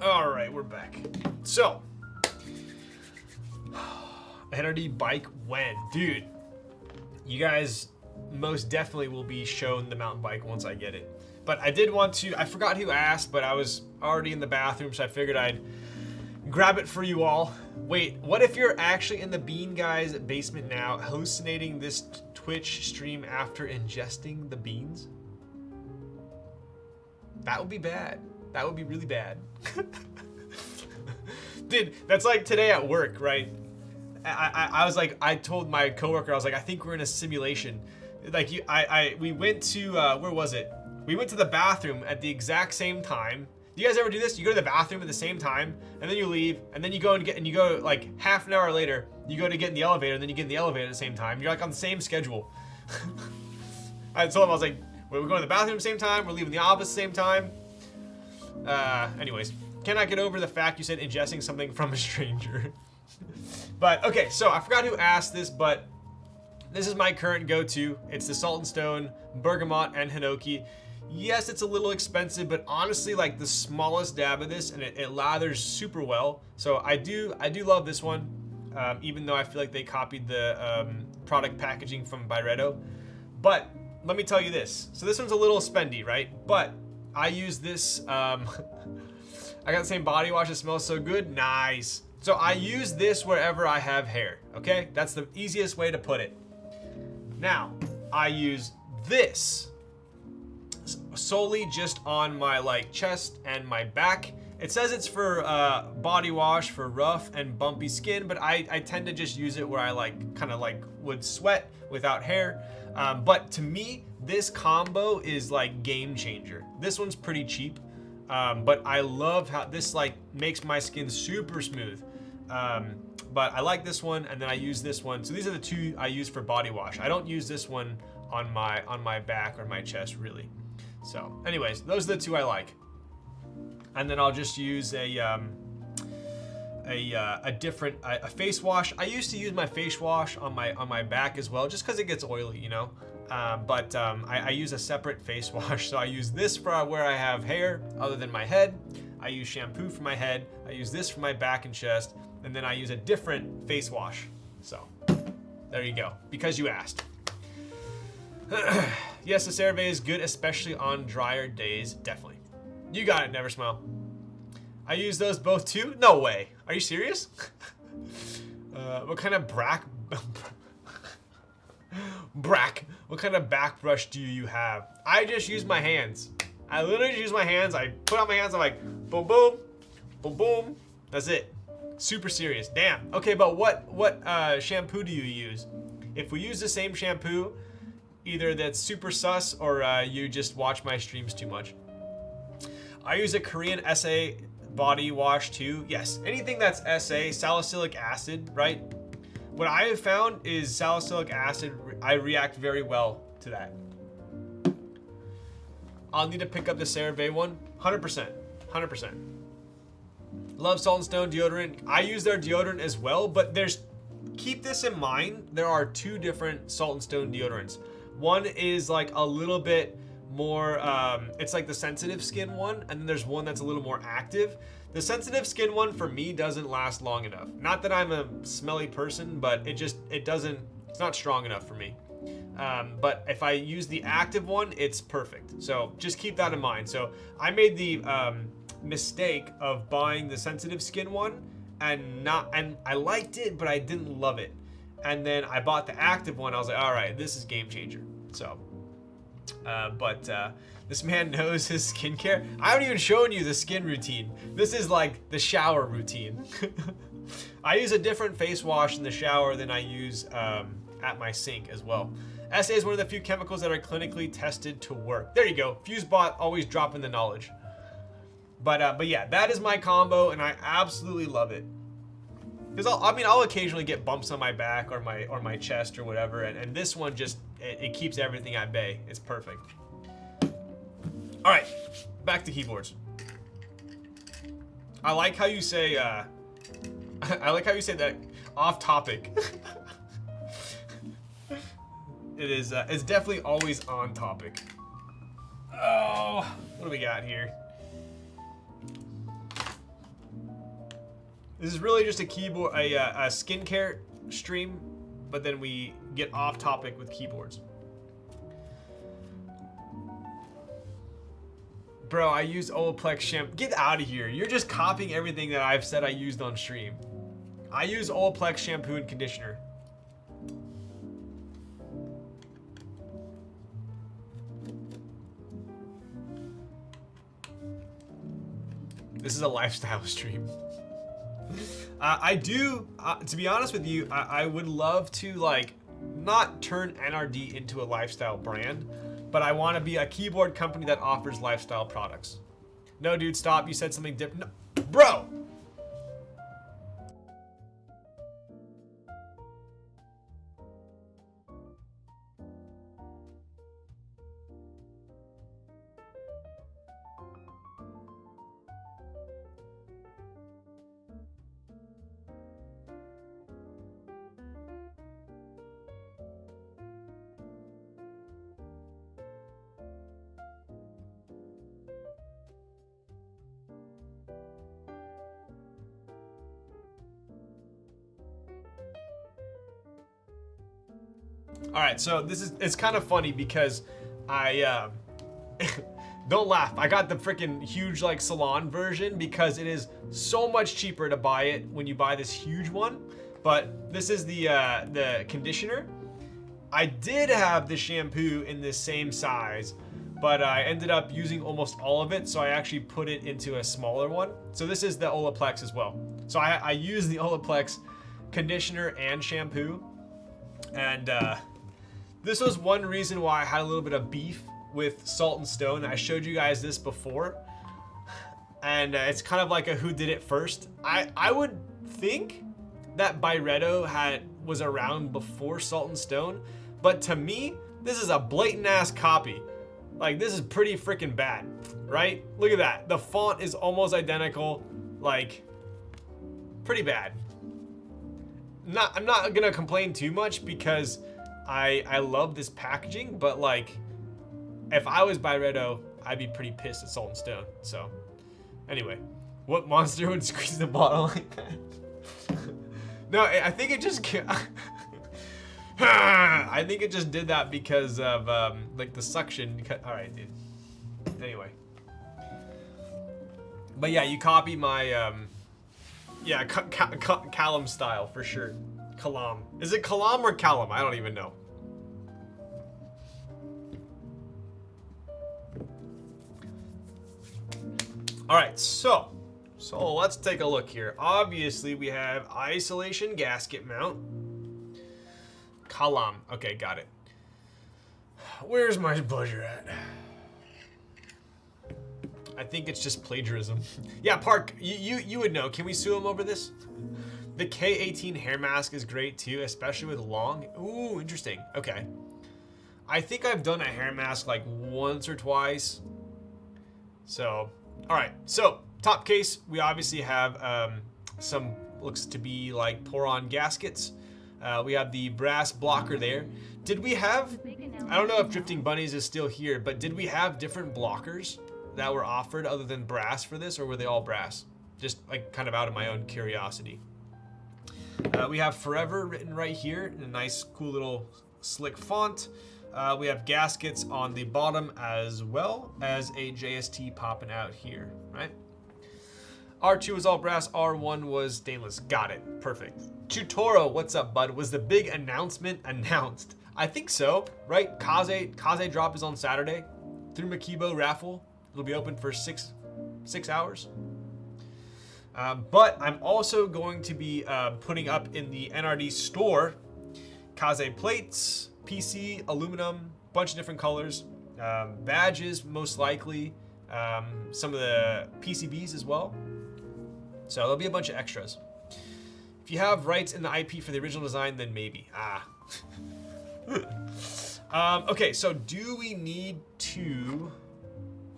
All right, we're back. So, NRD bike when? Dude, you guys most definitely will be shown the mountain bike once I get it. But I did want to, I forgot who asked, but I was already in the bathroom, so I figured I'd grab it for you all. Wait, what if you're actually in the Bean Guy's basement now, hallucinating this Twitch stream after ingesting the beans? That would be bad. That would be really bad. Dude, that's like today at work, right? I was like, I told my coworker, I was like, I think we're in a simulation. Like we went to, where was it? We went to the bathroom at the exact same time. Do you guys ever do this? You go to the bathroom at the same time, and then you leave, and then you go and you go like half an hour later, you go to get in the elevator, and then you get in the elevator at the same time. You're like on the same schedule. I told him, I was like, we're going to the bathroom at the same time, we're leaving the office at the same time. Anyways, cannot get over the fact you said ingesting something from a stranger. But okay, so I forgot who asked this, but this is my current go-to. It's the Salt and Stone, Bergamot, and Hinoki. Yes, it's a little expensive, but honestly, like the smallest dab of this, and it lathers super well. So I do love this one, even though I feel like they copied the product packaging from Byredo. But let me tell you this. So this one's a little spendy, right? But I use this, I got the same body wash, it smells so good, nice. So I use this wherever I have hair, okay? That's the easiest way to put it. Now, I use this solely just on my like chest and my back. It says it's for body wash for rough and bumpy skin, but I tend to just use it where I like kind of like would sweat without hair. But to me, this combo is like game changer. This one's pretty cheap, but I love how this like makes my skin super smooth. But I like this one, and then I use this one. So these are the two I use for body wash. I don't use this one on my back or my chest really. So anyways, those are the two I like. And then I'll just use a different face wash. I used to use my face wash on my back as well, just because it gets oily, you know. But I use a separate face wash. So I use this for where I have hair other than my head. I use shampoo for my head. I use this for my back and chest, and then I use a different face wash. So there you go, because you asked. Yes, the CeraVe is good, especially on drier days. Definitely. You got it, Never Smile. I use those both too? No way. Are you serious? What kind of what kind of back brush do you have? I just use my hands. I literally just use my hands. I put on my hands, I'm like, boom, boom, boom, boom. That's it. Super serious. Damn. Okay, but what shampoo do you use? If we use the same shampoo, either that's super sus or you just watch my streams too much. I use a Korean SA body wash too. Yes, anything that's SA, salicylic acid, right? What I have found is salicylic acid, I react very well to that. I'll need to pick up the CeraVe one, 100%, 100%. Love Salt and Stone deodorant. I use their deodorant as well, but keep this in mind, there are two different Salt and Stone deodorants. One is like a little bit more, it's like the sensitive skin one, and then there's one that's a little more active. The sensitive skin one for me doesn't last long enough. Not that I'm a smelly person, but it's not strong enough for me. But if I use the active one, it's perfect. So just keep that in mind. So I made the mistake of buying the sensitive skin one and I liked it, but I didn't love it. And then I bought the active one. I was like, all right, this is game changer. So, this man knows his skincare. I haven't even shown you the skin routine. This is like the shower routine. I use a different face wash in the shower than I use at my sink as well. SA is one of the few chemicals that are clinically tested to work. There you go. FuseBot always dropping the knowledge. But yeah, that is my combo, and I absolutely love it. Because I'll occasionally get bumps on my back or my chest or whatever, and this one just it keeps everything at bay. It's perfect. All right, back to keyboards. I like how you say I like how you say that off topic. It's definitely always on topic. Oh, what do we got here? This is really just a keyboard, a skincare stream, but then we get off topic with keyboards. Bro, I use Olaplex shampoo. Get out of here. You're just copying everything that I've said I used on stream. I use Olaplex shampoo and conditioner. This is a lifestyle stream. I do, to be honest with you, I would love to like not turn NRD into a lifestyle brand, but I want to be a keyboard company that offers lifestyle products. No, dude, stop. You said something different. No. Bro! All right, so it's kind of funny because I, don't laugh. I got the freaking huge like salon version because it is so much cheaper to buy it when you buy this huge one. But this is the conditioner. I did have the shampoo in this same size, but I ended up using almost all of it, so I actually put it into a smaller one. So this is the Olaplex as well. So I use the Olaplex conditioner and shampoo, and this was one reason why I had a little bit of beef with Salt and Stone. I showed you guys this before, and it's kind of like a who did it first. I would think that Byredo was around before Salt and Stone, but to me, this is a blatant ass copy. Like, this is pretty freaking bad, right? Look at that. The font is almost identical. Like, pretty bad. I'm not gonna complain too much because I love this packaging, but like, if I was Byredo, I'd be pretty pissed at Salt and Stone. So, anyway, what monster would squeeze the bottle like that? No, I think it just I think it just did that because of like the suction. All right, dude. Anyway, but yeah, you copy my yeah, Callum style for sure. Kalam. Is it Kalam or Callum? I don't even know. All right, so let's take a look here. Obviously, we have isolation gasket mount. Kalam. Okay, got it. Where's my buzzer at? I think it's just plagiarism. Yeah, Park, you would know. Can we sue him over this? The K18 hair mask is great too, especially with long. Ooh, interesting. Okay. I think I've done a hair mask like once or twice. So, all right. So, top case, we obviously have some looks to be like pour-on gaskets. We have the brass blocker there. Did we have, I don't know if Drifting Bunnies is still here, but did we have different blockers that were offered other than brass for this, or were they all brass? Just like kind of out of my own curiosity. We have Forever written right here in a nice, cool little slick font. We have gaskets on the bottom as well as a JST popping out here, right? R2 was all brass, R1 was stainless. Got it, perfect. Chutoro, what's up, bud? Was the big announcement announced? I think so, right? Kaze drop is on Saturday. Through Makibo raffle. It'll be open for six hours. But I'm also going to be putting up in the NRD store Kaze plates, PC, aluminum, bunch of different colors, badges most likely, some of the PCBs as well. So there'll be a bunch of extras. If you have rights in the IP for the original design, then maybe. Okay, so do we need to...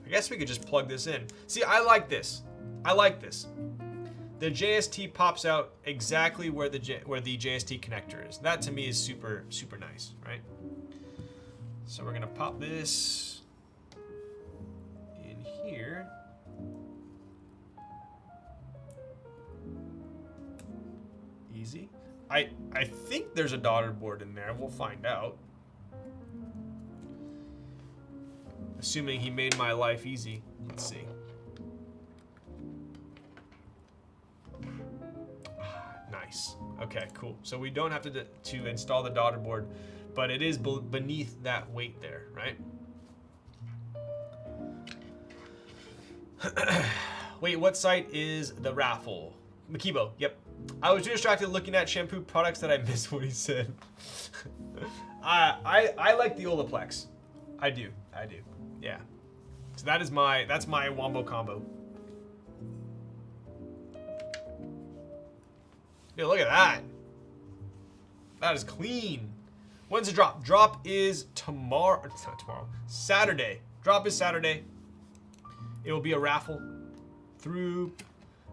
I guess we could just plug this in. See, I like this. I like this. The JST pops out exactly where the JST connector is. That to me is super, super nice, right? So we're gonna pop this in here. Easy. I think there's a daughter board in there. We'll find out. Assuming he made my life easy. Let's see. Nice. Okay, cool. So we don't have to install the daughter board, but it is beneath that weight there, right? Wait, what site is the raffle? Makibo, yep. I was too distracted looking at shampoo products that I missed what he said. I like the Olaplex. I do. Yeah. So that's my wombo combo. Yeah, look at that. That is clean. When's the drop? Drop is tomorrow. It's not tomorrow. Saturday. Drop is Saturday. It will be a raffle through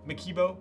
Makibo.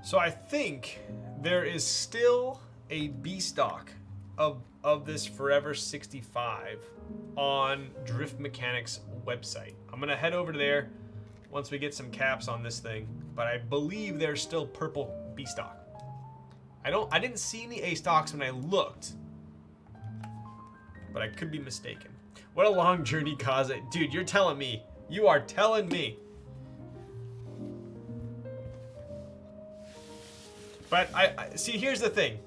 So I think there is still a B stock of this Forever65 on DriftMechanics website. I'm gonna head over to there once we get some caps on this thing, but I believe there's still purple B stock. I didn't see any A stocks when I looked, but I could be mistaken. What a long journey, Kaze. Dude, you're telling me. You are telling me. But I see, here's the thing.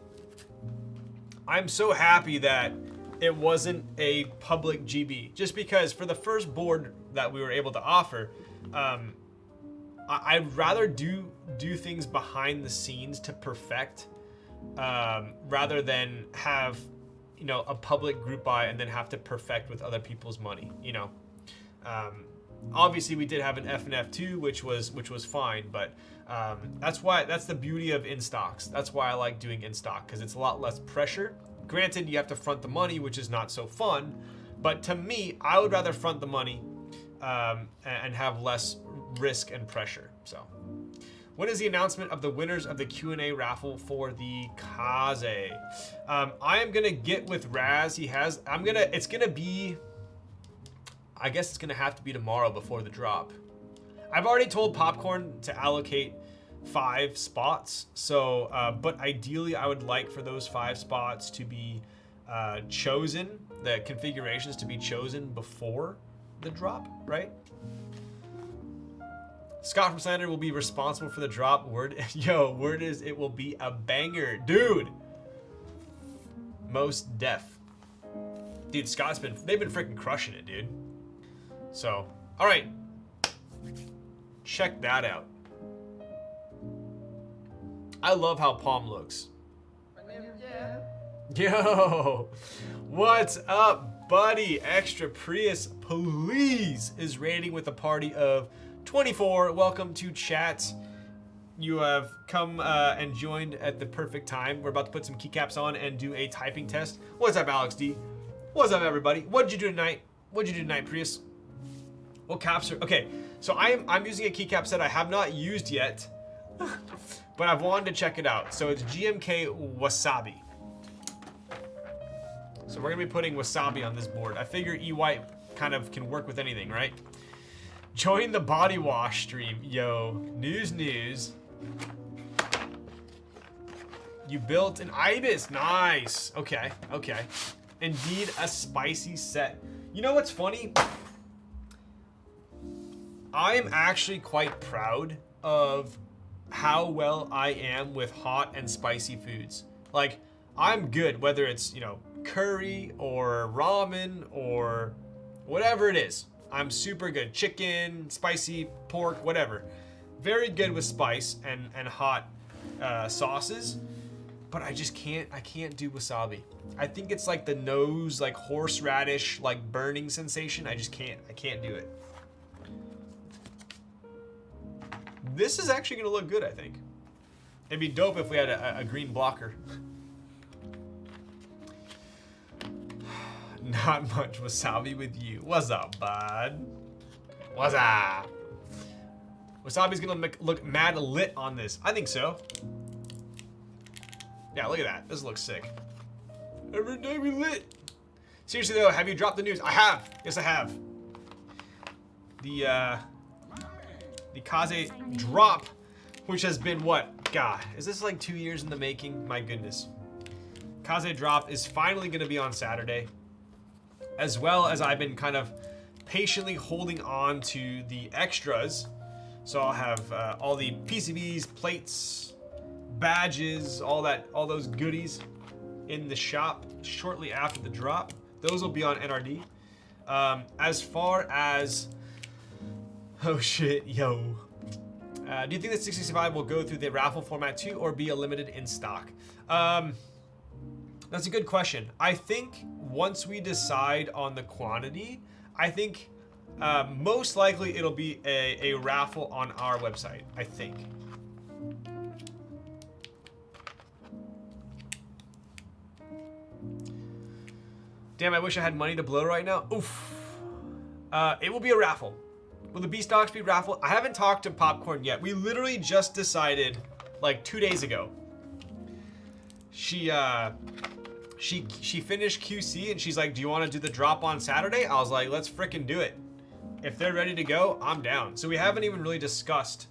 I'm so happy that it wasn't a public GB, just because for the first board that we were able to offer, I'd rather do things behind the scenes to perfect, rather than have, you know, a public group buy and then have to perfect with other people's money, you know. Obviously we did have an F and F2, which was fine, but that's the beauty of in stocks. That's why I like doing in stock, because it's a lot less pressure. Granted, you have to front the money, which is not so fun, but to me, I would rather front the money and have less risk and pressure. So, when is the announcement of the winners of the Q&A raffle for the Kaze? I am gonna get with Raz. It's gonna be. I guess it's gonna have to be tomorrow before the drop. I've already told Popcorn to allocate 5 spots. So, but ideally I would like for those 5 spots to be chosen, the configurations to be chosen before the drop, right? Scott from Slander will be responsible for the drop. Word is it will be a banger, dude. Most def. Dude, they've been freaking crushing it, dude. So, all right, check that out. I love how Palm looks. Yo, what's up, buddy? Extra Prius, please, is raiding with a party of 24. Welcome to chat. You have come and joined at the perfect time. We're about to put some keycaps on and do a typing test. What's up, Alex D? What's up, everybody? What did you do tonight? What did you do tonight, Prius? What caps are, okay, so I'm using a keycap set I have not used yet, but I've wanted to check it out. So it's GMK Wasabi. So we're gonna be putting Wasabi on this board. I figure E-White kind of can work with anything, right? Join the body wash stream. Yo, news. You built an Ibis, nice. Okay. Indeed a spicy set. You know what's funny? I'm actually quite proud of how well I am with hot and spicy foods. Like, I'm good, whether it's, you know, curry or ramen or whatever it is. I'm super good. Chicken, spicy, pork, whatever. Very good with spice and hot sauces, but I can't do wasabi. I think it's like the nose, like horseradish, like burning sensation. I can't do it. This is actually gonna look good, I think. It'd be dope if we had a green blocker. Not much wasabi with you. What's up, bud? What's up? Wasabi's gonna look mad lit on this. I think so. Yeah, look at that. This looks sick. Every day we lit. Seriously though, have you dropped the news? I have. Yes, I have. The Kaze drop, which has been what? God, is this like 2 years in the making? My goodness. Kaze drop is finally gonna be on Saturday, as well as I've been kind of patiently holding on to the extras. So I'll have all the PCBs, plates, badges, all those goodies in the shop shortly after the drop. Those will be on NRD. As far as, oh shit, yo. Do you think that 665 will go through the raffle format too, or be a limited in stock? That's a good question. I think once we decide on the quantity, I think most likely it'll be a raffle on our website, I think. Damn, I wish I had money to blow right now. Oof. It will be a raffle. Will the B stocks be raffle? I haven't talked to Popcorn yet. We literally just decided like 2 days ago. She finished QC and she's like, do you want to do the drop on Saturday? I was like, let's frickin' do it. If they're ready to go, I'm down. So we haven't even really discussed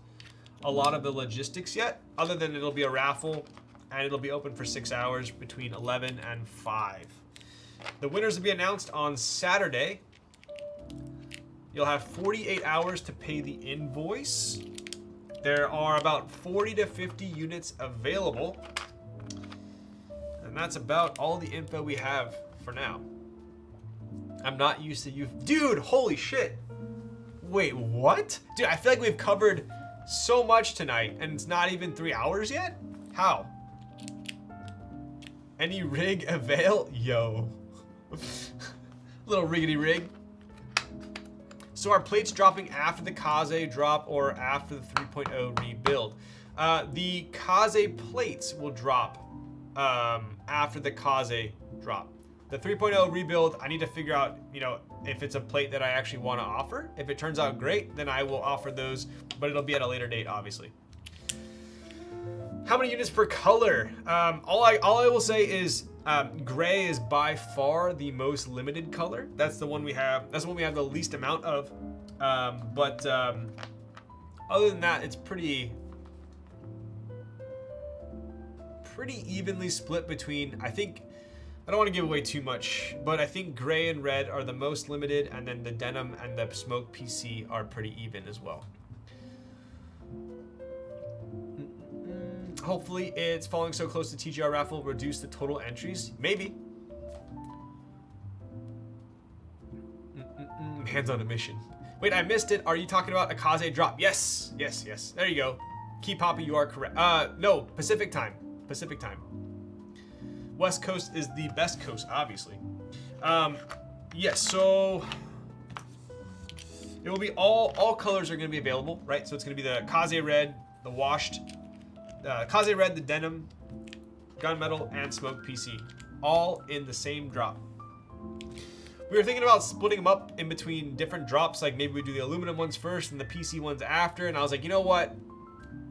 a lot of the logistics yet, other than it'll be a raffle and it'll be open for 6 hours between 11 and 5. The winners will be announced on Saturday. You'll have 48 hours to pay the invoice. There are about 40 to 50 units available. And that's about all the info we have for now. I'm not used to you. Dude, holy shit. Wait, what? Dude, I feel like we've covered so much tonight and it's not even 3 hours yet? How? Any rig avail? Yo. Little riggedy rig. So are plates dropping after the Kaze drop or after the 3.0 rebuild? The Kaze plates will drop after the Kaze drop. The 3.0 rebuild, I need to figure out, you know, if it's a plate that I actually want to offer. If it turns out great, then I will offer those, but it'll be at a later date, obviously. How many units per color? All I will say is gray is by far the most limited color. That's the one we have. That's the one we have the least amount of. Other than that, it's pretty evenly split between, I think, I don't want to give away too much, but I think gray and red are the most limited, and then the denim and the smoke PC are pretty even as well. Hopefully it's falling so close to TGR raffle reduce the total entries. Maybe. Hands on a mission. Wait, I missed it. Are you talking about a Kaze drop? Yes, yes, yes. There you go. Key Poppy, you are correct. No, Pacific time. Pacific time. West Coast is the best coast, obviously. Yes, so it will be all colors are going to be available, right? So it's going to be the Kaze red, the washed, Kaze red, the denim, gunmetal, and smoke PC, all in the same drop. We were thinking about splitting them up in between different drops, like maybe we do the aluminum ones first and the PC ones after. And I was like, you know what?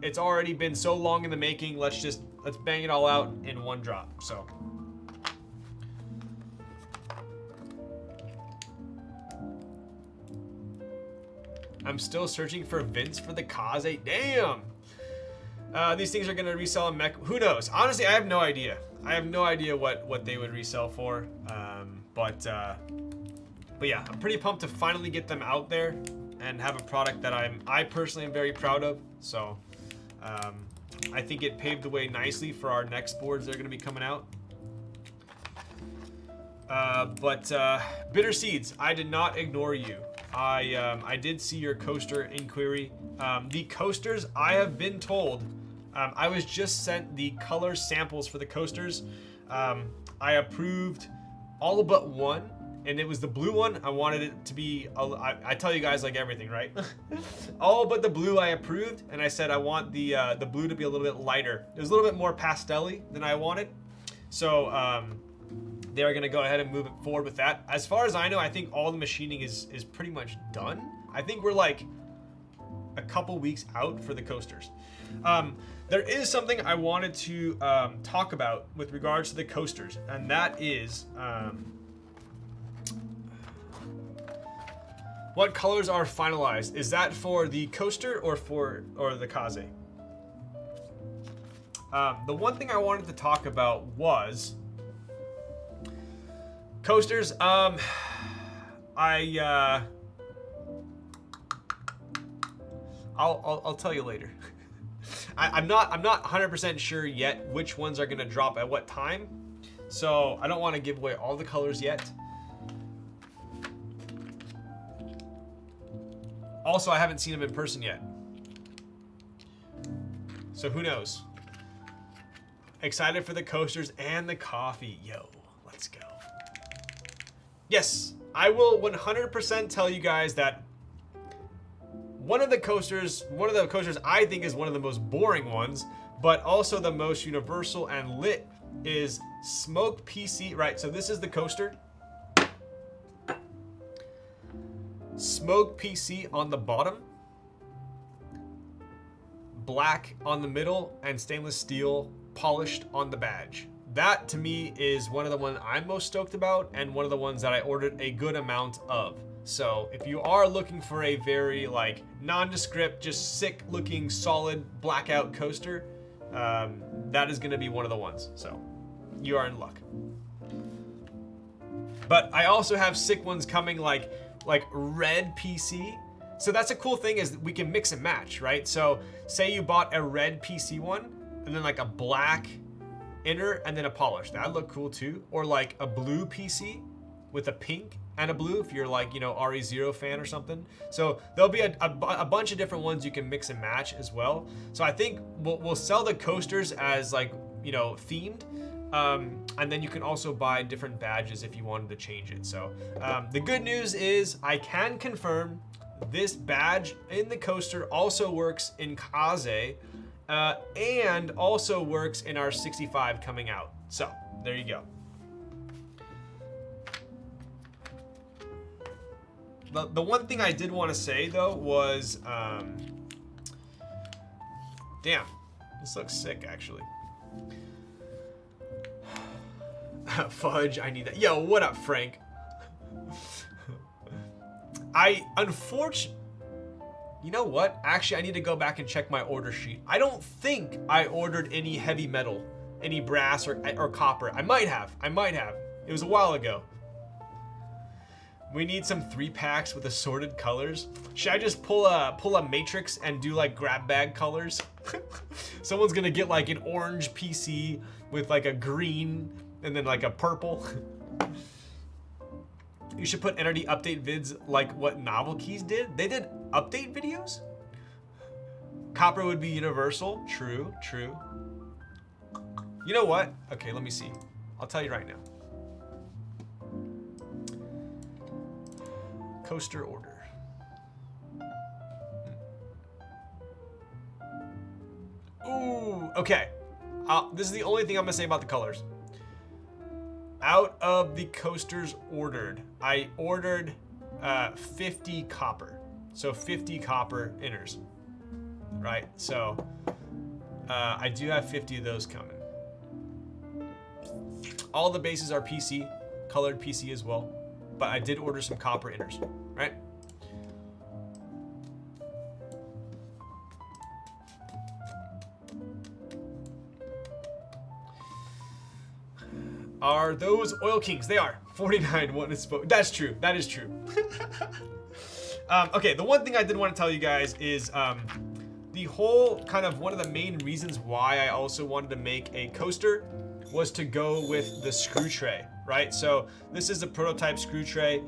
It's already been so long in the making. Let's bang it all out in one drop. So. I'm still searching for Vince for the Kaze. Damn. These things are gonna resell in mech. Who knows? Honestly, I have no idea. I have no idea what they would resell for. But yeah, I'm pretty pumped to finally get them out there and have a product that I personally am very proud of. So I think it paved the way nicely for our next boards that are gonna be coming out. Bitter Seeds, I did not ignore you. I did see your coaster inquiry. The coasters, I have been told, I was just sent the color samples for the coasters. I approved all but one, and it was the blue one. I wanted it to be, I tell you guys like everything, right? All but the blue I approved, and I said I want the blue to be a little bit lighter. It was a little bit more pastel-y than I wanted. So they are going to go ahead and move it forward with that. As far as I know, I think all the machining is pretty much done. I think we're like a couple weeks out for the coasters. There is something I wanted to talk about with regards to the coasters, and that is what colors are finalized. Is that for the coaster or the kaze? The one thing I wanted to talk about was coasters. I'll tell you later. I'm not 100% sure yet which ones are gonna drop at what time, so I don't want to give away all the colors yet. Also, I haven't seen them in person yet, so who knows. Excited for the coasters and the coffee. Yo, let's go. Yes, I will 100% tell you guys that one of the coasters I think is one of the most boring ones, but also the most universal and lit, is Smoke PC. Right, so this is the coaster. Smoke PC on the bottom, black on the middle, and stainless steel polished on the badge. That to me is one of the ones I'm most stoked about, and one of the ones that I ordered a good amount of. So if you are looking for a very like nondescript, just sick looking solid blackout coaster, that is going to be one of the ones. So you are in luck. But I also have sick ones coming, like red PC. So that's a cool thing, is we can mix and match, right? So say you bought a red PC one and then like a black inner and then a polish. That'd look cool too. Or like a blue PC with a pink and a blue, if you're like, you know, RE0 fan or something. So there'll be a bunch of different ones you can mix and match as well. So I think we'll sell the coasters as like, you know, themed. And then you can also buy different badges if you wanted to change it. So the good news is I can confirm this badge in the coaster also works in kaze, and also works in our 65 coming out. So there you go. The one thing I did want to say though was, damn, this looks sick actually. Fudge, I need that. Yo, what up, Frank? You know what? Actually, I need to go back and check my order sheet. I don't think I ordered any heavy metal, any brass or copper. I might have. It was a while ago. We need some 3-packs with assorted colors. Should I just pull a matrix and do like grab bag colors? Someone's gonna get like an orange PC with like a green and then like a purple. You should put NRD update vids like what Novel Keys did. They did update videos? Copper would be universal. True. You know what? Okay, let me see. I'll tell you right now. Coaster order. Ooh, okay. This is the only thing I'm gonna say about the colors. Out of the coasters ordered, I ordered 50 copper. So 50 copper inners, right? So I do have 50 of those coming. All the bases are PC, colored PC as well, but I did order some copper inners, right? Are those Oil Kings? They are. 49, one is spoke. That's true. That is true. Okay, the one thing I did want to tell you guys is the whole kind of one of the main reasons why I also wanted to make a coaster was to go with the screw tray, right? So this is the prototype screw tray.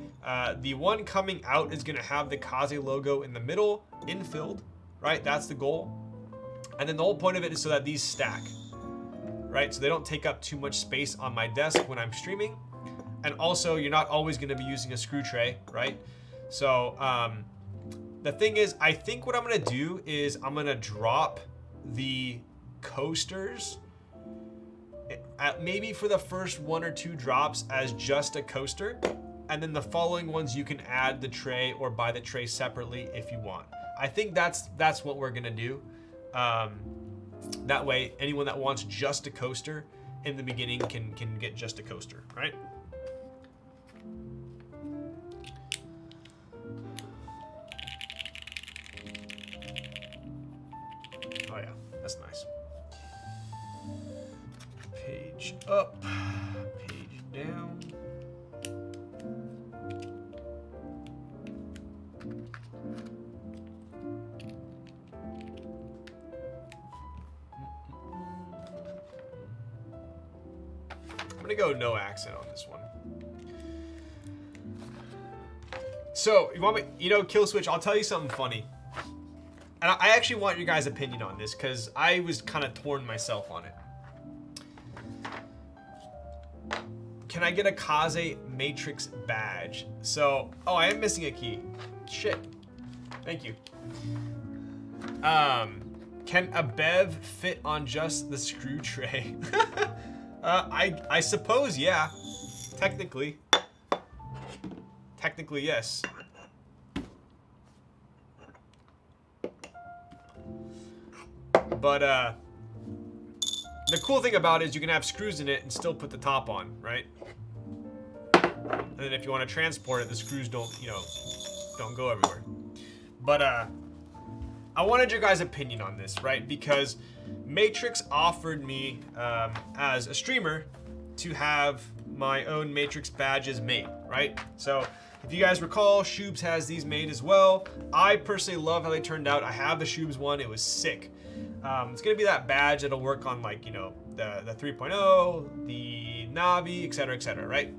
The one coming out is going to have the Kaze logo in the middle, infilled, right? That's the goal. And then the whole point of it is so that these stack, right? So they don't take up too much space on my desk when I'm streaming. And also, you're not always going to be using a screw tray, right? So the thing is, I think what I'm going to do is I'm going to drop the coasters maybe for the first 1 or 2 drops as just a coaster, and then the following ones you can add the tray or buy the tray separately if you want. I think that's what we're gonna do. That way, anyone that wants just a coaster in the beginning can get just a coaster, right? Oh yeah, that's nice. Page up, page down. I'm gonna go no accent on this one. So, you want me, Kill Switch, I'll tell you something funny. And I actually want your guys' opinion on this because I was kind of torn myself on it. Can I get a Kaze Matrix badge? So, oh, I am missing a key. Shit. Thank you. Can a bev fit on just the screw tray? I suppose, yeah. Technically. Technically, yes. But, the cool thing about it is you can have screws in it and still put the top on, right? And then if you want to transport it, the screws don't go everywhere. But, I wanted your guys' opinion on this, right? Because Matrix offered me, as a streamer, to have my own Matrix badges made, right? So, if you guys recall, Shoobs has these made as well. I personally love how they turned out. I have the Shoobs one. It was sick. It's going to be that badge that'll work on, like, the 3.0, the Navi, etc., right?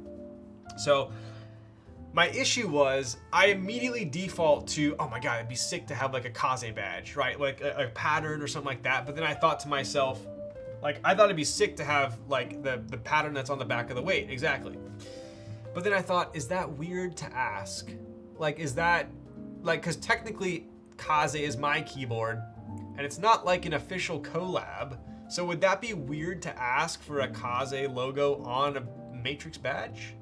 So, my issue was I immediately default to, oh my god, it'd be sick to have like a Kaze badge, right? Like a pattern or something like that. But then I thought to myself, like, I thought it'd be sick to have like the pattern that's on the back of the weight, exactly. But then I thought, is that weird to ask? Like, is that, like, because technically Kaze is my keyboard, and it's not like an official collab. So would that be weird to ask for a Kaze logo on a Matrix badge?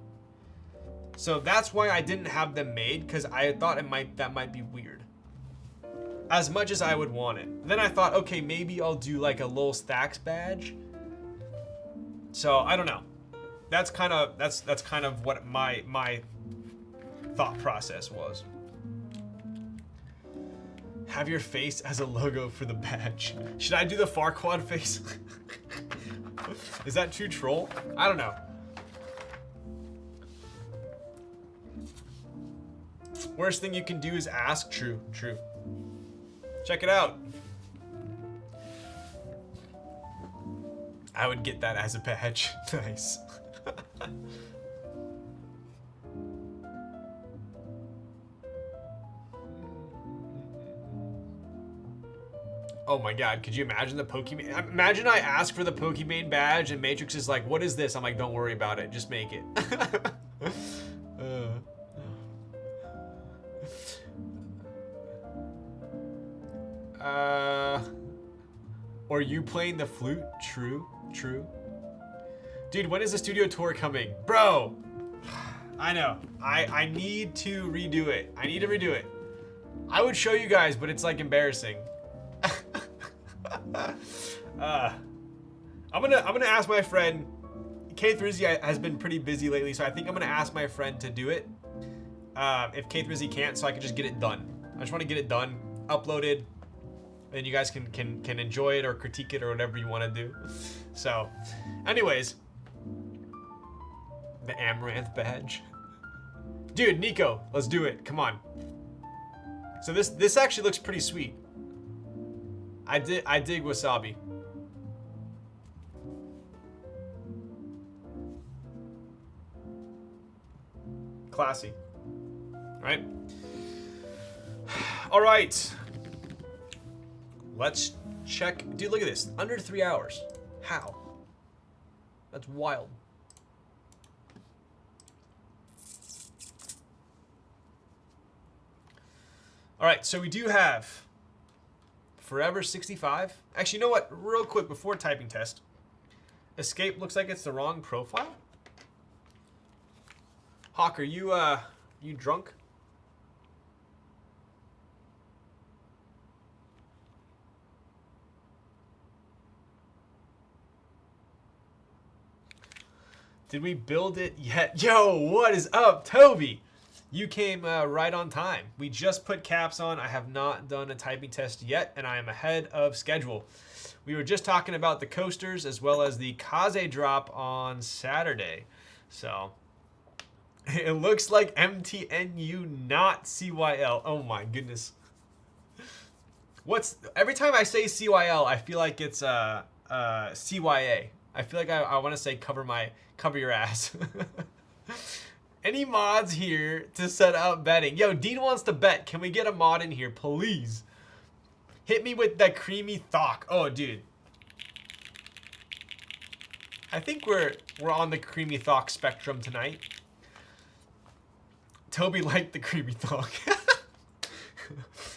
So that's why I didn't have them made, because I thought that might be weird. As much as I would want it. Then I thought, okay, maybe I'll do like a Lowell Stacks badge. So I don't know. That's kind of what my thought process was. Have your face as a logo for the badge. Should I do the Farquaad face? Is that too troll? I don't know. Worst thing you can do is ask. True. Check it out. I would get that as a badge. Nice. Oh my god, could you imagine the Pokemon? Imagine I ask for the Pokemon badge and Matrix is like, what is this? I'm like, don't worry about it, just make it. Or you playing the flute? True. Dude, when is the studio tour coming? Bro, I know. I need to redo it. I would show you guys, but it's like embarrassing. I'm gonna ask my friend. K3Z has been pretty busy lately, so I think I'm gonna ask my friend to do it. If K3Z can't, so I can just get it done. I just want to get it done, uploaded, and you guys can enjoy it or critique it or whatever you want to do. So, anyways, the Amaranth badge, dude. Nico, let's do it. Come on. So this actually looks pretty sweet. I dig Wasabi. Classy, right? All right. Let's check. Dude, look at this. Under 3 hours. How? That's wild. All right, so we do have Forever65. Actually, you know what? Real quick, before typing test, Escape looks like it's the wrong profile. Hawk, are you drunk? Did we build it yet? Yo, what is up, Toby? You came right on time. We just put caps on. I have not done a typing test yet, and I am ahead of schedule. We were just talking about the coasters as well as the Kaze drop on Saturday. So it looks like MTNU, not CYL. Oh my goodness. Every time I say CYL, I feel like it's CYA. I feel like I want to say cover your ass. Any mods here to set up betting? Yo, Dean wants to bet. Can we get a mod in here, please? Hit me with that creamy thok. Oh, dude. I think we're on the creamy thok spectrum tonight. Toby liked the creamy thok.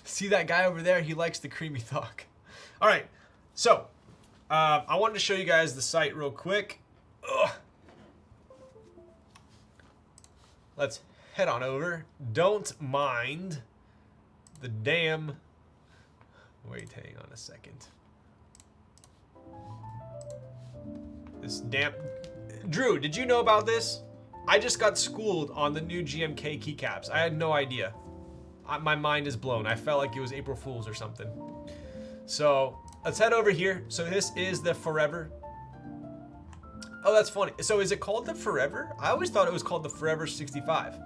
See that guy over there? He likes the creamy thok. All right, so I wanted to show you guys the site real quick. Ugh. Let's head on over. Don't mind the damn... Wait, hang on a second. This damn... Drew, did you know about this? I just got schooled on the new GMK keycaps. I had no idea. My mind is blown. I felt like it was April Fool's or something. So let's head over here. So this is the Forever. Oh, that's funny. So is it called the Forever? I always thought it was called the Forever65.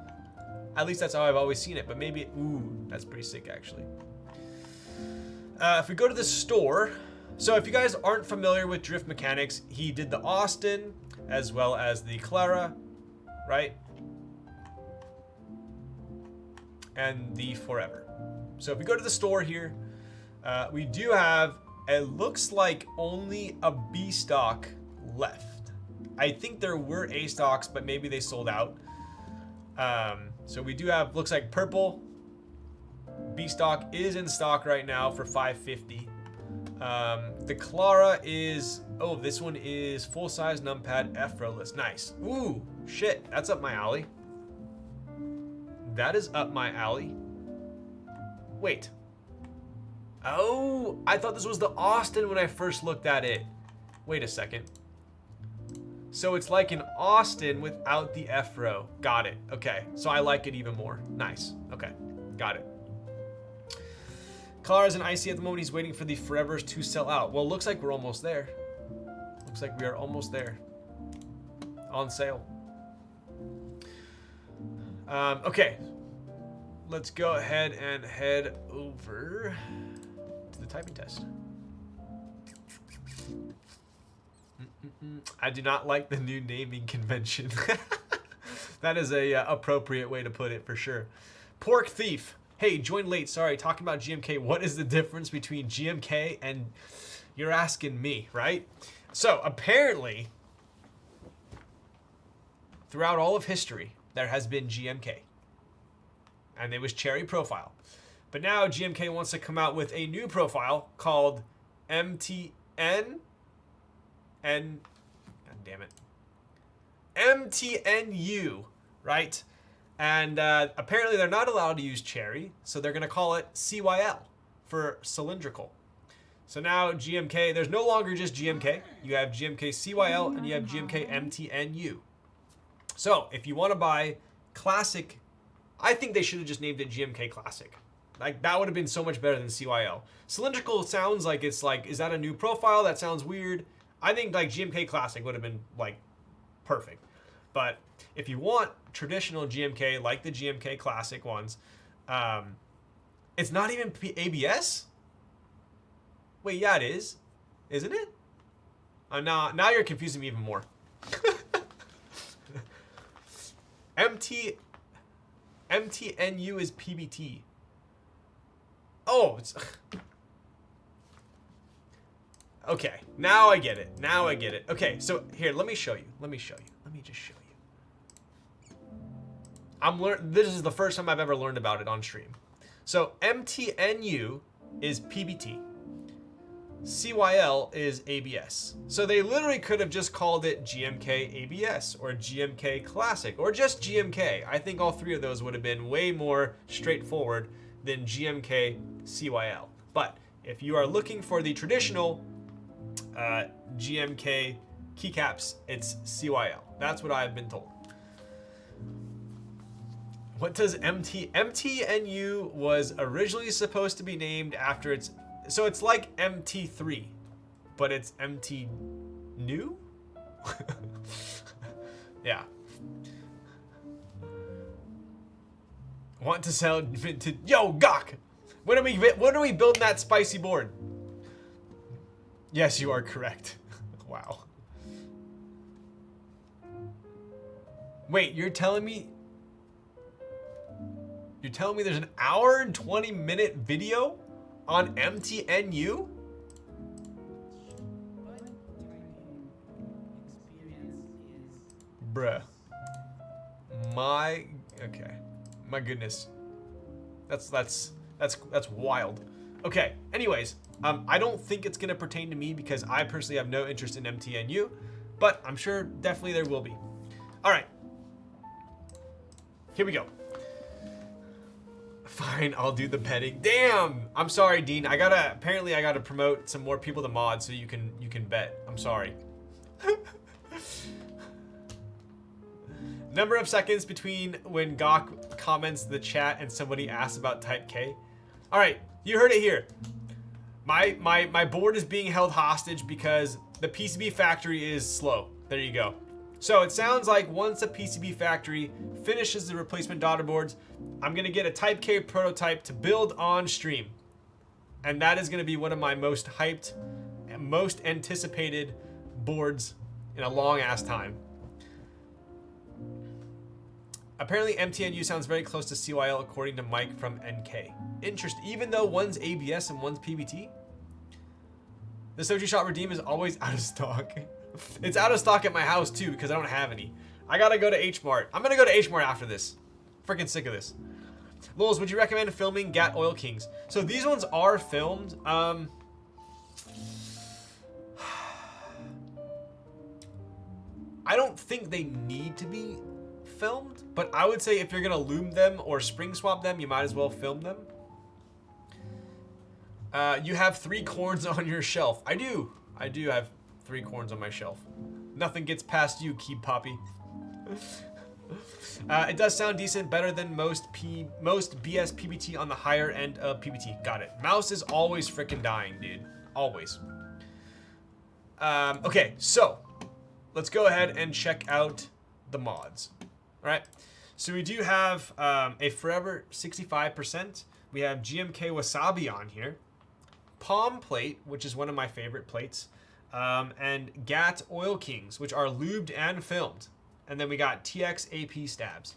At least that's how I've always seen it. But maybe, ooh, that's pretty sick actually. If we go to the store, so if you guys aren't familiar with DriftMechanics, he did the Austin as well as the Clara, right? And the Forever. So if we go to the store here, we do have, it looks like only a B stock left. I think there were A stocks, but maybe they sold out. So we do have, looks like purple B stock is in stock right now for $5.50. The Clara is, oh, this one is full size numpad F-rollless. Nice. Ooh, shit, that's up my alley. That is up my alley. Wait. Oh, I thought this was the Austin when I first looked at it. Wait a second. So it's like an Austin without the F-row. Got it. Okay. So I like it even more. Nice. Okay. Got it. Clara's an icy at the moment. He's waiting for the Forevers to sell out. Well, looks like we're almost there. Looks like we are almost there. On sale. Okay. Let's go ahead and head over to the typing test. I do not like the new naming convention. That is a appropriate way to put it for sure. Pork Thief. Hey, joined late. Sorry, talking about GMK. What is the difference between GMK and you're asking me, right? So apparently, throughout all of history, there has been GMK. And it was Cherry Profile. But now GMK wants to come out with a new profile called MTN. God damn it. MTNU, right? And apparently they're not allowed to use cherry, so they're going to call it CYL for cylindrical. So now GMK, there's no longer just GMK. You have GMK CYL and you have GMK MTNU. So if you want to buy classic, I think they should have just named it GMK Classic. Like, that would have been so much better than CYL. Cylindrical sounds like it's like, is that a new profile? That sounds weird. I think like GMK Classic would have been like perfect. But if you want traditional GMK, like the GMK Classic ones, it's not even ABS? Wait, yeah, it is. Isn't it? Now you're confusing me even more. MTNU is PBT. Oh, it's... Okay, now I get it. Now I get it. Okay, so here, let me show you. Let me just show you. This is the first time I've ever learned about it on stream. So MTNU is PBT. CYL is ABS. So they literally could have just called it GMK ABS or GMK Classic or just GMK. I think all three of those would have been way more straightforward than GMK CYL. But if you are looking for the traditional GMK keycaps, it's CYL. That's what I've been told. What does MTNU was originally supposed to be named after its... So it's like MT3, but it's MT new? Yeah. Want to sound vintage? Yo, Gawk! When are we building that spicy board? Yes, you are correct. Wow. Wait, you're telling me there's an hour and 20-minute video on MTNU? Bruh. Okay. My goodness. That's wild. Okay, anyways, I don't think it's gonna pertain to me because I personally have no interest in MTNU, but I'm sure definitely there will be. All right. Here we go. Fine, I'll do the betting. Damn! I'm sorry, Dean. Apparently I gotta promote some more people to mod so you can bet. I'm sorry. Number of seconds between when Gawk comments the chat and somebody asks about Type K. All right, you heard it here. My board is being held hostage because the PCB factory is slow. There you go. So it sounds like once the PCB factory finishes the replacement daughter boards, I'm gonna get a Type K prototype to build on stream. And that is gonna be one of my most hyped and most anticipated boards in a long ass time. Apparently MTNU sounds very close to CYL according to Mike from NK. Interesting, even though one's ABS and one's PBT? The Soji Shot Redeem is always out of stock. It's out of stock at my house too because I don't have any. I gotta go to H Mart. I'm gonna go to H Mart after this. Freaking sick of this. Lols, would you recommend filming GAT Oil Kings? So these ones are filmed. I don't think they need to be filmed, but I would say if you're gonna loom them or spring swap them, you might as well film them. You have 3 corns on your shelf. I do have 3 corns on my shelf. Nothing gets past you, Keep Poppy. It does sound decent, better than most BS PBT on the higher end of PBT. Got it. Mouse is always freaking dying, dude. Always. Okay, so let's go ahead and check out the mods. All right. So we do have a Forever65%. We have GMK Wasabi on here. Palm Plate, which is one of my favorite plates. And GAT Oil Kings, which are lubed and filmed. And then we got TX AP stabs.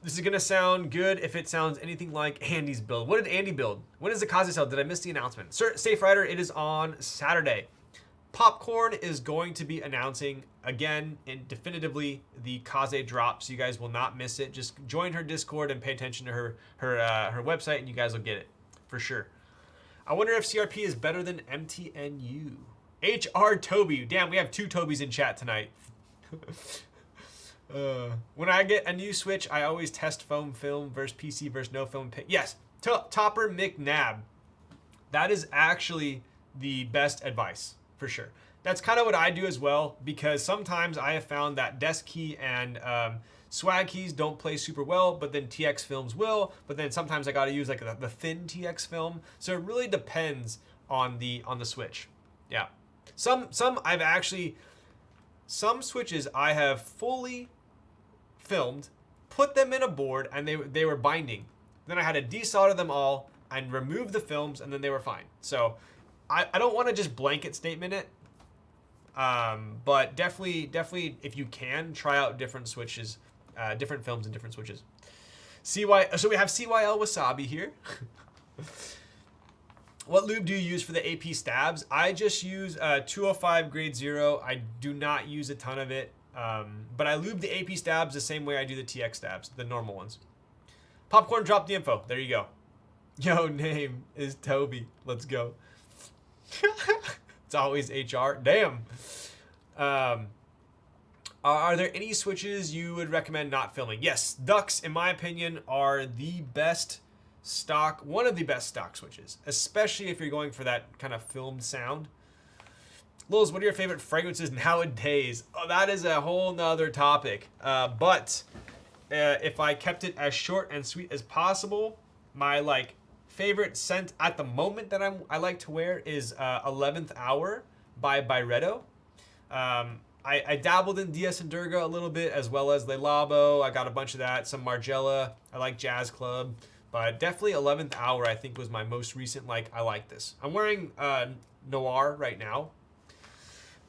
This is going to sound good if it sounds anything like Andy's build. What did Andy build? When is the Kaze sale? Did I miss the announcement? Safe Rider, it is on Saturday. Popcorn is going to be announcing again and definitively the Kaze drop, so you guys will not miss it. Just join her Discord and pay attention to her website, and you guys will get it for sure. I wonder if CRP is better than MTNU. HR Toby, damn, we have 2 Tobys in chat tonight. When I get a new Switch, I always test foam film versus PC versus no film pick. Yes, Topper McNabb. That is actually the best advice. For sure. That's kind of what I do as well, because sometimes I have found that desk key and swag keys don't play super well, but then TX films will, but then sometimes I got to use like the thin TX film. So it really depends on the Switch. Yeah. Some switches I have fully filmed, put them in a board, and they were binding. Then I had to desolder them all and remove the films, and then they were fine. So I don't want to just blanket statement it, but definitely if you can, try out different switches, different films and different switches. So we have CYL Wasabi here. What lube do you use for the AP stabs? I just use 205 grade 0. I do not use a ton of it, but I lube the AP stabs the same way I do the TX stabs, the normal ones. Popcorn dropped the info. There you go. Yo, name is Toby. Let's go. It's always HR. Damn. Are there any switches you would recommend not filming? Yes, ducks, in my opinion, are the best stock, one of the best stock switches, especially if you're going for that kind of filmed sound. Lils, what are your favorite fragrances nowadays? Oh, that is a whole nother topic. But if I kept it as short and sweet as possible, my like favorite scent at the moment that I like to wear is 11th Hour by Byredo. I dabbled in Dias and Durga a little bit, as well as Le Labo. I got a bunch of that, some Margiela. I like Jazz Club, but definitely 11th Hour I think was my most recent, like, I like this. I'm wearing Noir right now.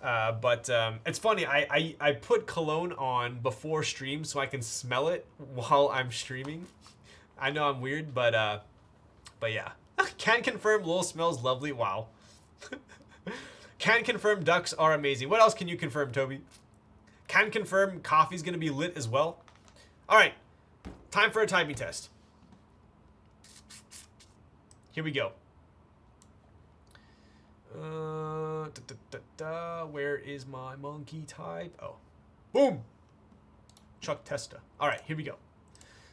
But it's funny, I put cologne on before stream so I can smell it while I'm streaming. I know I'm weird, but yeah. Can confirm Lil smells lovely. Wow. Can confirm ducks are amazing. What else can you confirm, Toby? Can confirm coffee's gonna be lit as well. All right, time for a typing test. Here we go. Where is my monkey type? Oh, boom. Chuck Testa. All right, here we go.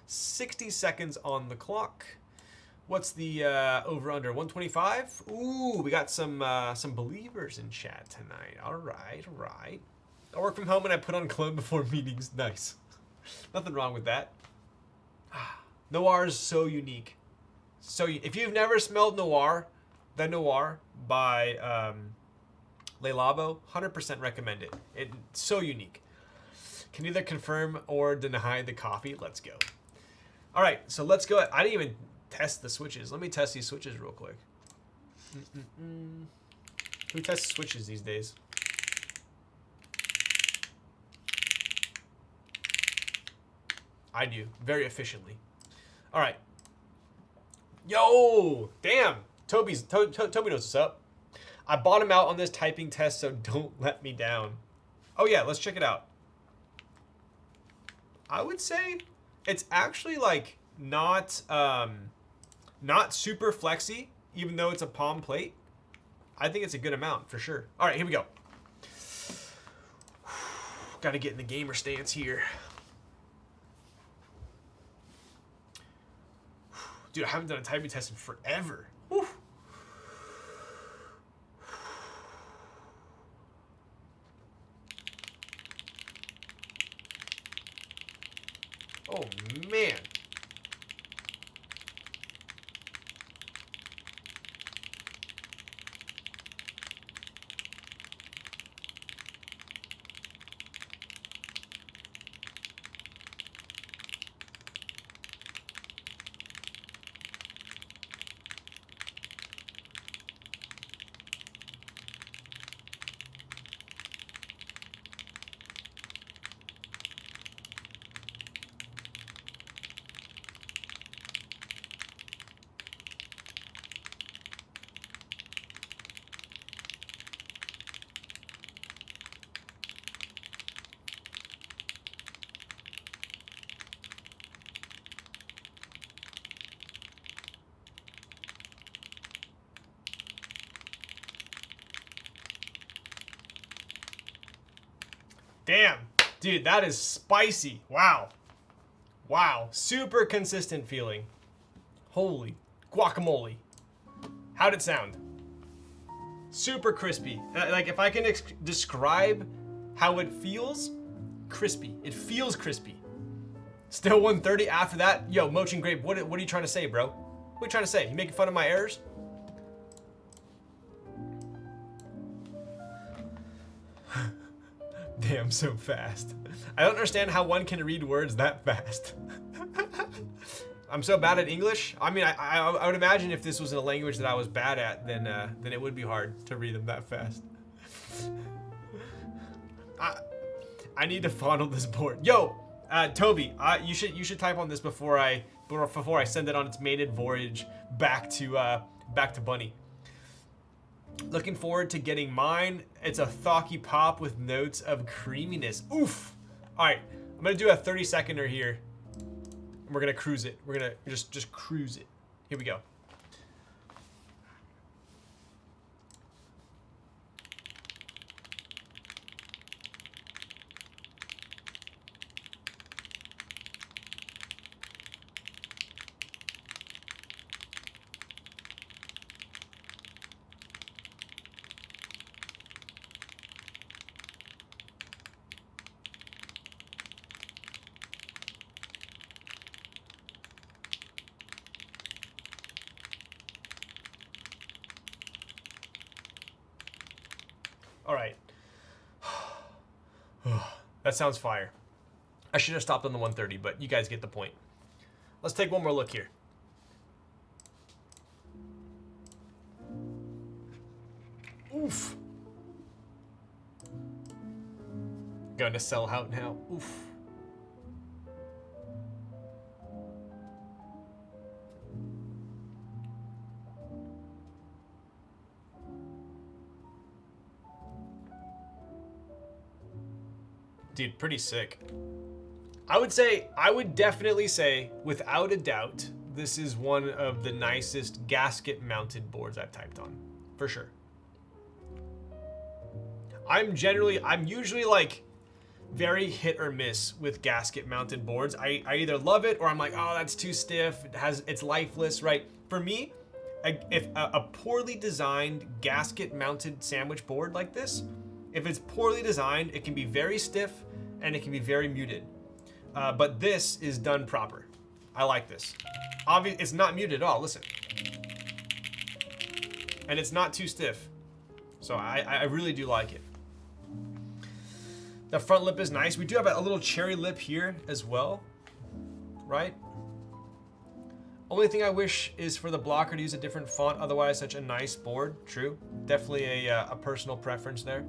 60 seconds on the clock. What's the over under? 125? Ooh, we got some believers in chat tonight. All right, all right. I work from home and I put on cologne before meetings. Nice. Nothing wrong with that. Noir is so unique. So if you've never smelled Noir, the Noir by Le Labo, 100% recommend it. It's so unique. Can either confirm or deny the coffee. Let's go. All right, so let's go. I didn't even test the switches. Let me test these switches real quick. Who tests switches these days? I do, very efficiently. All right. Yo, damn. Toby knows what's up. I bought him out on this typing test, so don't let me down. Oh yeah, let's check it out. I would say it's actually like not super flexy, even though it's a palm plate. I think it's a good amount for sure. All right, here we go. Got to get in the gamer stance here. Dude, I haven't done a typing test in forever. Whew. Oh, man. Damn, dude, that is spicy. Wow. Wow, super consistent feeling. Holy guacamole. How'd it sound? Super crispy. Like, if I can describe how it feels, crispy. It feels crispy. Still 130 after that. Yo, Motion Grape, what are you trying to say, bro? What are you trying to say? You making fun of my errors? Damn, so fast. I don't understand how one can read words that fast. I'm so bad at English. I mean, I would imagine if this was a language that I was bad at, then it would be hard to read them that fast. I need to fondle this board. Yo, Toby, you should type on this before I send it on its maiden voyage back to Bunny. Looking forward to getting mine. It's a thocky pop with notes of creaminess. Oof. All right, I'm gonna do a 30-seconder here. And we're gonna cruise it. We're gonna just cruise it. Here we go. All right. That sounds fire. I should have stopped on the 130, but you guys get the point. Let's take one more look here. Oof. Going to sell out now. Oof. Dude, pretty sick. I would definitely say, without a doubt, this is one of the nicest gasket mounted boards I've typed on, for sure. I'm usually like very hit or miss with gasket mounted boards. I either love it or I'm like, oh, that's too stiff. It's lifeless, right? For me, if a poorly designed gasket mounted sandwich board like this, if it's poorly designed, it can be very stiff and it can be very muted. But this is done proper. I like this. Obviously, it's not muted at all. Listen. And it's not too stiff. So I really do like it. The front lip is nice. We do have a little cherry lip here as well, right? Only thing I wish is for the blocker to use a different font. Otherwise, such a nice board. True. Definitely a personal preference there.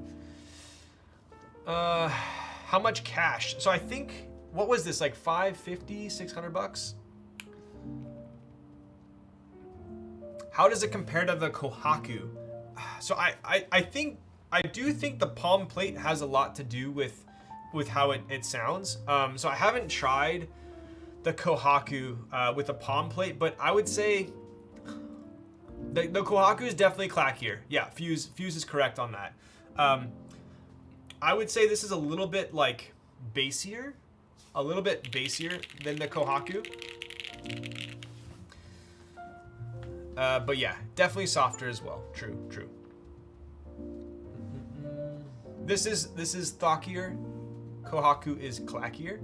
How much cash? So I think, what was this, like $550, $600? How does it compare to the Kohaku? So I do think the palm plate has a lot to do with how it sounds. So I haven't tried the Kohaku with a palm plate, but I would say the Kohaku is definitely clackier. Yeah, Fuse is correct on that. I would say this is a little bit like bassier, than the Kohaku. But yeah, definitely softer as well. True. This is thockier. Kohaku is clackier.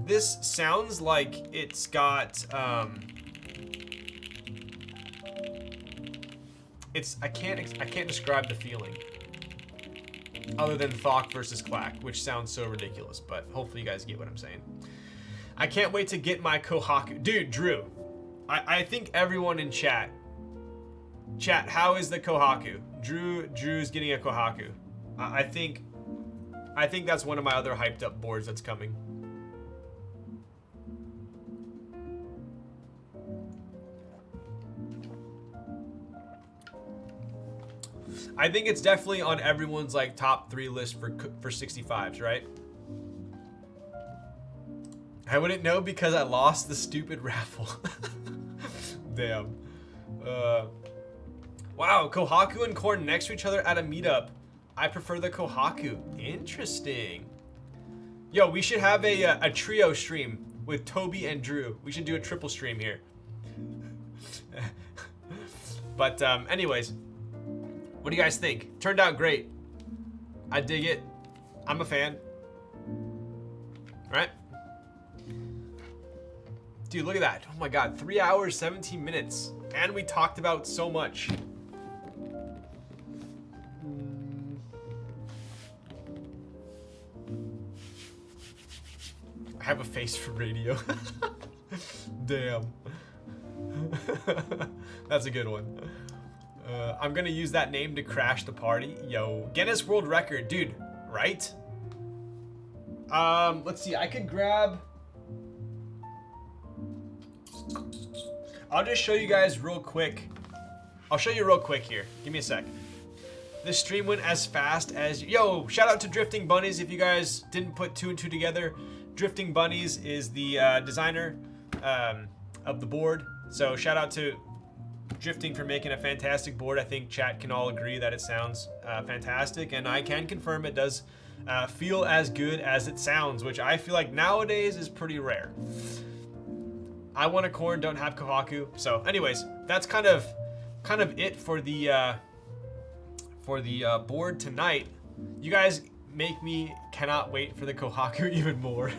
This sounds like it's got I can't describe the feeling other than thock versus clack, which sounds so ridiculous, but hopefully you guys get what I'm saying. I can't wait to get my Kohaku. Dude, Drew, I think everyone in chat, how is the Kohaku? Drew's getting a Kohaku. I think that's one of my other hyped up boards that's coming. I think it's definitely on everyone's like top 3 list for 65s, right? I wouldn't know because I lost the stupid raffle. Damn. Wow, Kohaku and Korn next to each other at a meetup. I prefer the Kohaku. Interesting. Yo, we should have a trio stream with Toby and Drew. We should do a triple stream here. But anyways, what do you guys think? Turned out great. I dig it. I'm a fan. Right? Dude, look at that. Oh my God, 3 hours, 17 minutes. And we talked about so much. I have a face for radio. Damn. That's a good one. I'm gonna use that name to crash the party. Yo, Guinness World Record, dude, right? Let's see, I could grab... I'll just show you guys real quick. I'll show you real quick here. Give me a sec. This stream went as fast as... Yo, shout out to Drifting Bunnies if you guys didn't put 2 and 2 together. Drifting Bunnies is the designer of the board. So shout out to Drifting for making a fantastic board. I think chat can all agree that it sounds fantastic, and I can confirm it does feel as good as it sounds, which I feel like nowadays is pretty rare. I want a Korn, don't have Kohaku. So anyways, that's kind of it for the board tonight. You guys make me cannot wait for the Kohaku even more.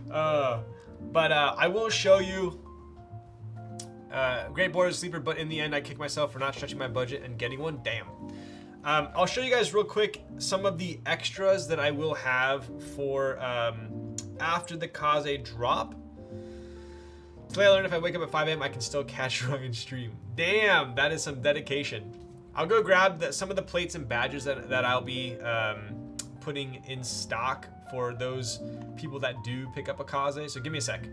But I will show you great board as a sleeper, but in the end I kicked myself for not stretching my budget and getting one. Damn. I'll show you guys real quick some of the extras that I will have for after the Kaze drop. Today I learned if I wake up at 5 a.m. I can still catch Ryan stream. Damn, that is some dedication. I'll go grab some of the plates and badges that I'll be putting in stock for those people that do pick up a Kaze. So give me a sec.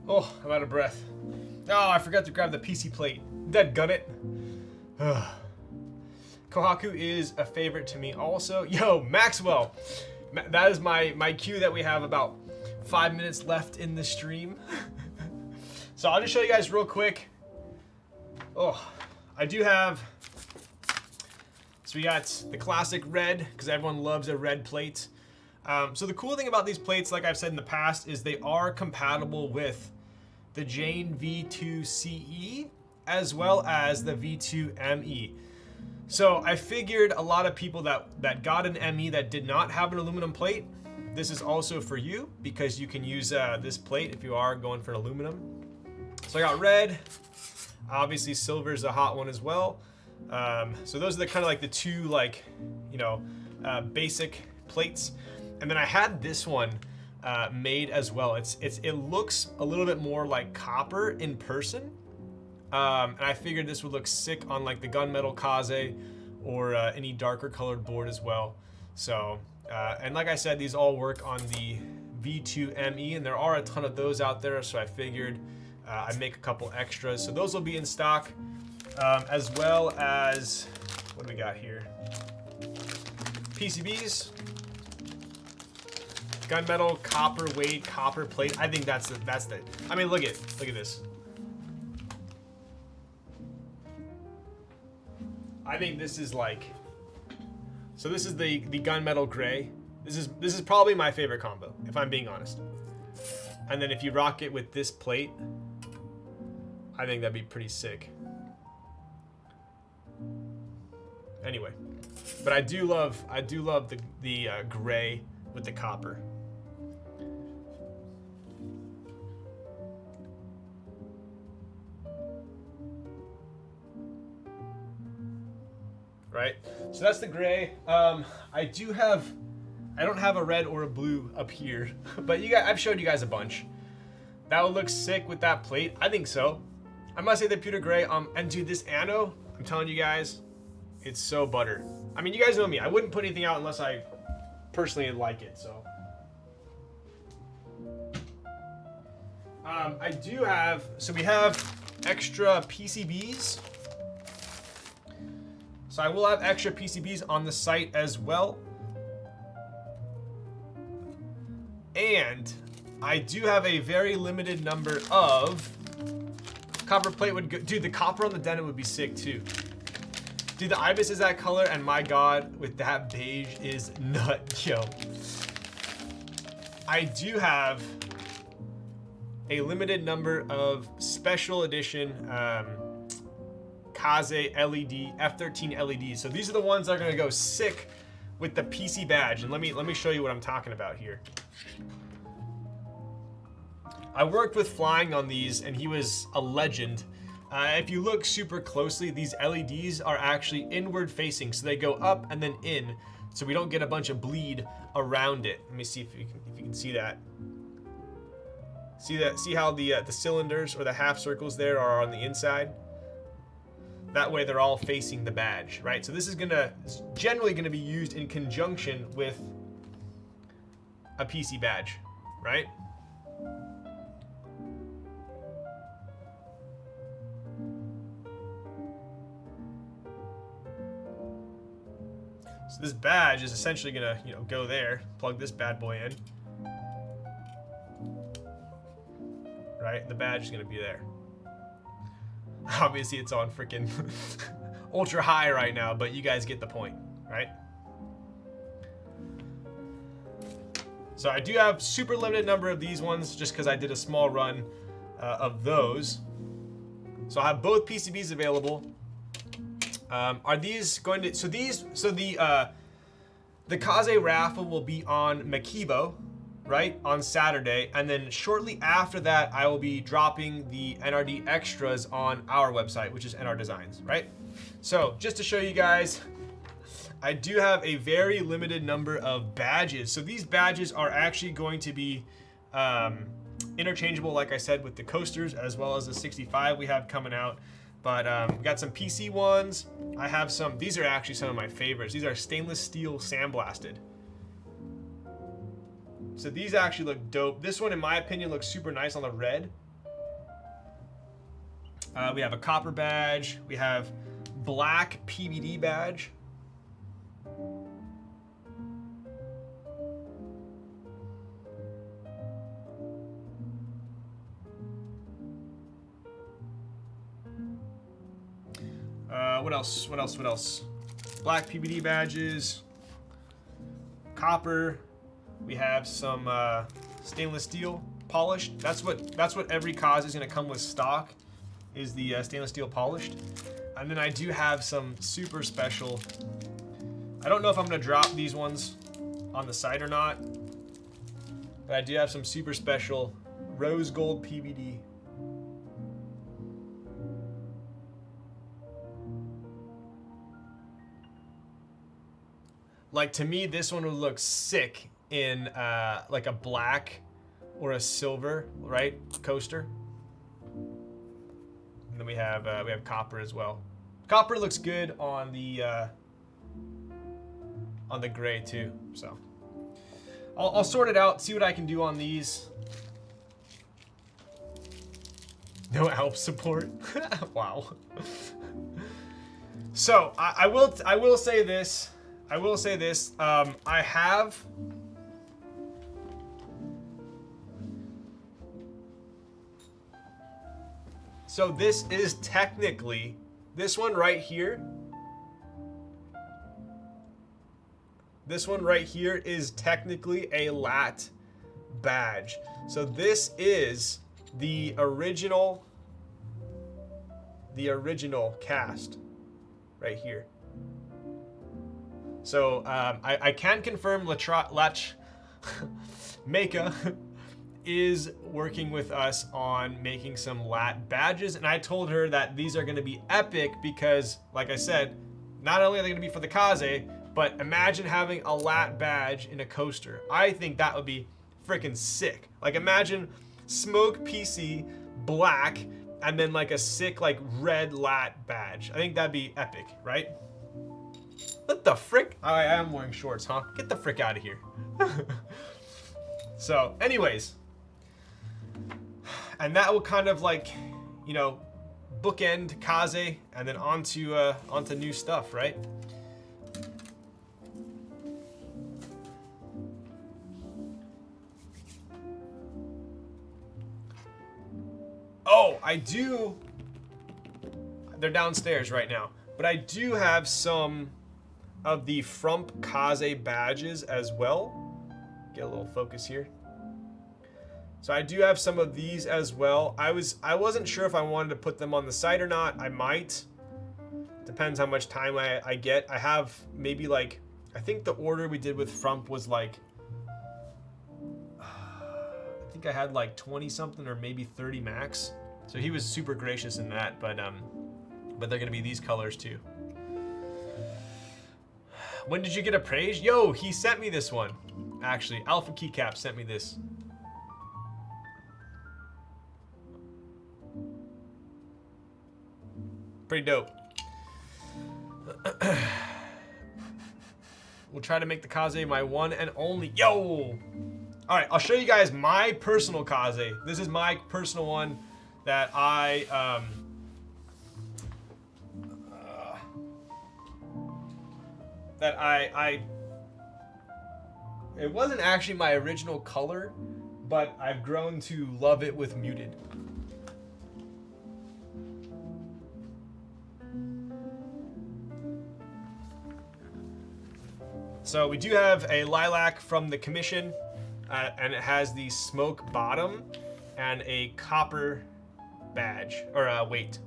Oh, I'm out of breath. Oh, I forgot to grab the PC plate. Dead gun it. Kohaku is a favorite to me also. Yo, Maxwell. That is my cue that we have about 5 minutes left in the stream. So I'll just show you guys real quick. Oh, I do have, so we got the classic red, because everyone loves a red plate. So the cool thing about these plates, like I've said in the past, is they are compatible with the Jane V2CE as well as the V2ME. So I figured a lot of people that got an ME that did not have an aluminum plate, this is also for you because you can use this plate if you are going for an aluminum. So I got red, obviously silver is a hot one as well. So those are the kind of like the two like, you know, basic plates. And then I had this one made as well. It looks a little bit more like copper in person. And I figured this would look sick on like the gunmetal Kaze or any darker colored board as well. So, and like I said, these all work on the V2ME, and there are a ton of those out there. So I figured I'd make a couple extras. So those will be in stock, as well as, what do we got here? PCBs. Gunmetal, copper weight, copper plate. I think that's the. I mean, look at this. I think this is like. So this is the gunmetal gray. This is probably my favorite combo, if I'm being honest. And then if you rock it with this plate, I think that'd be pretty sick. Anyway, but I do love the gray with the copper. Right, so that's the gray. I don't have a red or a blue up here, but I've showed you guys a bunch. That would look sick with that plate. I think so. I must say the pewter gray. And dude, this ano, I'm telling you guys, it's so butter. I mean, you guys know me. I wouldn't put anything out unless I personally like it. So, I do have. So we have extra PCBs. So I will have extra PCBs on the site as well. And I do have a very limited number of copper plate would go, dude, the copper on the denim would be sick too. Dude, the ibis is that color, and my god, with that beige is nut, yo. I do have a limited number of special edition Kaze LED, F13 LEDs. So these are the ones that are gonna go sick with the PC badge. And let me show you what I'm talking about here. I worked with Flying on these, and he was a legend. If you look super closely, these LEDs are actually inward facing, so they go up and then in, so we don't get a bunch of bleed around it. Let me see if you can see that. See that? See how the cylinders or the half circles there are on the inside? That way they're all facing the badge, right? So this is generally gonna be used in conjunction with a PC badge, right? So this badge is essentially gonna, go there, plug this bad boy in. Right? The badge is gonna be there. Obviously it's on freaking ultra high right now, but you guys get the point, right? So I do have super limited number of these ones just because I did a small run of those. So I have both PCBs available. Are these going to, so the Kaze raffle will be on Makibo, right, on Saturday, and then shortly after that I will be dropping the NRD extras on our website, which is NR Designs, right? So just to show you guys, I do have a very limited number of badges. So these badges are actually going to be interchangeable, like I said, with the coasters as well as the 65 we have coming out. But we got some PC ones. I have some, these are actually some of my favorites. These are stainless steel sandblasted. So these actually look dope. This one, in my opinion, looks super nice on the red. We have a copper badge. We have black PVD badge. What else? Black PVD badges. Copper. We have some stainless steel polished. That's what every Kaze is gonna come with stock, is the stainless steel polished. And then I do have some super special. I don't know if I'm gonna drop these ones on the site or not, but I do have some super special rose gold PVD. Like, to me, this one would look sick in like a black or a silver, right, coaster. And then we have copper as well. Copper looks good on the gray too. So I'll sort it out, see what I can do on these. No Alp support. Wow. So I will say this. I have. So this is technically, this one right here. This one right here is technically a lat badge. So this is the original cast right here. So I can confirm Lach Meka is working with us on making some lat badges, and I told her that these are going to be epic because, like I said, not only are they going to be for the Kaze, but imagine having a lat badge in a coaster. I think that would be freaking sick. Like, imagine Smoke PC black and then like a sick like red lat badge. I think that'd be epic, right? What the frick? I am wearing shorts, huh? Get the frick out of here. So, anyways, and that will kind of like, you know, bookend Kaze and then onto new stuff, right? Oh, I do. They're downstairs right now. But But I do have some of the Frump Kaze badges as well. Get a little focus here. So I do have some of these as well. I wasn't sure if I wanted to put them on the site or not. I might. Depends how much time I get. I have maybe like, I think the order we did with Frump was like, I think I had like 20 something or maybe 30 max. So he was super gracious in that, but they're gonna be these colors too. When did you get appraised? Yo, he sent me this one. Actually, Alpha Keycaps sent me this. Pretty dope. We'll try to make the Kaze my one and only. Yo! Alright, I'll show you guys my personal Kaze. This is my personal one that I it wasn't actually my original color, but I've grown to love it with muted. So we do have a lilac from the commission, and it has the smoke bottom and a copper badge, or weight.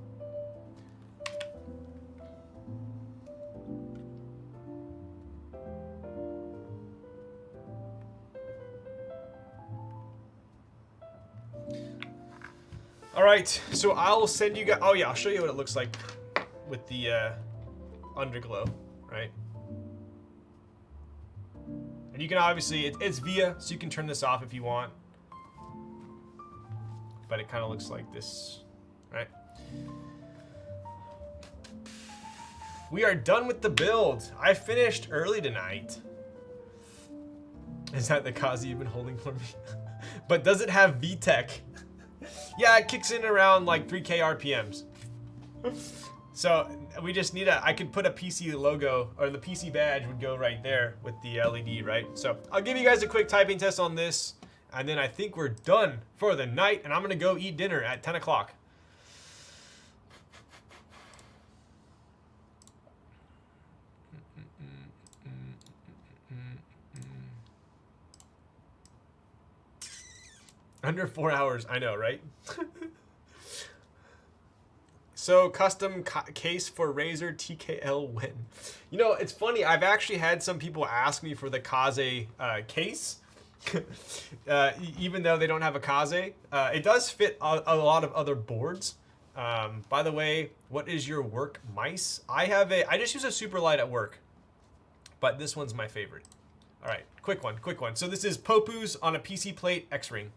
All right, so I'll send you guys, oh yeah, I'll show you what it looks like with the underglow, right? And you can obviously, it's via, so you can turn this off if you want. But it kind of looks like this, right? We are done with the build. I finished early tonight. Is that the Kaze you've been holding for me? But does it have VTech? Yeah, it kicks in around like 3K RPMs. So we just need I could put a PC logo, or the PC badge would go right there with the LED, right? So I'll give you guys a quick typing test on this, and then I think we're done for the night, and I'm gonna go eat dinner at 10 o'clock. Under 4 hours, I know, right? So, custom case for Razer TKL when? You know, it's funny, I've actually had some people ask me for the Kaze case, even though they don't have a Kaze. It does fit a lot of other boards. By the way, what is your work mice? I just use a super light at work, but this one's my favorite. All right, quick one. So this is Popu's on a PC plate X-Ring.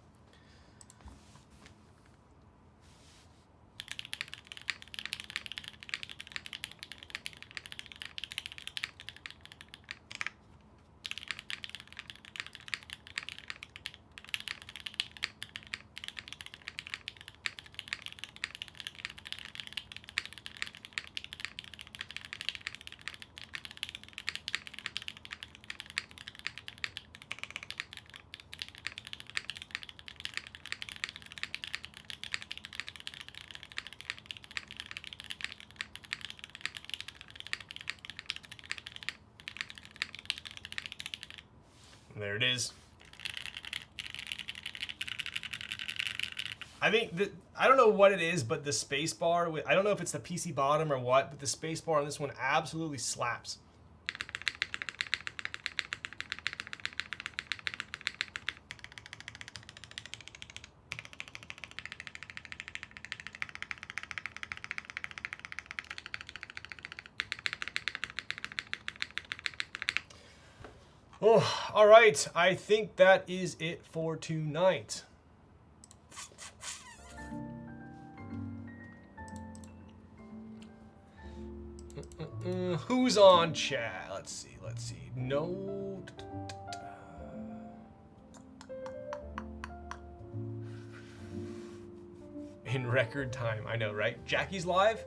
There it is. I think that, I don't know what it is, but the space bar, I don't know if it's the PC bottom or what, but the space bar on this one absolutely slaps. Oh, all right. I think that is it for tonight. Who's on chat? Let's see. No. In record time. I know, right? Jackie's live?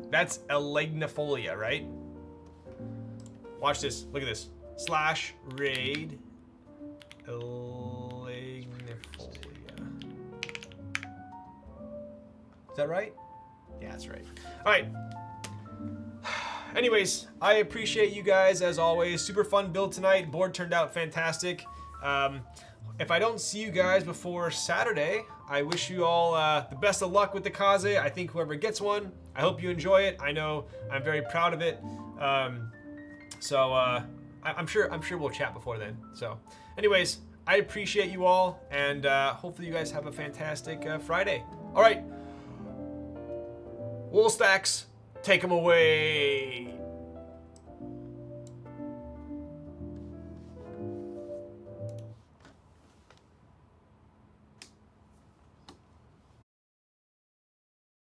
That's elegnifolia, right? Watch this. Look at this. /raid elegnifolia. Is that right? Yeah, that's right. All right. Anyways, I appreciate you guys as always. Super fun build tonight. Board turned out fantastic. If I don't see you guys before Saturday, I wish you all the best of luck with the Kaze. I think whoever gets one, I hope you enjoy it. I know I'm very proud of it. I'm sure we'll chat before then. So, anyways, I appreciate you all, and hopefully you guys have a fantastic Friday. All right, Wool Stacks, take them away.